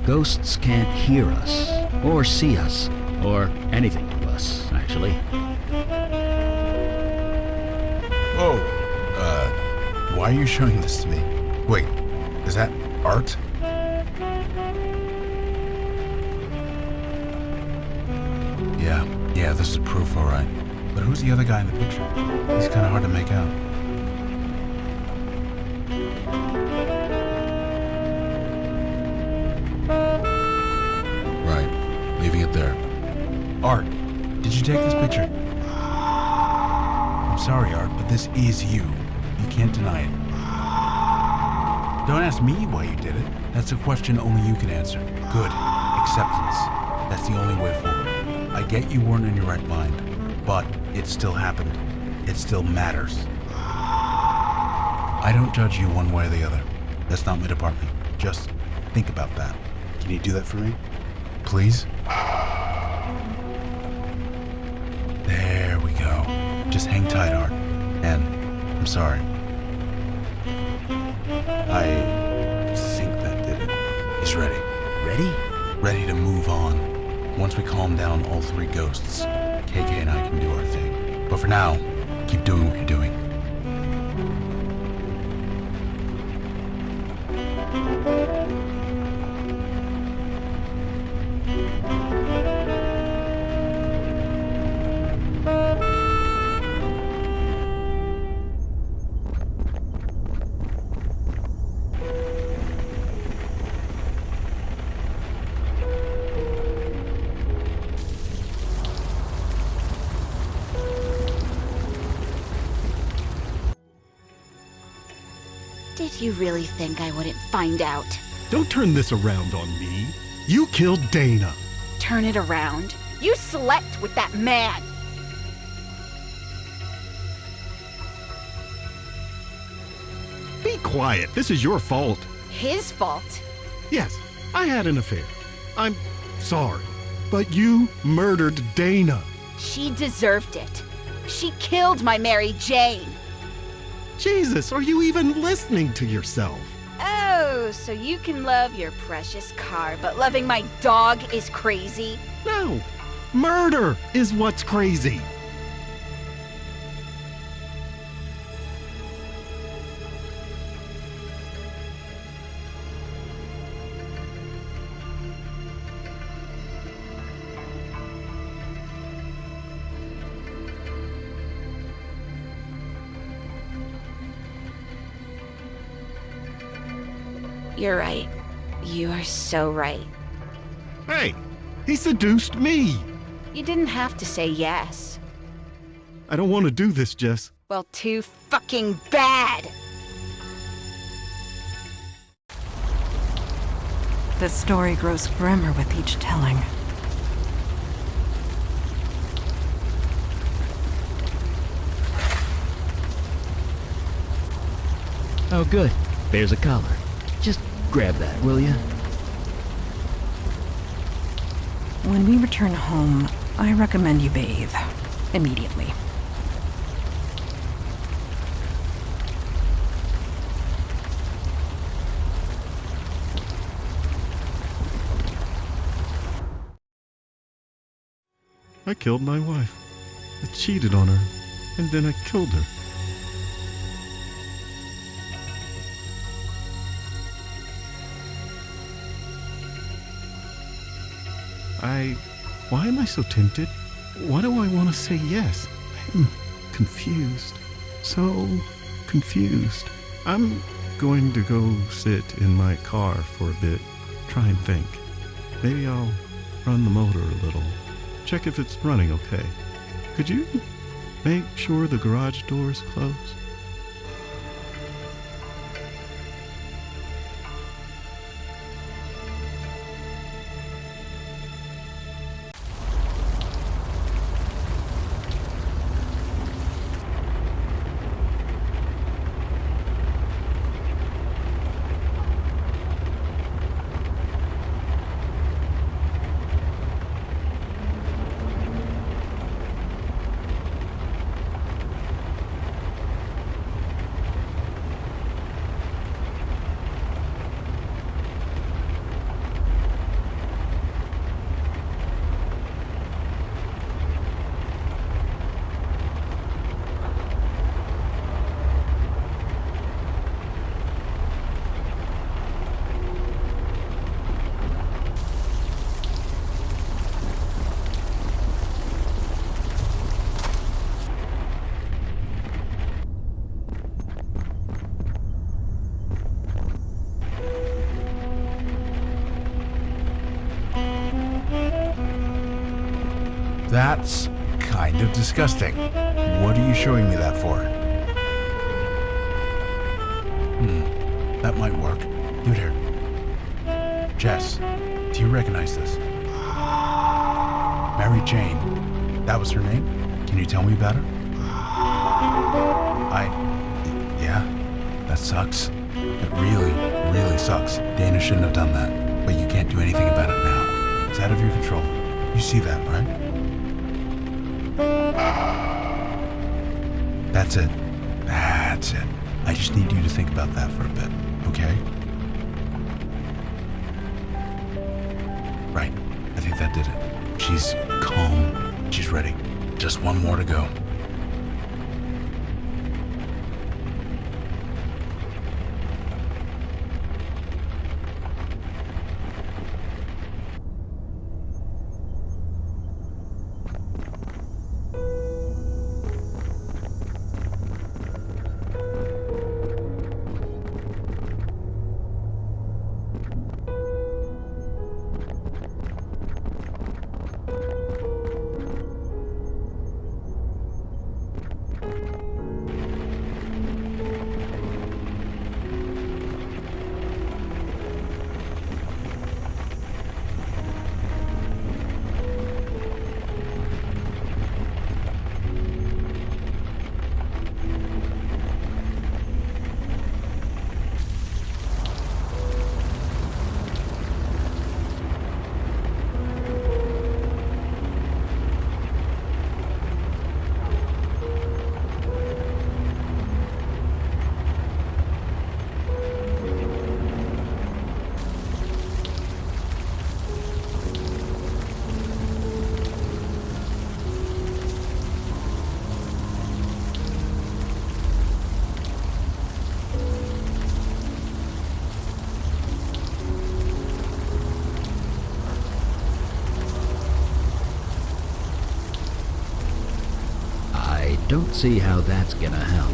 Ghosts can't hear us, or see us, or anything to us, actually. Whoa! Why are you showing this to me? Wait, is that art? Yeah, this is proof, alright. But who's the other guy in the picture? He's kinda hard to make out. Leaving it there. Art, did you take this picture? I'm sorry, Art, but this is you. You can't deny it. Don't ask me why you did it. That's a question only you can answer. Good. Acceptance. That's the only way forward. I get you weren't in your right mind, but it still happened. It still matters. I don't judge you one way or the other. That's not my department. Just think about that. Can you do that for me? Please? There we go. Just hang tight, Art. And I'm sorry. I think that did it. He's ready. Ready? Ready to move on. Once we calm down all three ghosts, KK and I can do our thing. But for now, keep doing what you're doing. Do you really think I wouldn't find out? Don't turn this around on me. You killed Dana. Turn it around? You slept with that man! Be quiet. This is your fault. His fault? Yes, I had an affair. I'm sorry. But you murdered Dana. She deserved it. She killed my Mary Jane. Jesus, are you even listening to yourself? Oh, so you can love your precious car, but loving my dog is crazy? No, murder is what's crazy. You're right. You are so right. Hey, he seduced me. You didn't have to say yes. I don't want to do this, Jess. Well, too fucking bad! The story grows grimmer with each telling. Oh, good. There's a collar. Just grab that, will ya? When we return home, I recommend you bathe. Immediately. I killed my wife. I cheated on her, and then I killed her. Why am I so tempted? Why do I want to say yes? I'm confused. So confused. I'm going to go sit in my car for a bit. Try and think. Maybe I'll run the motor a little. Check if it's running okay. Could you make sure the garage door's closed? That's kind of disgusting. What are you showing me that for? That might work. Give it here. Jess, do you recognize this? Mary Jane. That was her name? Can you tell me about her? Yeah, that sucks. It really, really sucks. Dana shouldn't have done that, but you can't do anything about it now. It's out of your control. You see that, right? That's it. That's it. I just need you to think about that for a bit, okay? Right. I think that did it. She's calm. She's ready. Just one more to go. Don't see how that's gonna help.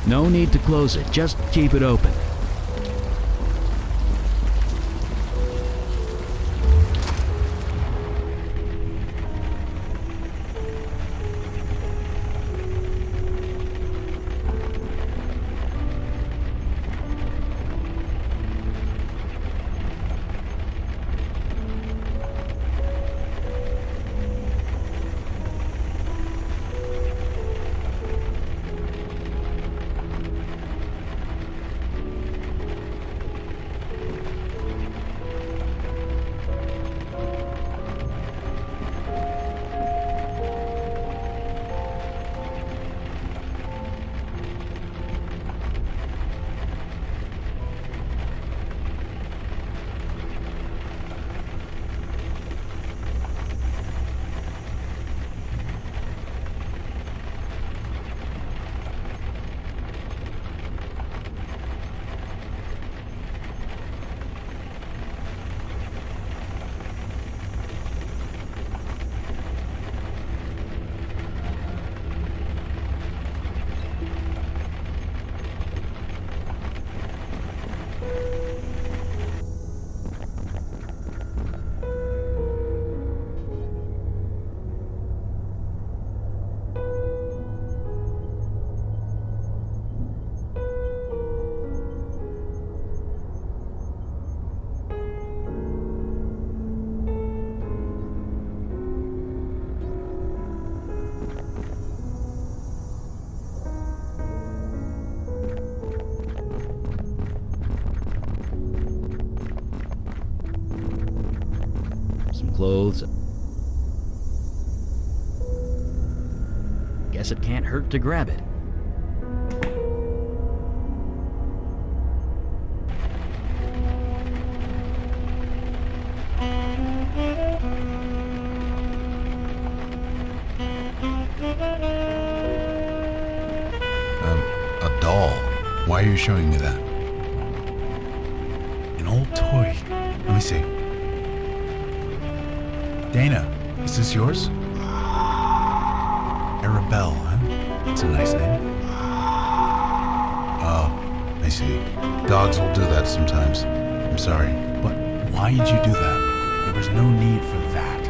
No need to close it, just keep it open. Clothes. Guess it can't hurt to grab it. A doll. Why are you showing me that? An old toy. Let me see. Dana, is this yours? Arabelle, huh? That's a nice name. Oh, I see. Dogs will do that sometimes. I'm sorry, but why did you do that? There was no need for that.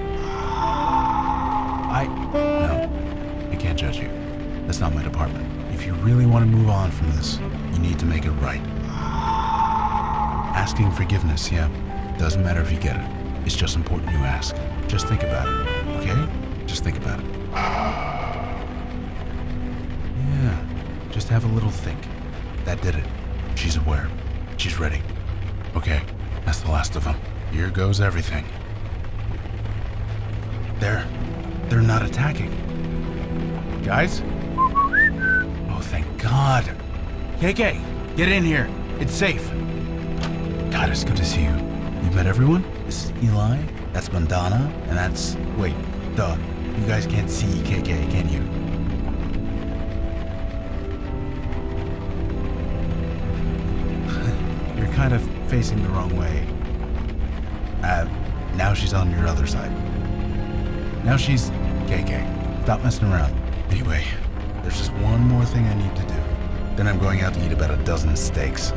No, I can't judge you. That's not my department. If you really want to move on from this, you need to make it right. Asking forgiveness, yeah. Doesn't matter if you get it. It's just important you ask. Just think about it, okay? Just think about it. Yeah, just have a little think. That did it. She's aware. She's ready. Okay, that's the last of them. Here goes everything. They're not attacking. Guys? Oh, thank God. KK, get in here. It's safe. God, it's good to see you. You've met everyone? This is Eli. That's Bandana, and that's... Wait, duh. You guys can't see KK, can you? You're kind of facing the wrong way. Now she's on your other side. Now she's... KK, stop messing around. Anyway, there's just one more thing I need to do. Then I'm going out to eat about a dozen steaks.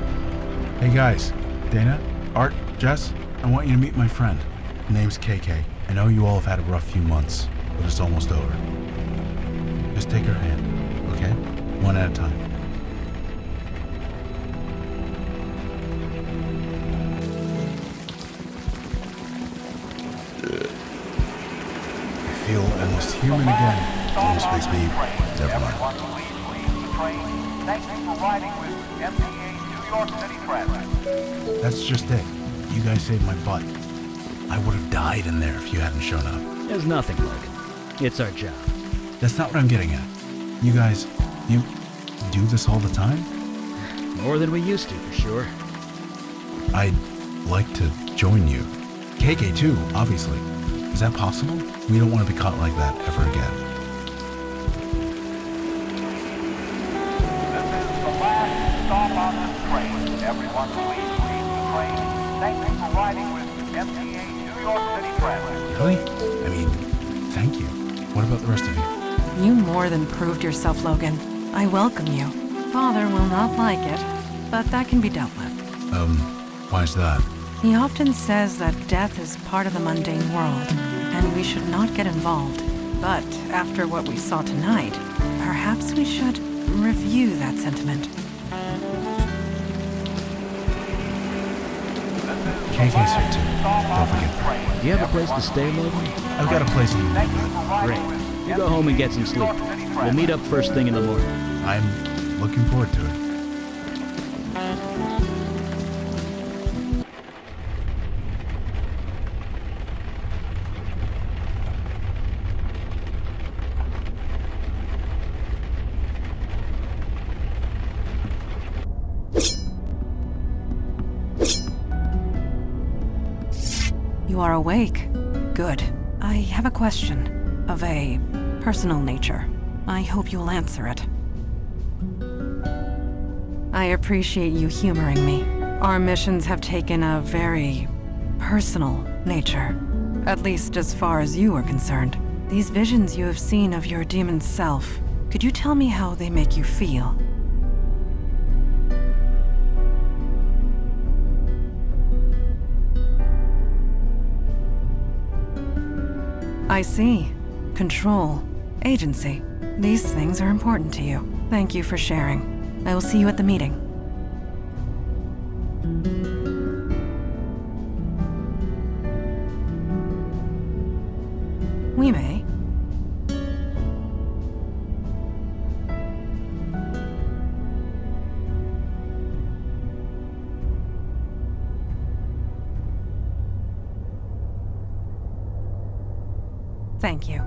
Hey guys, Dana, Art, Jess, I want you to meet my friend. Name's KK. I know you all have had a rough few months, but it's almost over. Just take her hand, okay? One at a time. I feel almost human again. Almost makes me... Never mind. Thank you for riding with MTA's New York City friends. That's just it. You guys saved my butt. I would have died in there if you hadn't shown up. There's nothing, Logan. It's our job. That's not what I'm getting at. You guys, you do this all the time? More than we used to, for sure. I'd like to join you. KK too, obviously. Is that possible? We don't want to be caught like that ever again. This is the last stop on this train. Everyone please leave the about the rest of you? You more than proved yourself, Logan. I welcome you. Father will not like it, but that can be dealt with. Why's that? He often says that death is part of the mundane world, and we should not get involved. But after what we saw tonight, perhaps we should review that sentiment. KK's here too. Don't forget that. Do you have a place to stay, Logan? I've got a place in Great. You go home and get some sleep. We'll meet up first thing in the morning. I'm looking forward to it. You are awake. Good. I have a question of a personal nature. I hope you'll answer it. I appreciate you humoring me. Our missions have taken a very personal nature, at least as far as you are concerned. These visions you have seen of your demon self, could you tell me how they make you feel? I see. Control. Agency. These things are important to you. Thank you for sharing. I will see you at the meeting. We may. Thank you.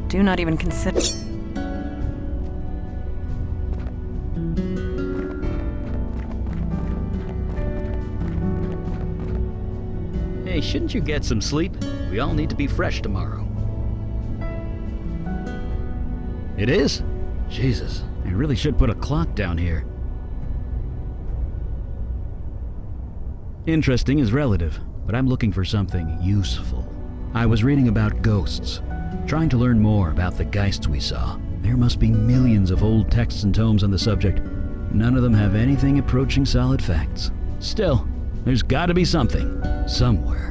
Do not even consider... Hey, shouldn't you get some sleep? We all need to be fresh tomorrow. It is? Jesus, I really should put a clock down here. Interesting is relative, but I'm looking for something useful. I was reading about ghosts, trying to learn more about the geists we saw. There must be millions of old texts and tomes on the subject. None of them have anything approaching solid facts. Still, there's gotta be something, somewhere.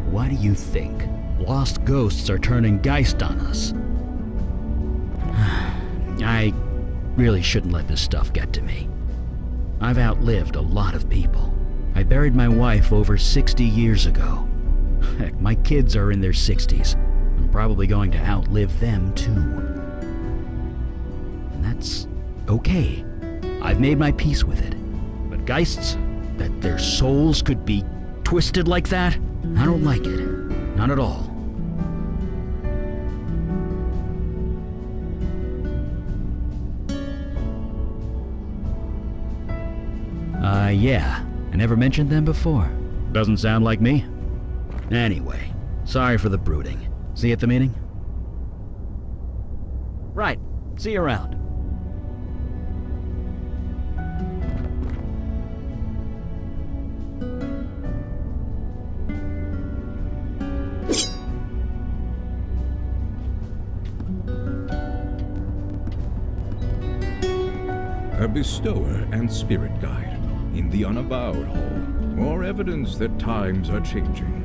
Why do you think lost ghosts are turning geist on us? I really shouldn't let this stuff get to me. I've outlived a lot of people. I buried my wife over 60 years ago. Heck, my kids are in their 60s. I'm probably going to outlive them too. And that's okay. I've made my peace with it. But geists, that their souls could be twisted like that? I don't like it. Not at all. Yeah. I never mentioned them before. Doesn't sound like me. Anyway, sorry for the brooding. See you at the meeting? Right. See you around. A bestower and spirit guide in the Unavowed Hall. More evidence that times are changing.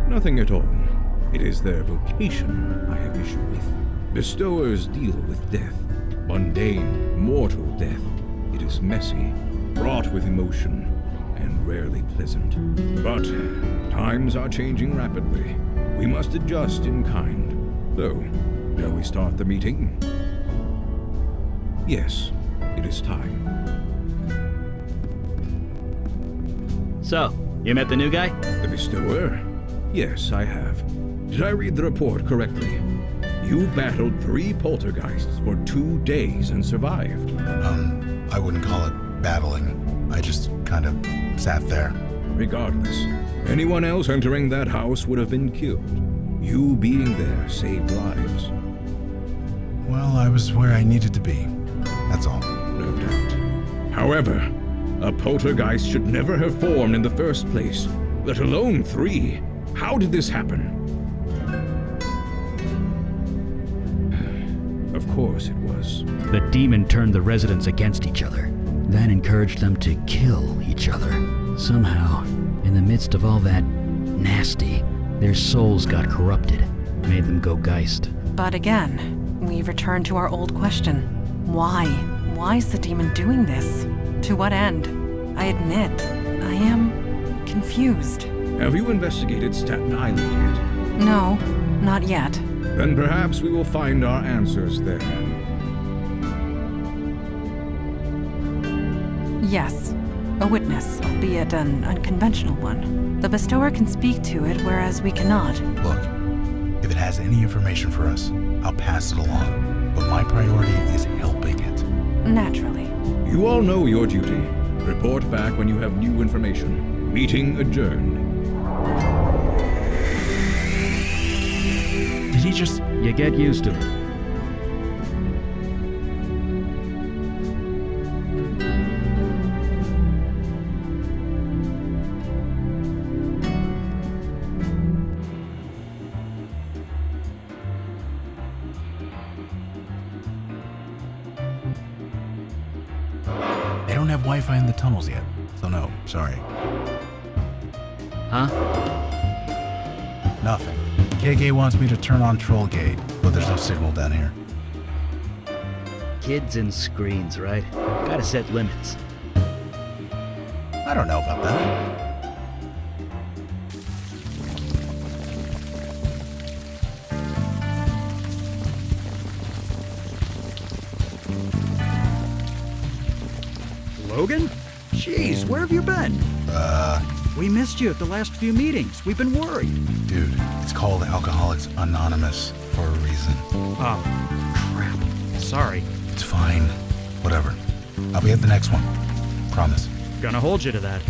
Nothing at all. It is their vocation I have issue with. Bestowers deal with death. Mundane, mortal death. It is messy, fraught with emotion, and rarely pleasant. But times are changing rapidly. We must adjust in kind. So, shall we start the meeting? Yes, it is time. So, you met the new guy? The bestower? Yes, I have. Did I read the report correctly? You battled 3 poltergeists for 2 days and survived. I wouldn't call it battling. I just kind of sat there. Regardless, anyone else entering that house would have been killed. You being there saved lives. Well, I was where I needed to be. That's all. No doubt. However, a poltergeist should never have formed in the first place. let alone 3. How did this happen? Of course it was. The demon turned the residents against each other, then encouraged them to kill each other. Somehow, in the midst of all that nasty, their souls got corrupted, made them go geist. But again, we return to our old question. Why? Why is the demon doing this? To what end? I admit, I am confused. Have you investigated Staten Island yet? No, not yet. Then perhaps we will find our answers there. Yes, a witness, albeit an unconventional one. The bestower can speak to it, whereas we cannot. Look, if it has any information for us, I'll pass it along. But my priority is helping it. Naturally. You all know your duty. Report back when you have new information. Meeting adjourned. Did he just... You get used to it. They don't have Wi-Fi in the tunnels yet, so no, sorry. Huh? Nothing. KK wants me to turn on Troll Gate, but there's no signal down here. Kids and screens, right? Gotta set limits. I don't know about that. Logan? Jeez, where have you been? We missed you at the last few meetings. We've been worried. Dude, it's called Alcoholics Anonymous for a reason. Oh, crap. Sorry. It's fine. Whatever. I'll be at the next one. Promise. Gonna hold you to that.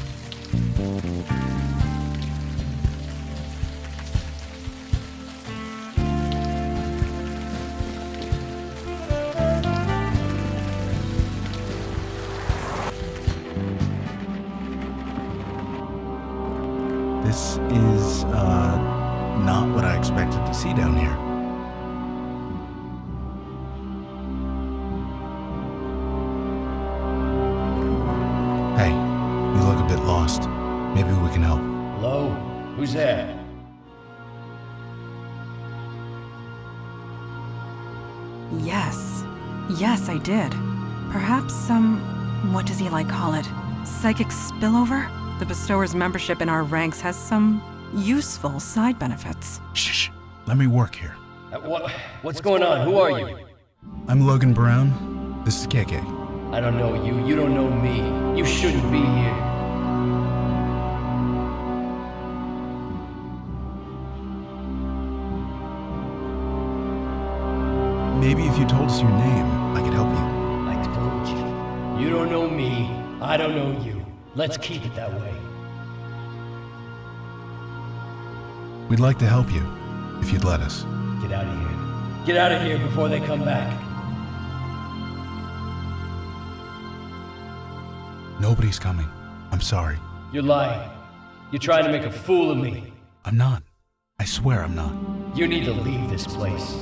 This is, not what I expected to see down here. Hey, you look a bit lost. Maybe we can help. Hello? Who's there? Yes. Yes, I did. Perhaps what does he call it? Psychic spillover? The bestower's membership in our ranks has some useful side benefits. Shh. Let me work here. What's going on? Who are you? I'm Logan Brown. This is KK. I don't know you. You don't know me. You shouldn't be here. Maybe if you told us your name, I could help you. I told you. You don't know me. I don't know you. Let's keep it that way. We'd like to help you, if you'd let us. Get out of here. Get out of here before they come back. Nobody's coming. I'm sorry. You're lying. You're trying to make a fool of me. I'm not. I swear I'm not. You need to leave this place.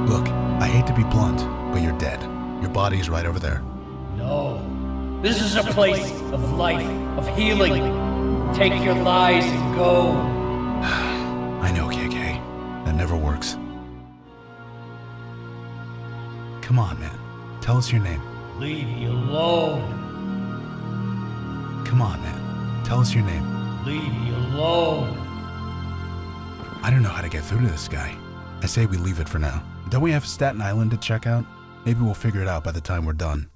Look, I hate to be blunt, but you're dead. Your body's right over there. No. This is a place of life, of healing. Take your lies and go. I know, KK. That never works. Come on, man. Tell us your name. Leave me alone. Come on, man. Tell us your name. Leave me alone. I don't know how to get through to this guy. I say we leave it for now. Don't we have Staten Island to check out? Maybe we'll figure it out by the time we're done.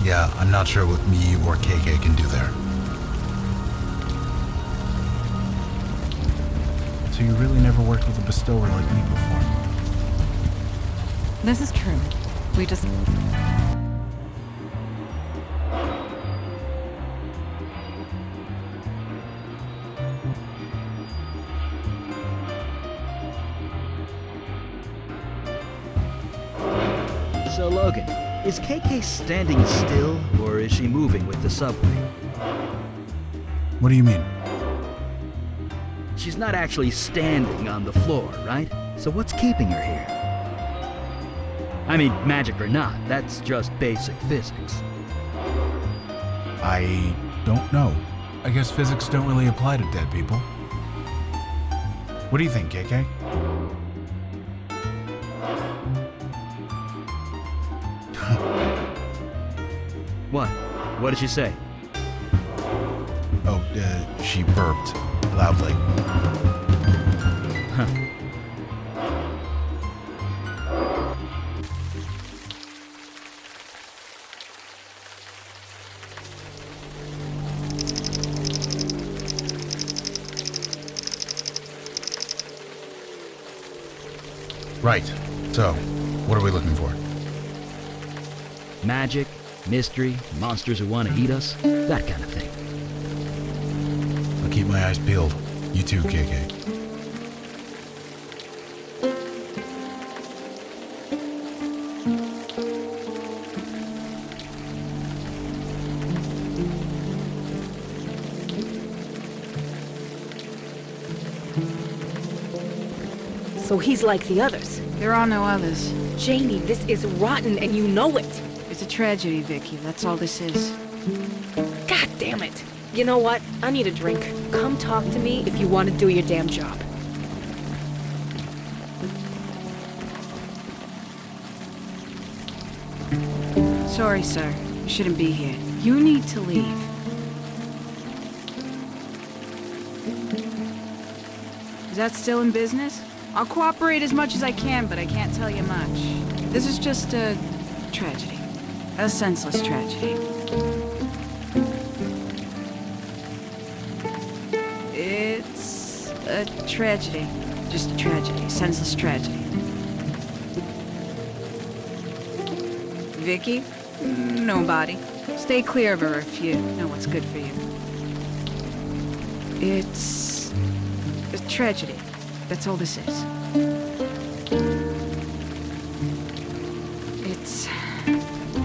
Yeah, I'm not sure what me or KK can do there. So you really never worked with a bestower like me before. This is true. We just... So, Logan, is KK standing still, or is she moving with the subway? What do you mean? She's not actually standing on the floor, right? So what's keeping her here? I mean, magic or not, that's just basic physics. I don't know. I guess physics don't really apply to dead people. What do you think, KK? What? What did she say? Oh, she burped loudly. Huh. Right. So, what are we looking for? Magic, mystery, monsters who want to eat us, that kind of thing. I'll keep my eyes peeled. You too, KK. So he's like the others. There are no others. Janie, this is rotten and you know it. It's a tragedy, Vicky. That's all this is. God damn it. You know what? I need a drink. Come talk to me if you want to do your damn job. Sorry, sir. You shouldn't be here. You need to leave. Is that still in business? I'll cooperate as much as I can, but I can't tell you much. This is just a tragedy. A senseless tragedy. It's a tragedy. Just a tragedy. A senseless tragedy. Vicky? Nobody. Stay clear of her if you know what's good for you. It's a tragedy. That's all this is.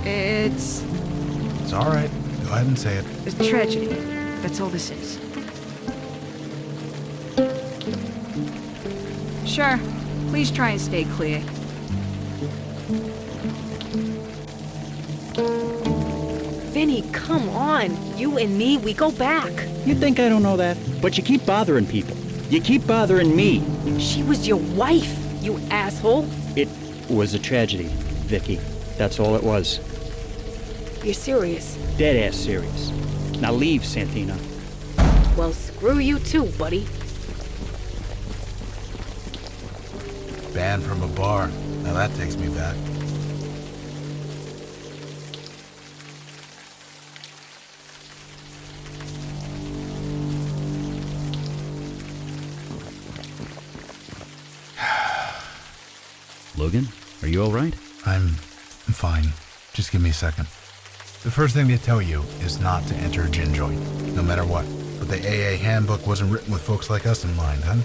It's all right. Go ahead and say it. A tragedy. That's all this is. Sure. Please try and stay clear. Vinny, come on. You and me, we go back. You think I don't know that? But you keep bothering people. You keep bothering me. She was your wife, you asshole. It was a tragedy, Vicky. That's all it was. You're serious? Dead-ass serious. Now leave, Santina. Well, screw you too, buddy. Banned from a bar. Now that takes me back. Logan, are you all right? I'm fine. Just give me a second. The first thing they tell you is not to enter a gin joint, no matter what. But the AA handbook wasn't written with folks like us in mind, huh?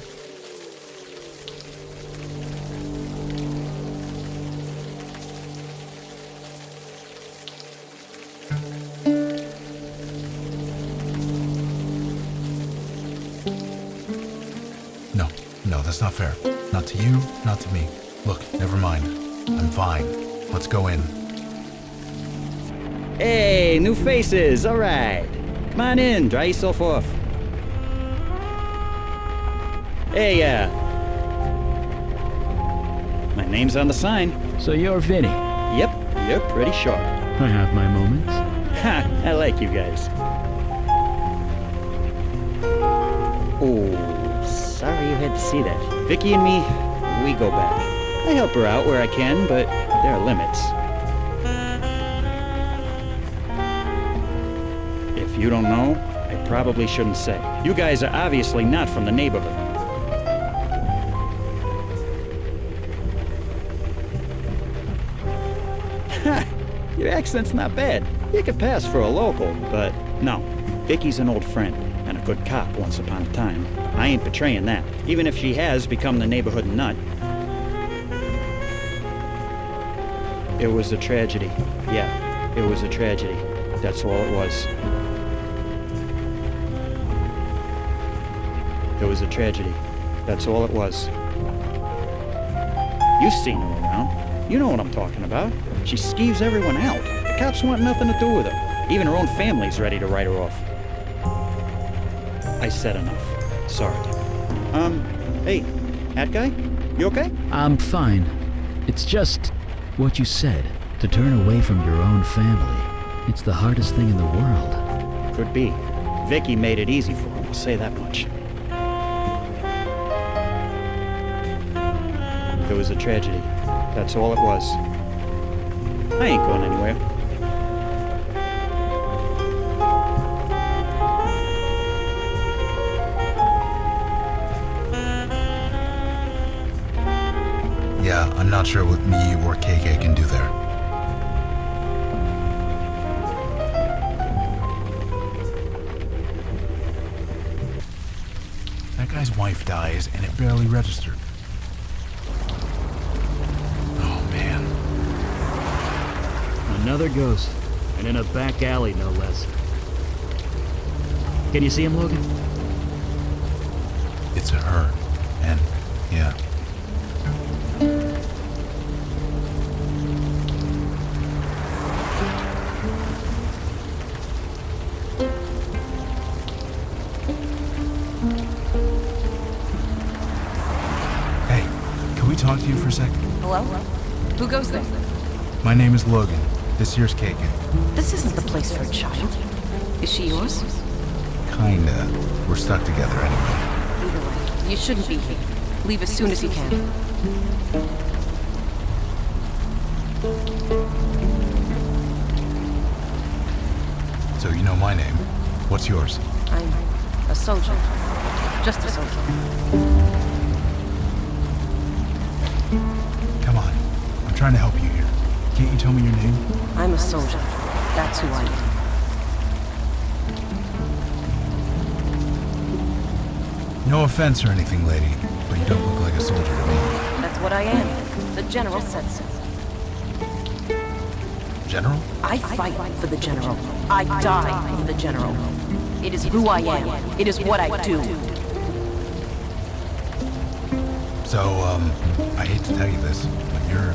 No, that's not fair. Not to you, not to me. Look, never mind. I'm fine. Let's go in. Hey, new faces, all right. Come on in, dry yourself off. Hey, my name's on the sign. So you're Vinny? Yep, you're pretty sharp. I have my moments. Ha, I like you guys. Oh, sorry you had to see that. Vicky and me, we go back. I help her out where I can, but there are limits. If you don't know, I probably shouldn't say. You guys are obviously not from the neighborhood. Your accent's not bad. You could pass for a local, but no. Vicky's an old friend, and a good cop once upon a time. I ain't betraying that, even if she has become the neighborhood nut. It was a tragedy. Yeah, it was a tragedy. That's all it was. It was a tragedy. That's all it was. You've seen her around. You know what I'm talking about. She skeeves everyone out. The cops want nothing to do with her. Even her own family's ready to write her off. I said enough. Sorry. Hey, hat guy? You okay? I'm fine. It's just what you said. To turn away from your own family. It's the hardest thing in the world. Could be. Vicky made it easy for him, I'll say that much. It was a tragedy. That's all it was. I ain't going anywhere. Yeah, I'm not sure what me or KK can do there. That guy's wife dies, and it barely registered. Oh, man. Another ghost. And in a back alley, no less. Can you see him, Logan? It's a her. And, yeah. Talk to you for a second? Hello? Who goes there? My name is Logan. This here's KK. This isn't the place for a child. Is she yours? Kinda. We're stuck together anyway. Either way, you shouldn't be here. Leave as soon as you can. So you know my name. What's yours? I'm a soldier. Just a soldier. Come on. I'm trying to help you here. Can't you tell me your name? I'm a soldier. That's who I am. No offense or anything, lady, but you don't look like a soldier to me. That's what I am. The general said so. General? I fight for the general. I die for the general. It is who I am. It is what I do. So, I hate to tell you this, but you're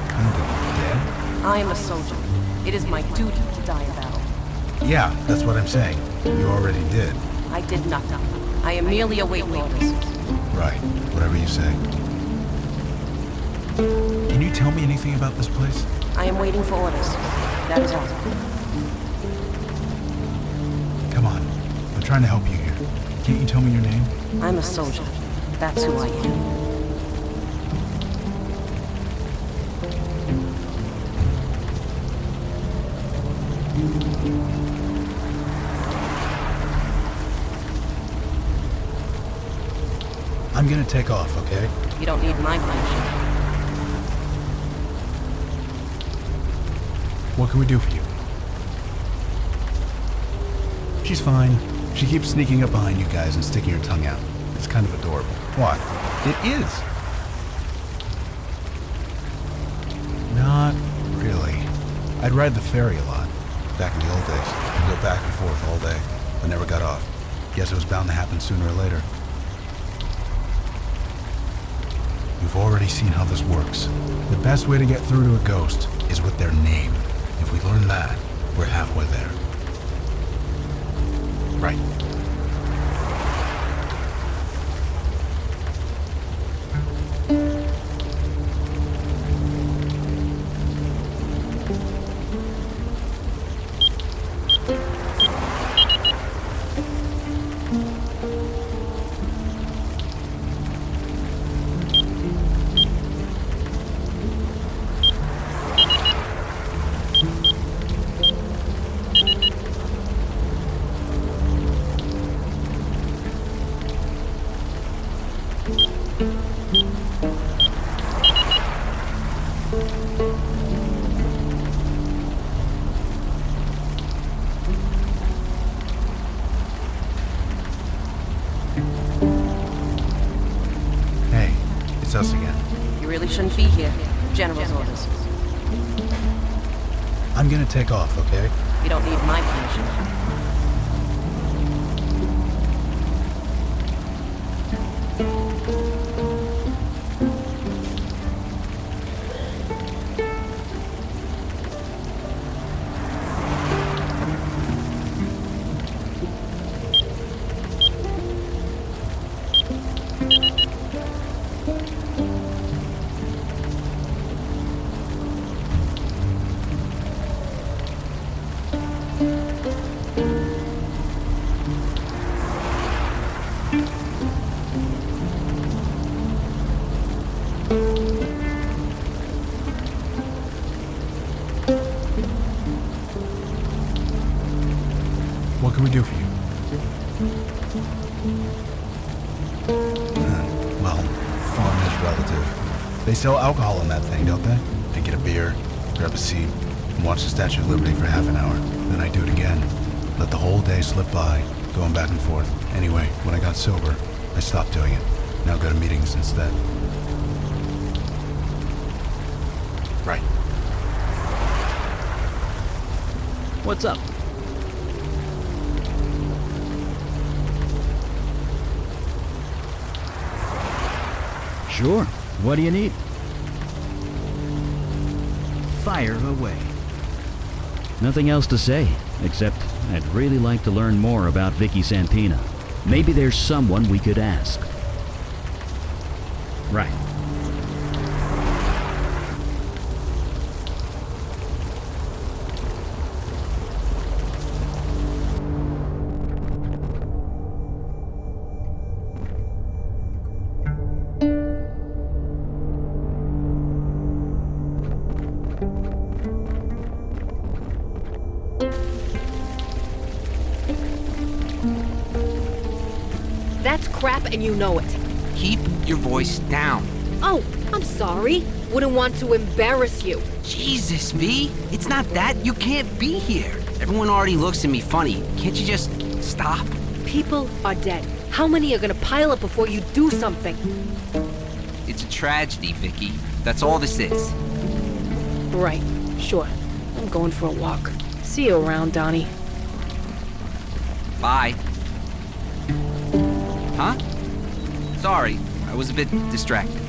kind of dead? I am a soldier. It is my duty to die in battle. Yeah, that's what I'm saying. You already did. I did nothing. I am merely awaiting orders. Right, whatever you say. Can you tell me anything about this place? I am waiting for orders. That is all. Come on, I'm trying to help you here. Can't you tell me your name? I'm a soldier. That's who I am. I'm gonna take off, okay? You don't need my permission. What can we do for you? She's fine. She keeps sneaking up behind you guys and sticking her tongue out. It's kind of adorable. What? It is. Not really. I'd ride the ferry a lot. Back in the old days. I'd go back and forth all day, but never got off. Guess it was bound to happen sooner or later. You've already seen how this works. The best way to get through to a ghost is with their name. If we learn that, we're halfway there. Right. You really shouldn't be here. General's orders. I'm gonna take off, okay? You don't need my permission. What can we do for you? Well, fun is relative. They sell alcohol in that thing, don't they? I get a beer, grab a seat, and watch the Statue of Liberty for half an hour. Then I do it again. Let the whole day slip by, going back and forth. Anyway, when I got sober, I stopped doing it. Now go to meetings instead. Right. What's up? Sure. What do you need? Fire away. Nothing else to say, except I'd really like to learn more about Vicky Santina. Maybe there's someone we could ask. Right. That's crap and you know it. Keep your voice down. Oh, I'm sorry. Wouldn't want to embarrass you. Jesus, V. It's not that. You can't be here. Everyone already looks at me funny. Can't you just stop? People are dead. How many are gonna pile up before you do something? It's a tragedy, Vicky. That's all this is. Right. Sure. I'm going for a walk. See you around, Donnie. Bye. Huh? Sorry, I was a bit distracted.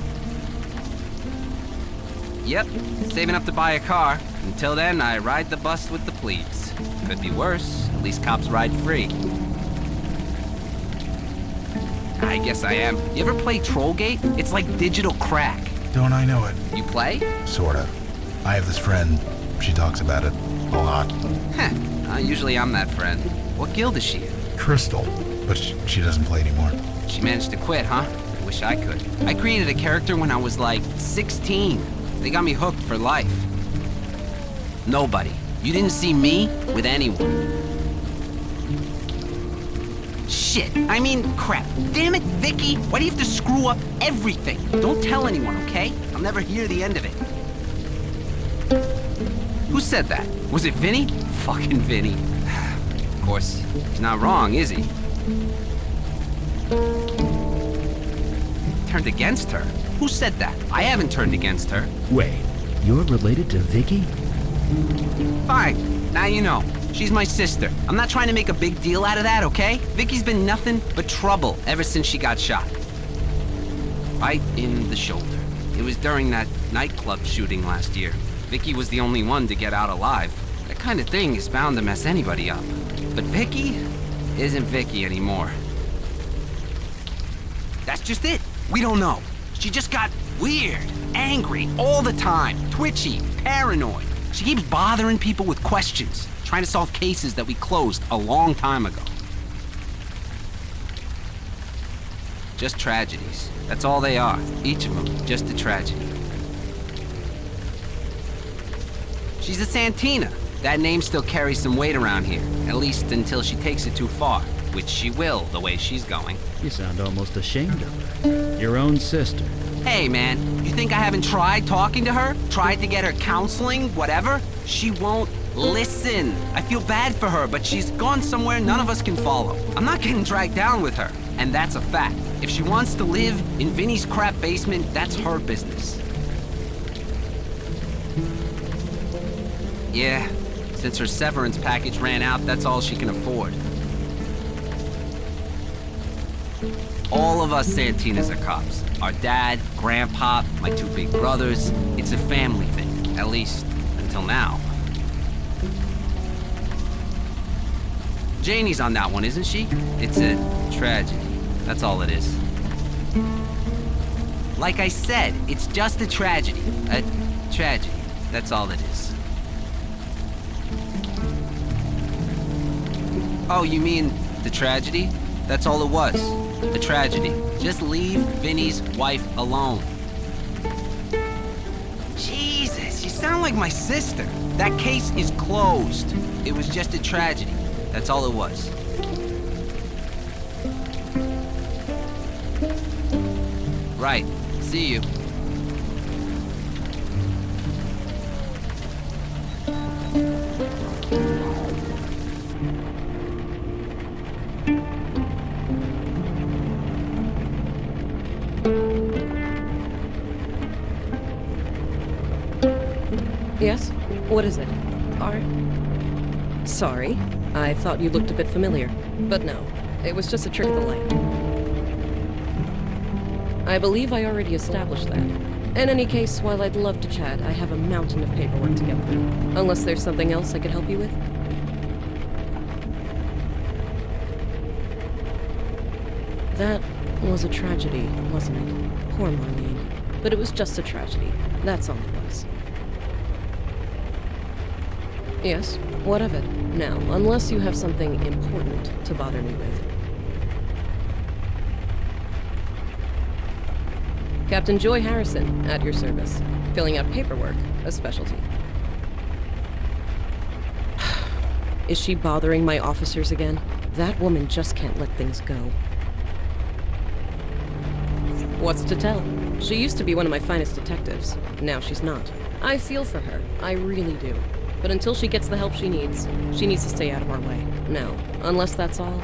Yep, saving up to buy a car. Until then, I ride the bus with the plebes. Could be worse. At least cops ride free. I guess I am. You ever play Trollgate? It's like digital crack. Don't I know it? You play? Sorta. I have this friend. She talks about it a lot. Heh. Usually I'm that friend. What guild is she in? Crystal. But she doesn't play anymore. She managed to quit, huh? I wish I could. I created a character when I was like 16. They got me hooked for life. Nobody. You didn't see me with anyone. Shit. I mean, crap. Damn it, Vicky. Why do you have to screw up everything? Don't tell anyone, okay? I'll never hear the end of it. Who said that? Was it Vinny? Fucking Vinny. Of course, he's not wrong, is he? Turned against her? Who said that? I haven't turned against her. Wait, you're related to Vicky? Fine, now you know. She's my sister. I'm not trying to make a big deal out of that, okay? Vicky's been nothing but trouble ever since she got shot. Right in the shoulder. It was during that nightclub shooting last year. Vicky was the only one to get out alive. That kind of thing is bound to mess anybody up. But Vicky isn't Vicky anymore. That's just it. We don't know. She just got weird, angry all the time, twitchy, paranoid. She keeps bothering people with questions, trying to solve cases that we closed a long time ago. Just tragedies. That's all they are. Each of them, just a tragedy. She's a Santina. That name still carries some weight around here, at least until she takes it too far, which she will, the way she's going. You sound almost ashamed of her. Your own sister. Hey, man, you think I haven't tried talking to her? Tried to get her counseling, whatever? She won't listen. I feel bad for her, but she's gone somewhere none of us can follow. I'm not getting dragged down with her, and that's a fact. If she wants to live in Vinny's crap basement, that's her business. Yeah, since her severance package ran out, that's all she can afford. All of us Santinas are cops. Our dad, grandpa, my two big brothers. It's a family thing, at least until now. Janie's on that one, isn't she? It's a tragedy. That's all it is. Like I said, it's just a tragedy. A tragedy. That's all it is. Oh, you mean the tragedy? That's all it was. A tragedy. Just leave Vinny's wife alone. Jesus, you sound like my sister. That case is closed. It was just a tragedy. That's all it was. Right. See you. Yes? What is it? Sorry. I thought you looked a bit familiar. But no. It was just a trick of the light. I believe I already established that. In any case, while I'd love to chat, I have a mountain of paperwork to get through. Unless there's something else I could help you with? That was a tragedy, wasn't it? Poor Marlene. But it was just a tragedy. That's all it was. Yes, what of it? Now, unless you have something important to bother me with. Captain Joy Harrison, at your service. Filling out paperwork, a specialty. Is she bothering my officers again? That woman just can't let things go. What's to tell? She used to be one of my finest detectives. Now she's not. I feel for her. I really do. But until she gets the help she needs to stay out of our way. Now, unless that's all...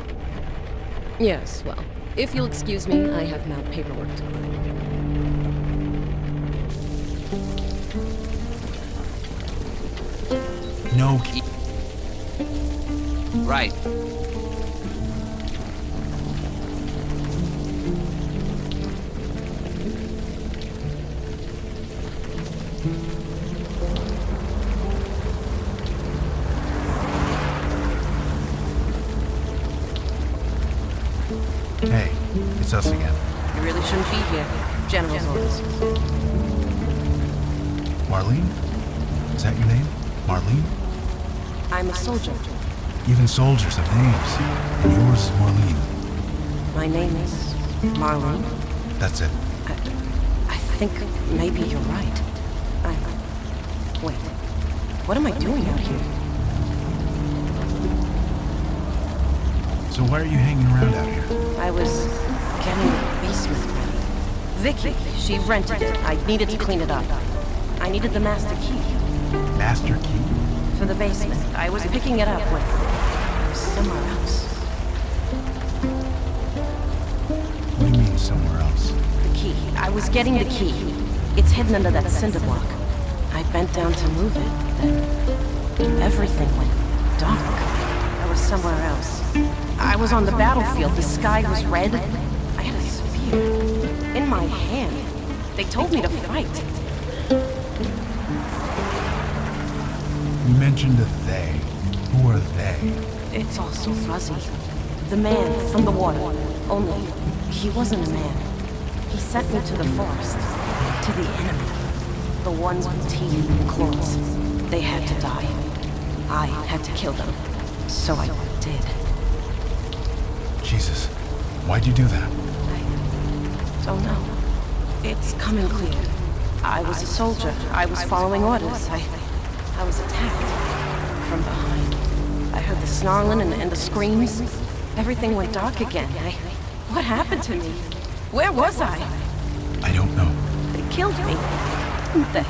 Yes, well, if you'll excuse me, I have now paperwork to clear. No. Right. Hey, it's us again. You really shouldn't be here. General's orders. Marlene? Is that your name? Marlene? I'm a soldier. Even soldiers have names. And yours is Marlene. My name is Marlene. That's it. I think maybe you're right. Wait. What am I doing out here? So why are you hanging around out here? I was getting the basement ready. Vicky, she rented it. I needed to clean it up. I needed the master key. Master key? For the basement. I was picking it up when I was somewhere else. What do you mean, somewhere else? The key. I was getting the key. It's hidden under that cinder block. I bent down to move it, then everything went dark. I was somewhere else. I was on the battlefield. The sky was red. I had a spear in my hand. They told me to fight. You mentioned a they. Who are they? It's all so fuzzy. The man from the water. Only, he wasn't a man. He sent me to the forest. To the enemy. The ones with teeth and claws. They had to die. I had to kill them. So I did. Jesus. Why'd you do that? I don't know. It's coming clear. I was a soldier. I was following orders. I was attacked. From behind. I heard the snarling and the screams. Everything went dark again. What happened to me? Where was I? I don't know. They killed me. Didn't they?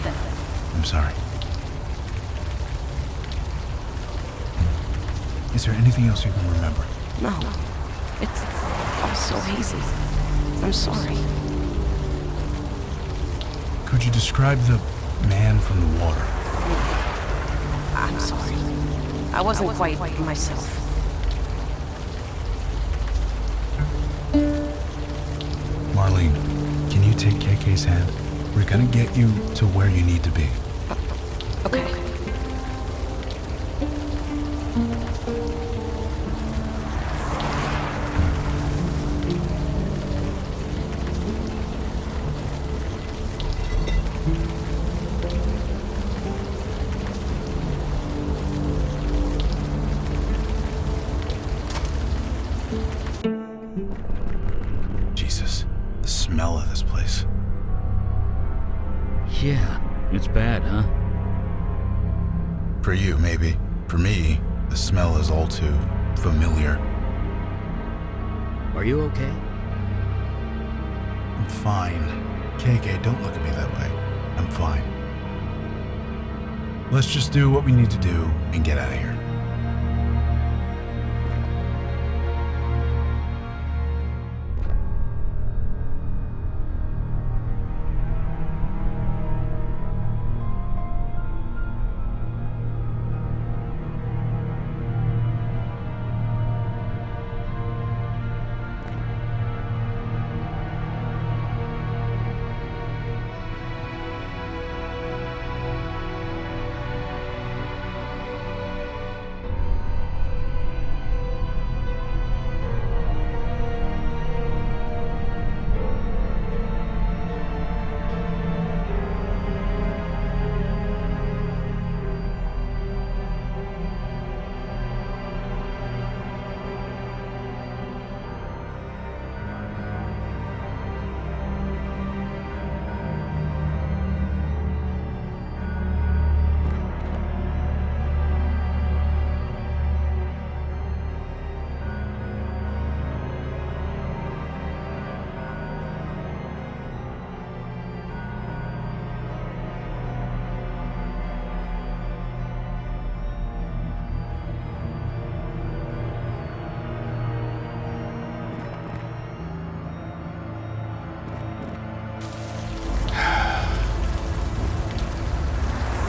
I'm sorry. Is there anything else you can remember? No. It's all so hazy. I'm sorry. Could you describe the man from the water? I'm sorry. I wasn't quite myself. Marlene, can you take KK's hand? We're gonna get you to where you need to be. Okay. Jesus, the smell of this place. Yeah, it's bad, huh? For you, maybe. For me, the smell is all too familiar. Are you okay? I'm fine. KK, don't look at me that way. I'm fine. Let's just do what we need to do and get out of here.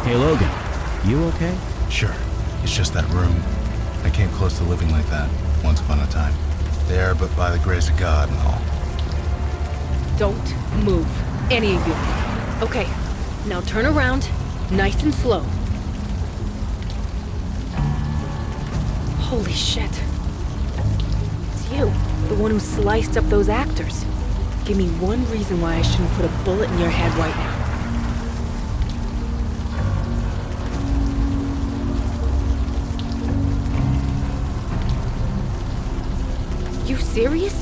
Hey, Logan, you okay? Sure. It's just that room. I came close to living like that once upon a time. There, but by the grace of God and all. Don't move, any of you. Okay, now turn around, nice and slow. Holy shit. It's you, the one who sliced up those actors. Give me one reason why I shouldn't put a bullet in your head right now. You serious?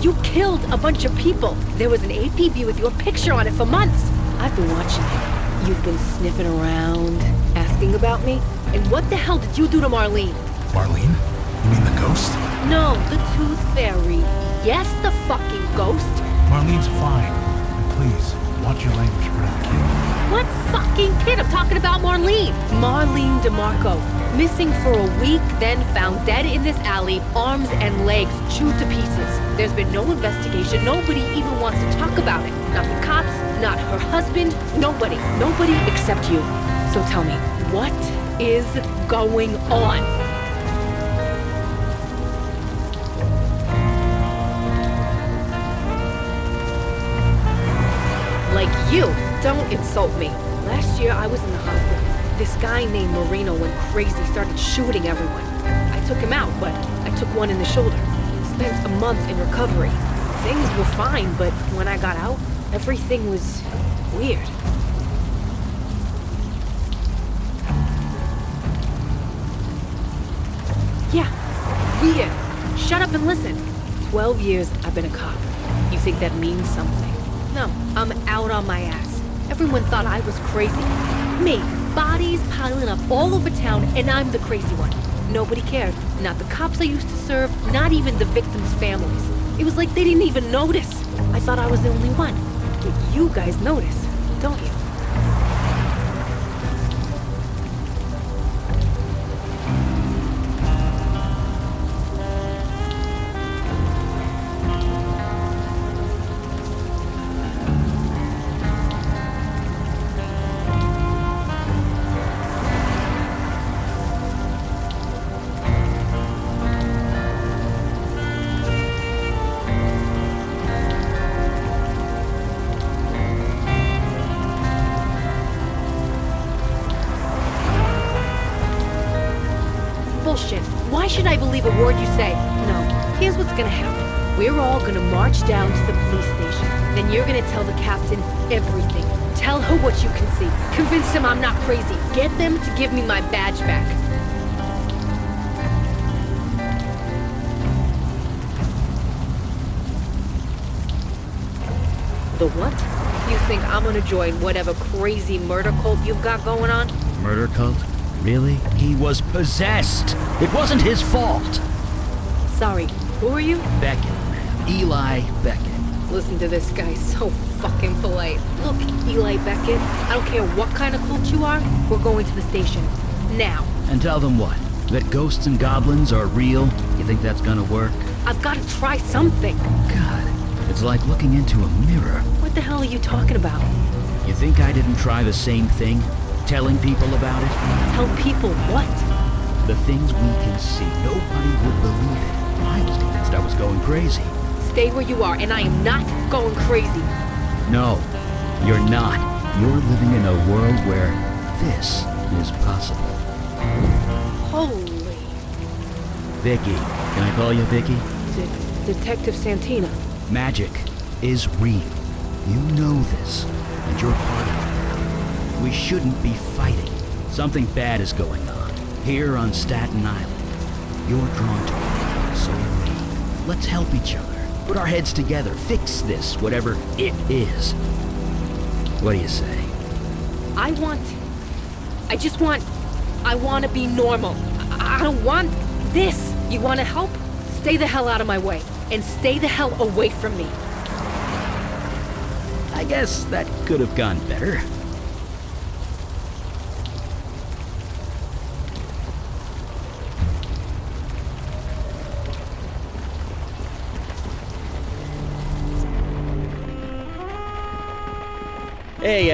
You killed a bunch of people. There was an APB with your picture on it for months. I've been watching you. You've been sniffing around, asking about me. And what the hell did you do to Marlene? Marlene? You mean the ghost? No, the Tooth Fairy. Yes, the fucking ghost. Marlene's fine. And please, watch your language for the kid. What fucking kid? I'm talking about Marlene. Marlene DeMarco. Missing for a week, then found dead in this alley, arms and legs chewed to pieces. There's been no investigation. Nobody even wants to talk about it. Not the cops, not her husband, nobody. Nobody except you. So tell me, what is going on? Like you, don't insult me. Last year I was in the hospital. This guy named Marino went crazy, started shooting everyone. I took him out, but I took one in the shoulder. Spent a month in recovery. Things were fine, but when I got out, everything was weird. Yeah, weird. Shut up and listen. 12 years I've been a cop. You think that means something? No, I'm out on my ass. Everyone thought I was crazy. Me, bodies piling up all over town, and I'm the crazy one. Nobody cared. Not the cops I used to serve, not even the victims' families. It was like they didn't even notice. I thought I was the only one. But you guys notice, don't you? should I believe a word you say? No. Here's what's gonna happen. We're all gonna march down to the police station. Then you're gonna tell the captain everything. Tell her what you can see. Convince him I'm not crazy. Get them to give me my badge back. The what? You think I'm gonna join whatever crazy murder cult you've got going on? Murder cult? Really? He was possessed. It wasn't his fault. Sorry, who are you? Beckett. Eli Beckett. Listen to this guy, so fucking polite. Look, Eli Beckett, I don't care what kind of cult you are, we're going to the station. Now. And tell them what? That ghosts and goblins are real? You think that's gonna work? I've got to try something. God, it's like looking into a mirror. What the hell are you talking about? You think I didn't try the same thing? Telling people about it? Tell people what? The things we can see. Nobody would believe it. I was convinced I was going crazy. Stay where you are, and I am not going crazy. No, you're not. You're living in a world where this is possible. Holy... Vicky. Can I call you Vicky? Detective Santina. Magic is real. You know this, and you're part of it. We shouldn't be fighting. Something bad is going on, here on Staten Island. You're drawn to it, so are we. Let's help each other. Put our heads together, fix this, whatever it is. What do you say? I want to be normal. I don't want this. You want to help? Stay the hell out of my way. And stay the hell away from me. I guess that could have gone better. Hey,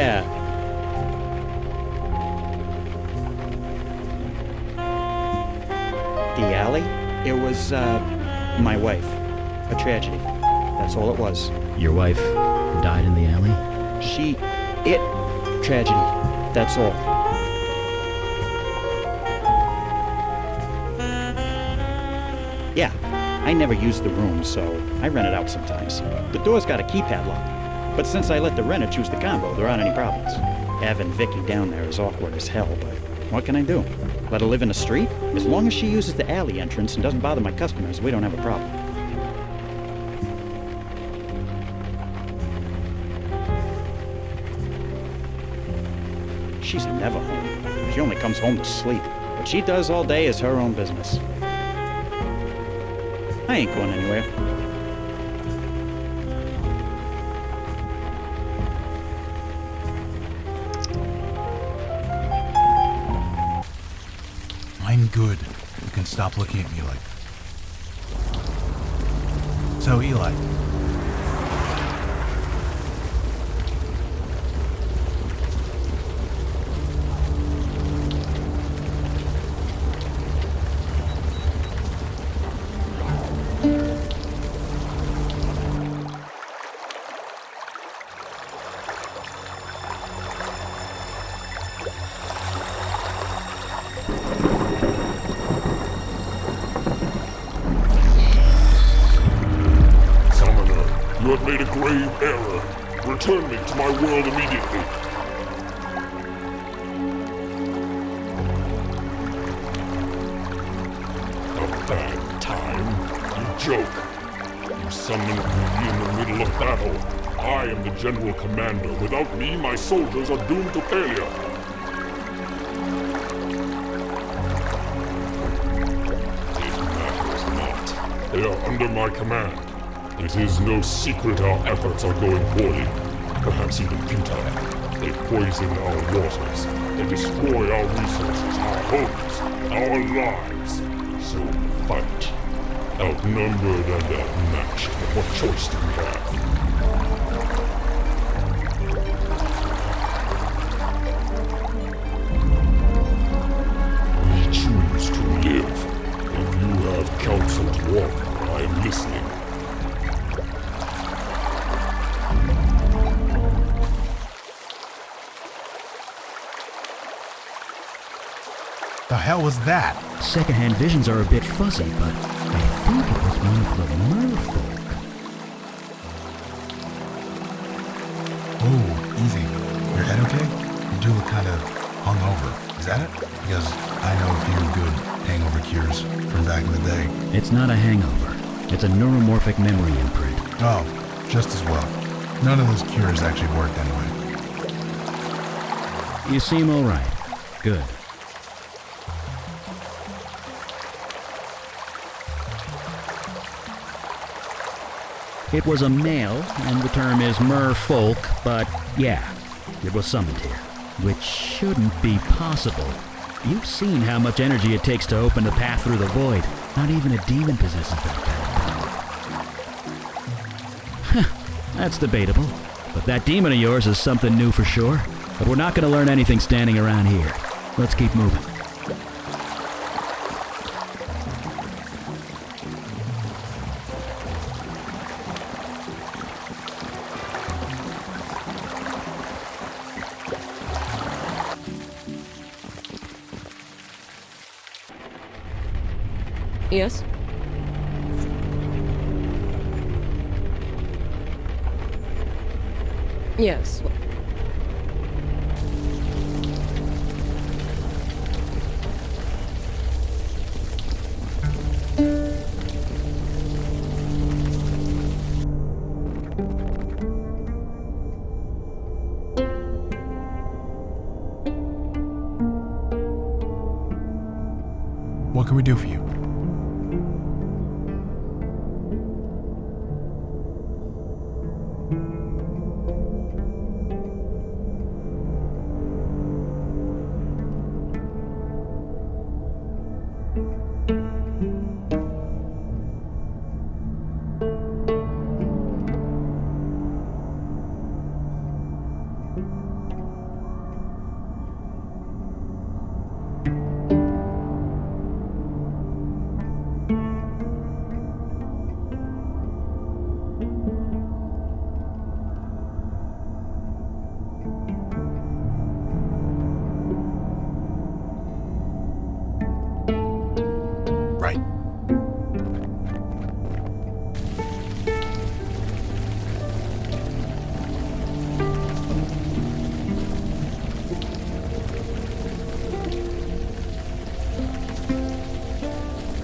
the alley? It was, my wife. A tragedy. That's all it was. Your wife died in the alley? Tragedy. That's all. Yeah, I never use the room, so I rent it out sometimes. The door's got a keypad lock. But since I let the renter choose the combo, there aren't any problems. Having Vicky down there is awkward as hell, but what can I do? Let her live in the street? As long as she uses the alley entrance and doesn't bother my customers, we don't have a problem. She's never home. She only comes home to sleep. What she does all day is her own business. I ain't going anywhere. I'm good. You can stop looking at me like... So, Eli. You have made a grave error. Return me to my world immediately. A bad time? You joke. You summoned me in the middle of battle. I am the general commander. Without me, my soldiers are doomed to failure. It matters not. They are under my command. It is no secret our efforts are going poorly, perhaps even futile. They poison our waters. They destroy our resources, our homes, our lives. So fight. Outnumbered and outmatched, but what choice do we have? We choose to live. If you have counsel to offer, I am listening. The hell was that? Secondhand visions are a bit fuzzy, but I think it was one of the merfolk. Oh, easy. Your head okay? You do look kind of hungover. Is that it? Because I know a few good hangover cures from back in the day. It's not a hangover. It's a neuromorphic memory imprint. Oh, just as well. None of those cures actually worked anyway. You seem all right. Good. It was a male, and the term is merfolk, but yeah, it was summoned here. Which shouldn't be possible. You've seen how much energy it takes to open the path through the void. Not even a demon possesses that kind of power. That's debatable. But that demon of yours is something new for sure. But we're not going to learn anything standing around here. Let's keep moving. Yes? Yes. What can we do for you? Right.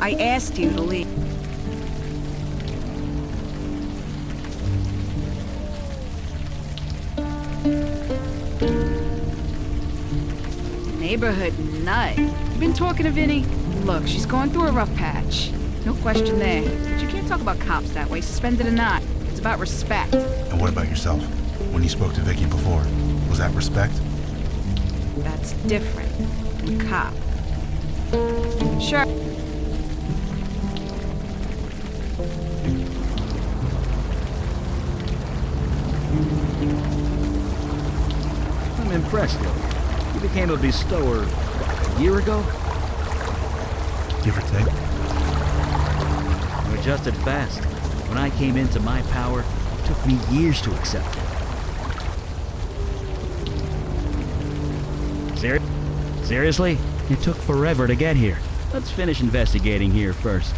I asked you to leave. Neighborhood nut. You been talking to Vinny? Look, she's going through a rough patch. No question there. But you can't talk about cops that way, suspended or not. It's about respect. And what about yourself? When you spoke to Vicky before, was that respect? That's different. I'm a cop. Sure. I'm impressed, though. You became a bestower, what, a year ago? Give or take. You adjusted fast. When I came into my power, it took me years to accept it. Seriously? It took forever to get here. Let's finish investigating here first.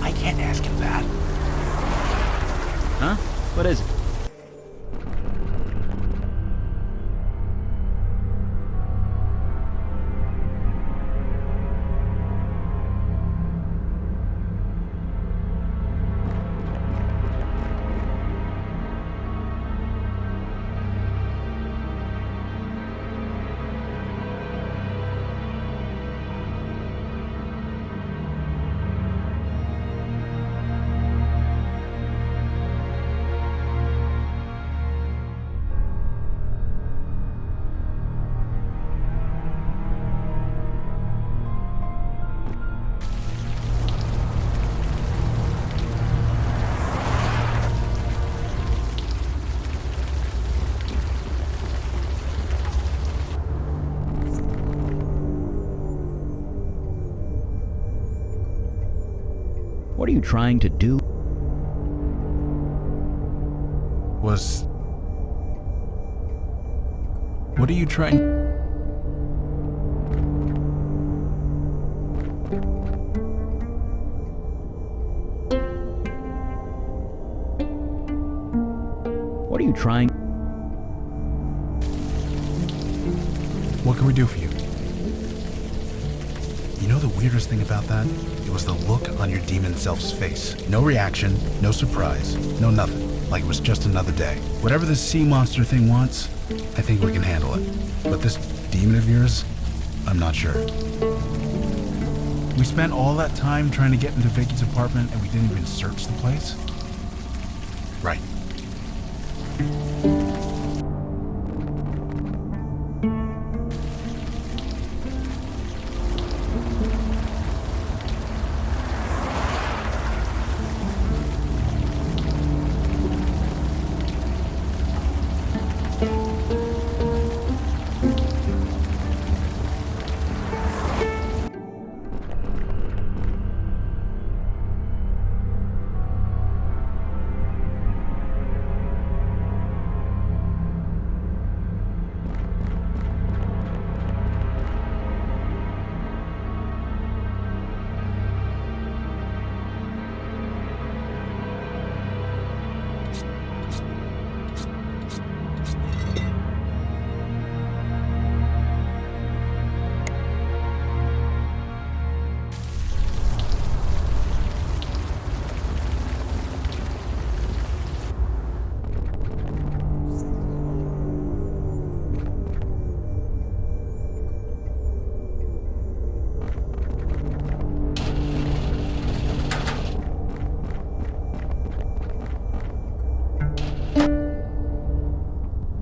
I can't ask him that. Huh? What is it? What are you trying to do? What are you trying... What are you trying... What can we do for you? You know the weirdest thing about that? It was the look on your demon self's face. No reaction, no surprise, no nothing. Like it was just another day. Whatever this sea monster thing wants, I think we can handle it. But this demon of yours, I'm not sure. We spent all that time trying to get into Vicky's apartment and we didn't even search the place? Right.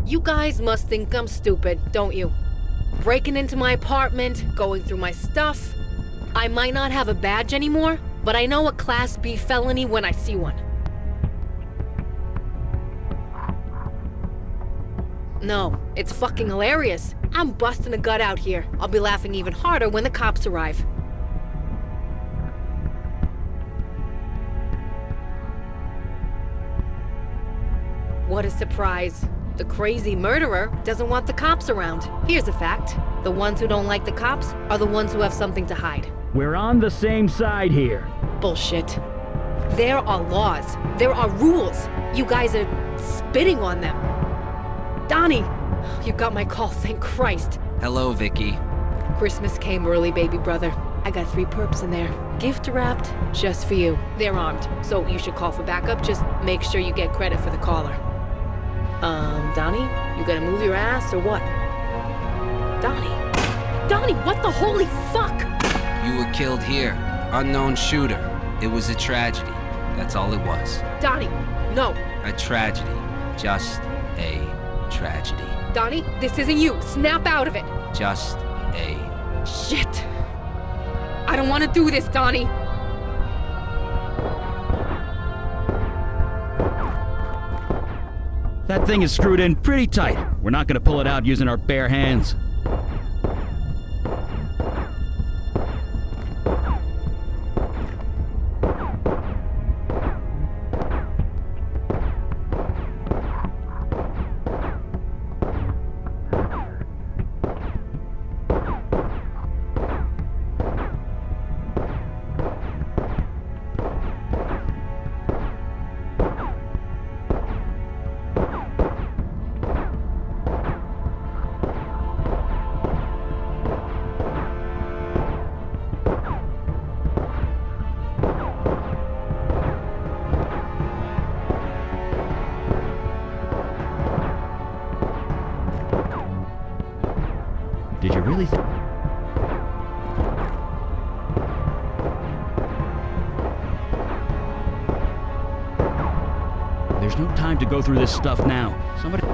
You guys must think I'm stupid, don't you? Breaking into my apartment, going through my stuff. I might not have a badge anymore, but I know a Class B felony when I see one. No, it's fucking hilarious. I'm busting a gut out here. I'll be laughing even harder when the cops arrive. What a surprise. The crazy murderer doesn't want the cops around. Here's a fact. The ones who don't like the cops are the ones who have something to hide. We're on the same side here. Bullshit. There are laws. There are rules. You guys are spitting on them. Donnie! You got my call, thank Christ. Hello, Vicky. Christmas came early, baby brother. I got 3 perps in there. Gift wrapped just for you. They're armed, so you should call for backup. Just make sure you get credit for the caller. Donnie? You gonna move your ass or what? Donnie? Donnie, what the holy fuck? You were killed here. Unknown shooter. It was a tragedy. That's all it was. Donnie, no. A tragedy. Just a tragedy. Donnie, this isn't you. Snap out of it. Just a... Shit. I don't want to do this, Donnie. That thing is screwed in pretty tight. We're not gonna pull it out using our bare hands. Did you really think... There's no time to go through this stuff now. Somebody...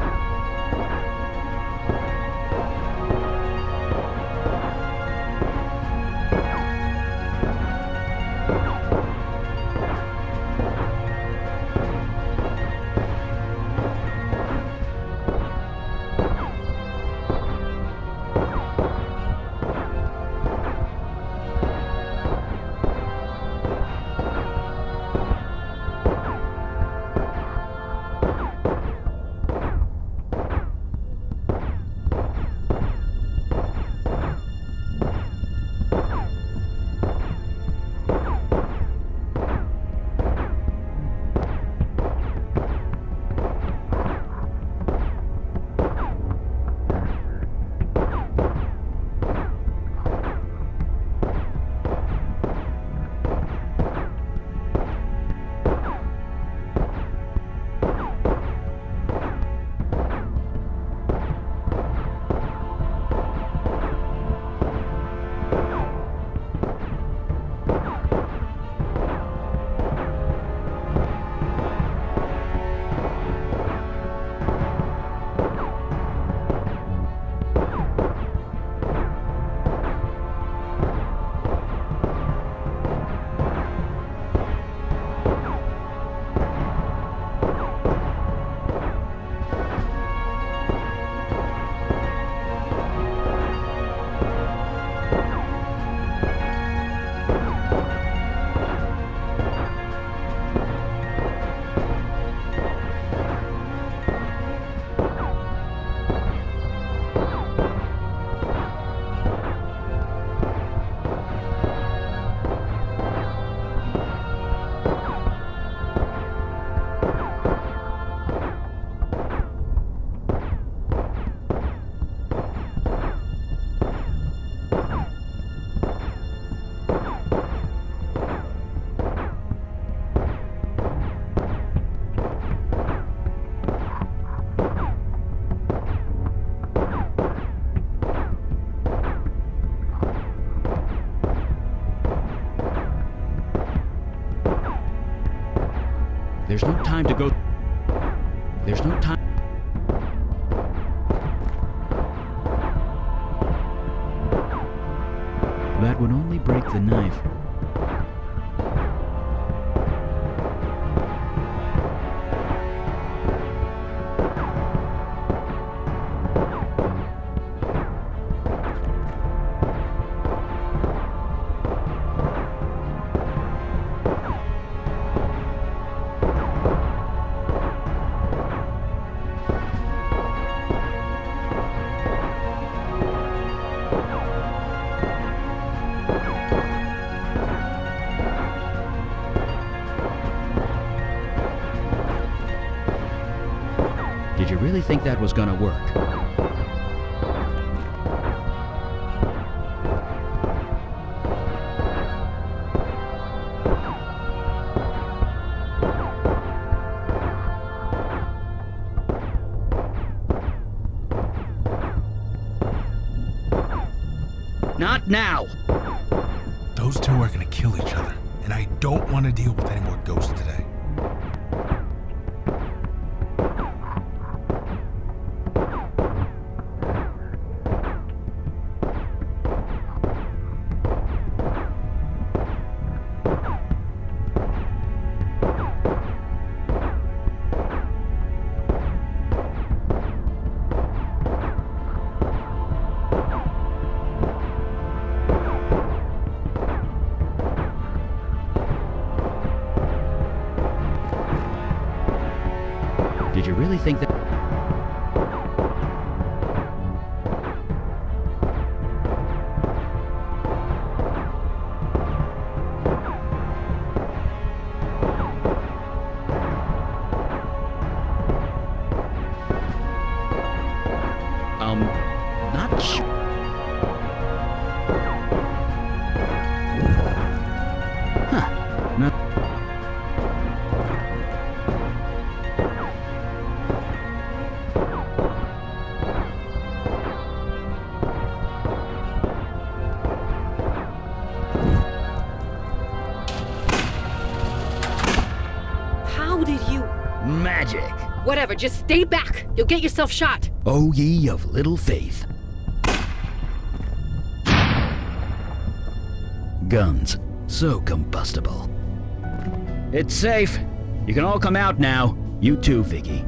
There's no time to go. There's no time. That would only break the knife. Did you really think that was gonna work? Not now! Those two are gonna kill each other, and I don't want to deal with any more ghosts today. Did you really think that... not sure. Huh. Not... How did you... Magic! Whatever, just stay back. You'll get yourself shot. O ye of little faith. Guns, so combustible. It's safe. You can all come out now. You too, Vicky.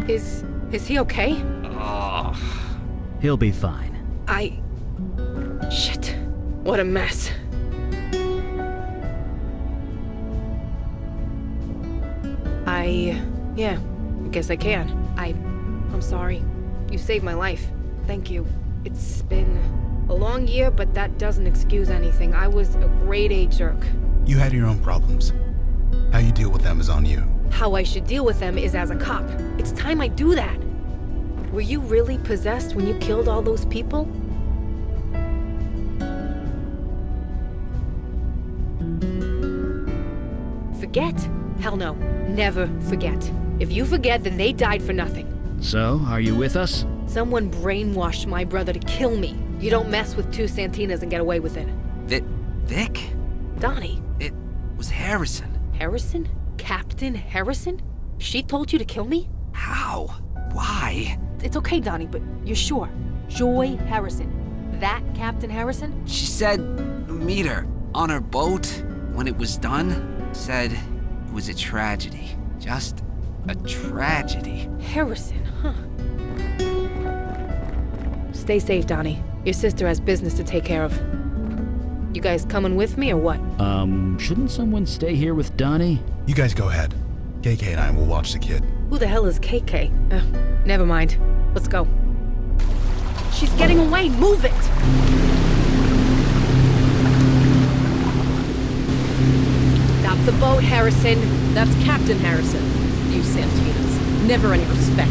Is he okay? He'll be fine. Shit. What a mess. Yeah, I guess I can. I'm sorry. You saved my life. Thank you. It's been a long year, but that doesn't excuse anything. I was a grade A jerk. You had your own problems. How you deal with them is on you. How I should deal with them is as a cop. It's time I do that. Were you really possessed when you killed all those people? Forget? Hell no. Never forget. If you forget, then they died for nothing. So, are you with us? Someone brainwashed my brother to kill me. You don't mess with two Santinas and get away with it. Vic? Donnie. It was Harrison. Harrison? Captain Harrison? She told you to kill me? How? Why? It's okay, Donnie, but you're sure? Joy Harrison. That Captain Harrison? She said meet her on her boat when it was done. Said it was a tragedy. Just a tragedy. Harrison, huh? Stay safe, Donnie. Your sister has business to take care of. You guys coming with me or what? Shouldn't someone stay here with Donnie? You guys go ahead. KK and I will watch the kid. Who the hell is KK? Never mind. Let's go. She's getting away! Move it! Stop the boat, Harrison. That's Captain Harrison. You Santinas. Never any respect.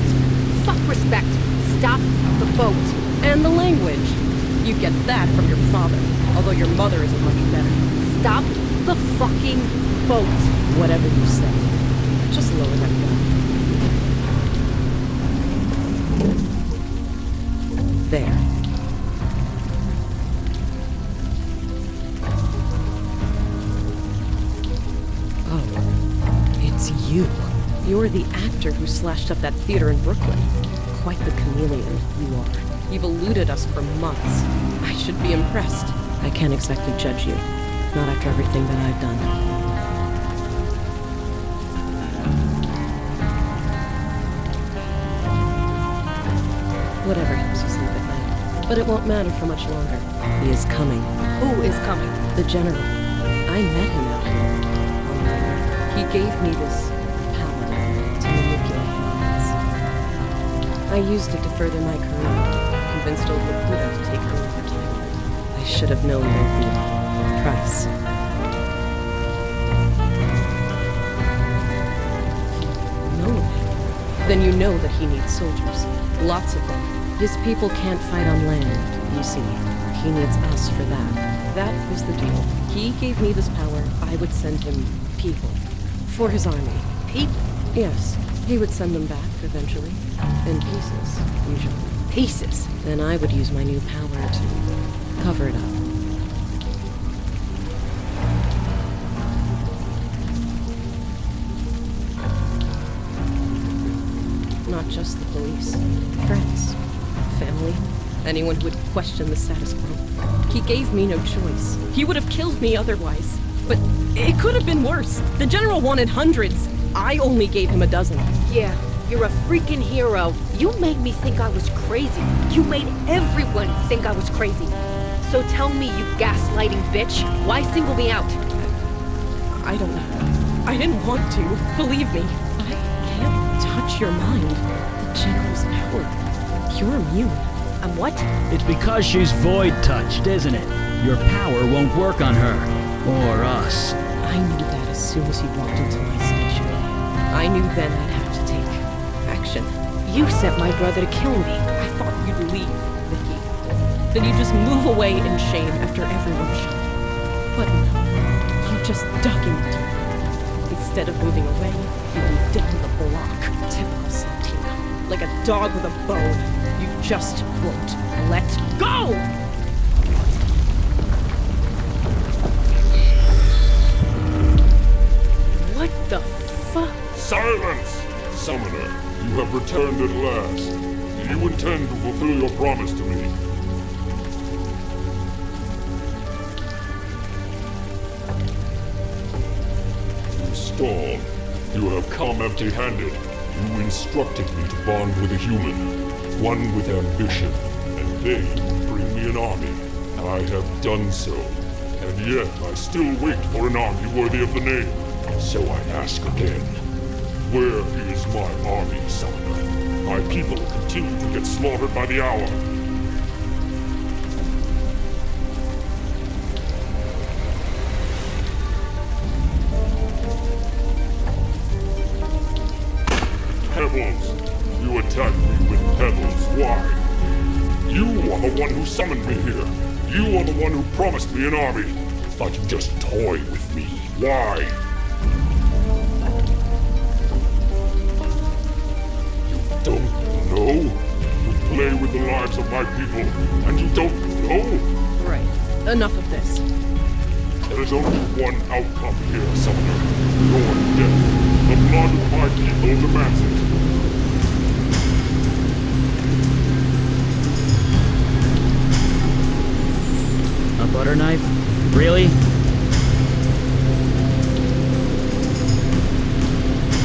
Fuck respect. Stop the boat. And the language. You get that from your father, although your mother isn't much better. Stop the fucking boat. Whatever you say. Just lower that gun. There. Oh, it's You. You're the actor who slashed up that theater in Brooklyn. Quite the chameleon, you are. You've eluded us for months. I should be impressed. I can't exactly judge you. Not after everything that I've done. Whatever helps you sleep at night. But it won't matter for much longer. He is coming. Who is coming? The General. I met him out here. He gave me this power to manipulate humans. I used it to further my career. Convinced old Laputa to take early retirement. I should have known there'd be a price. No. Then you know that he needs soldiers. Lots of them. His people can't fight on land, you see. He needs us for that. That was the deal. He gave me this power. I would send him people. For his army. People? Yes. He would send them back, eventually. In pieces, usually. Pieces? Then I would use my new power to cover it up. Not just the police. Friends. Family. Anyone who would question the status quo. He gave me no choice. He would have killed me otherwise. But it could have been worse. The General wanted hundreds. I only gave him a dozen. Yeah, you're a freaking hero. You made me think I was crazy. You made everyone think I was crazy. So tell me, you gaslighting bitch, why single me out? I don't know. I didn't want to. Believe me. I can't touch your mind. The General's power. You're immune. I'm what? It's because she's void-touched, isn't it? Your power won't work on her. Or us. I knew that as soon as you walked into my station. I knew then I'd have to take action. You sent my brother to kill me. I thought you'd leave, Vicky. Then you'd just move away in shame after everyone shot. But no, you just dug in deeper. Instead of moving away, you moved down the block. Typical Santina. Like a dog with a bone. You just won't let go! What the fuck? Silence! Summoner, you have returned at last. Do you intend to fulfill your promise to me? You stalled. You have come empty-handed. You instructed me to bond with a human, one with ambition, and they would bring me an army. I have done so. And yet I still wait for an army worthy of the name. So I ask again, where is my army, Summoner? My people continue to get slaughtered by the hour. Pebbles! You attack me with pebbles. Why? You are the one who summoned me here. You are the one who promised me an army. Thought you'd just toy with me. Why? Don't know? You play with the lives of my people, and you don't know? Right. Enough of this. There is only one outcome here, Summoner. Your death. The blood of my people demands it. A butter knife? Really?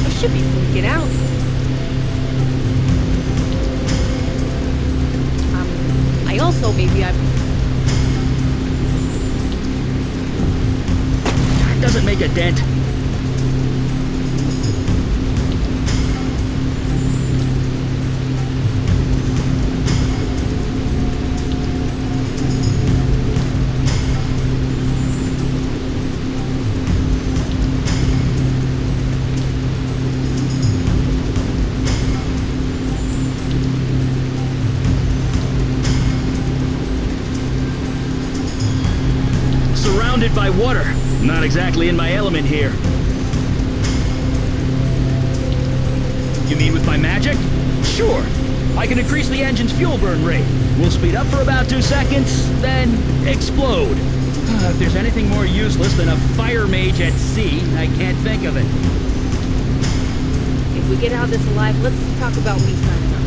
I should be freaking out. I also maybe That doesn't make a dent. Surrounded by water. Not exactly in my element here. You mean with my magic? Sure. I can increase the engine's fuel burn rate. We'll speed up for about 2 seconds, then explode. If there's anything more useless than a fire mage at sea, I can't think of it. If we get out of this alive, let's talk about me signing up.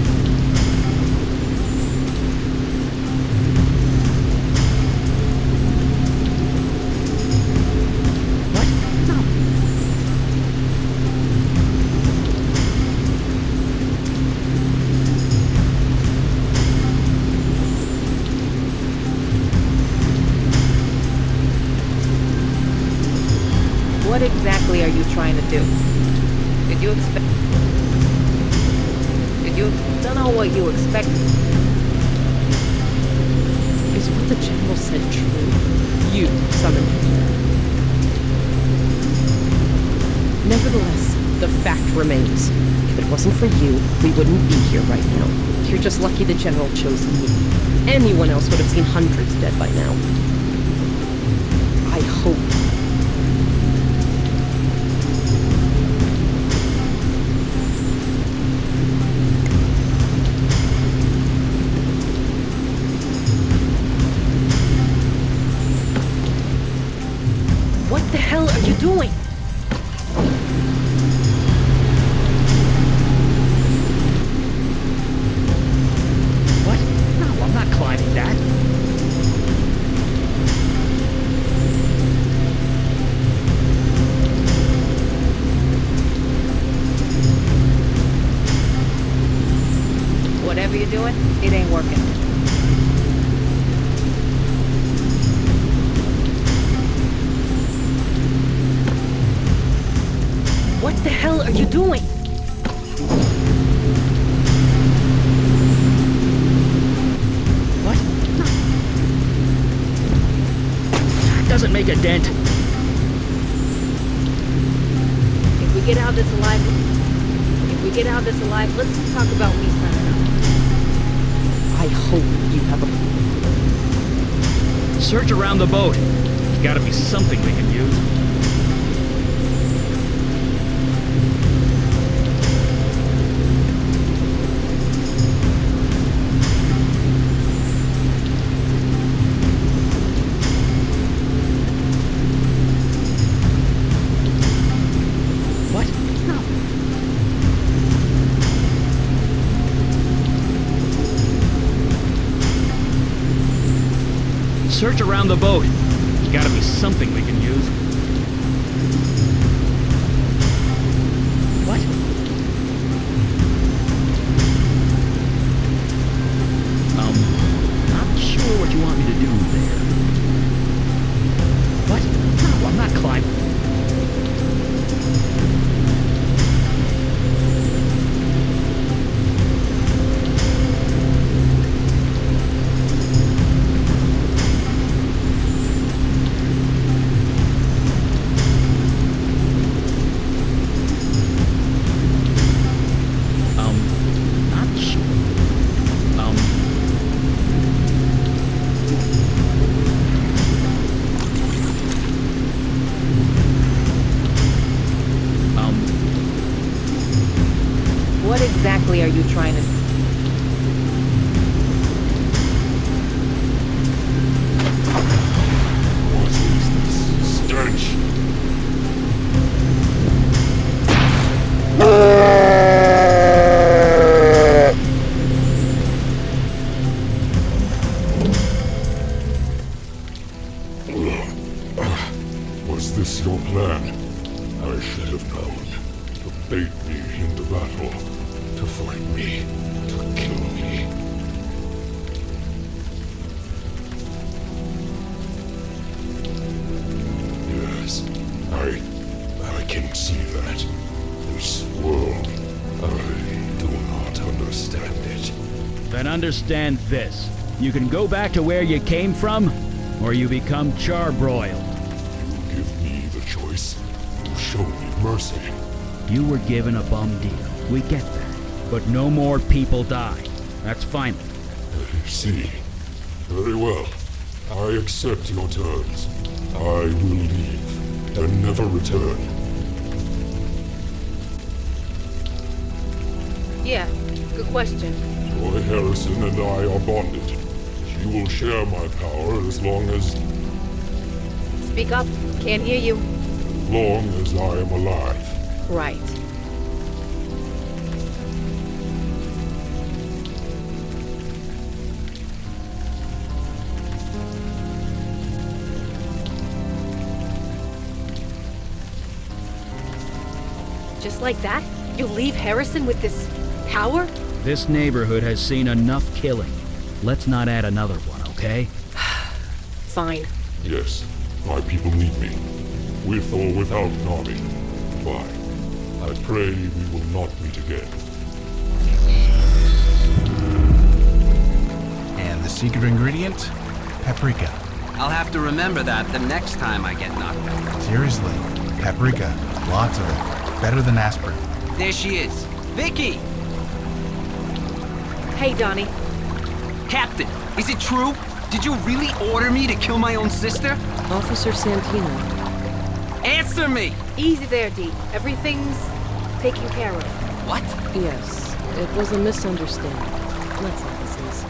What exactly are you trying to do? Did you expect... Don't know what you expected. Is what the General said true? You summoned him. Nevertheless, the fact remains. If it wasn't for you, we wouldn't be here right now. You're just lucky the General chose me. Anyone else would have seen hundreds dead by now. I hope. What the hell are you doing? What? No, I'm not climbing that. Whatever you're doing, it ain't working. What the hell are you doing? What? No. That doesn't make a dent. If we get out of this alive, let's talk about me signing up. I hope you have a... Search around the boat. There's gotta be something we can use. Search around the boat. There's gotta be something we can use. What? Not sure what you want me to do there. What? No, I'm not climbing. What exactly are you trying to... What is this stench? Was this your plan? I should have known. To bait me into battle. To fight me. To kill me. Yes, I can see that. This world, I do not understand it. Then understand this. You can go back to where you came from, or you become charbroiled. You give me the choice. You show me mercy. You were given a bum deal. We get that. But no more people die. That's final. I see. Very well. I accept your terms. I will leave and never return. Yeah, good question. Joy Harrison and I are bonded. She will share my power as long as... Speak up. Can't hear you. As long as I am alive. Right. Just like that? You leave Harrison with this power? This neighborhood has seen enough killing. Let's not add another one, okay? Fine. Yes, my people need me. With or without Nami. Fine. I pray we will not meet again. And the secret ingredient? Paprika. I'll have to remember that the next time I get knocked out. Seriously, paprika. Lots of it. Better than aspirin. There she is. Vicky! Hey, Donnie. Captain, is it true? Did you really order me to kill my own sister? Officer Santino. Answer me! Easy there, Dee. Everything's taken care of. What? Yes, it was a misunderstanding. That's all this is.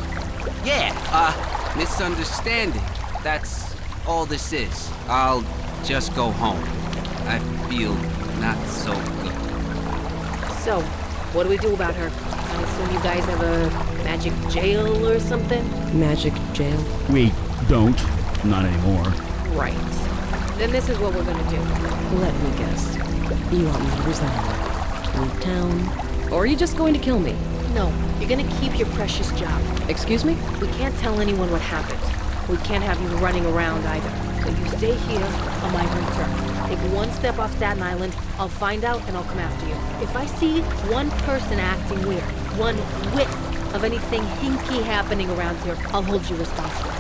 Yeah, misunderstanding. That's all this is. I'll just go home. I feel not so good. So, what do we do about her? I assume you guys have a magic jail or something? Magic jail? We don't. Not anymore. Right. Then this is what we're gonna do. Let me guess. You want me to resign? Leave town? Or are you just going to kill me? No, you're gonna keep your precious job. Excuse me? We can't tell anyone what happened. We can't have you running around either. So you stay here on my home turf. Take one step off Staten Island, I'll find out and I'll come after you. If I see one person acting weird, one whiff of anything hinky happening around here, I'll hold you responsible.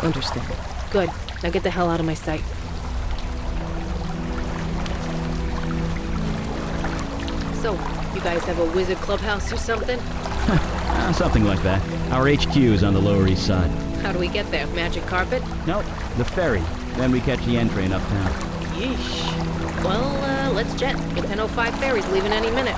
Understand. Good. Now get the hell out of my sight. So, you guys have a wizard clubhouse or something? Something like that. Our HQ is on the Lower East Side. How do we get there? Magic carpet? Nope, the ferry. Then we catch the N train uptown. Yeesh. Well, let's jet. The 10:05 ferry's leaving any minute.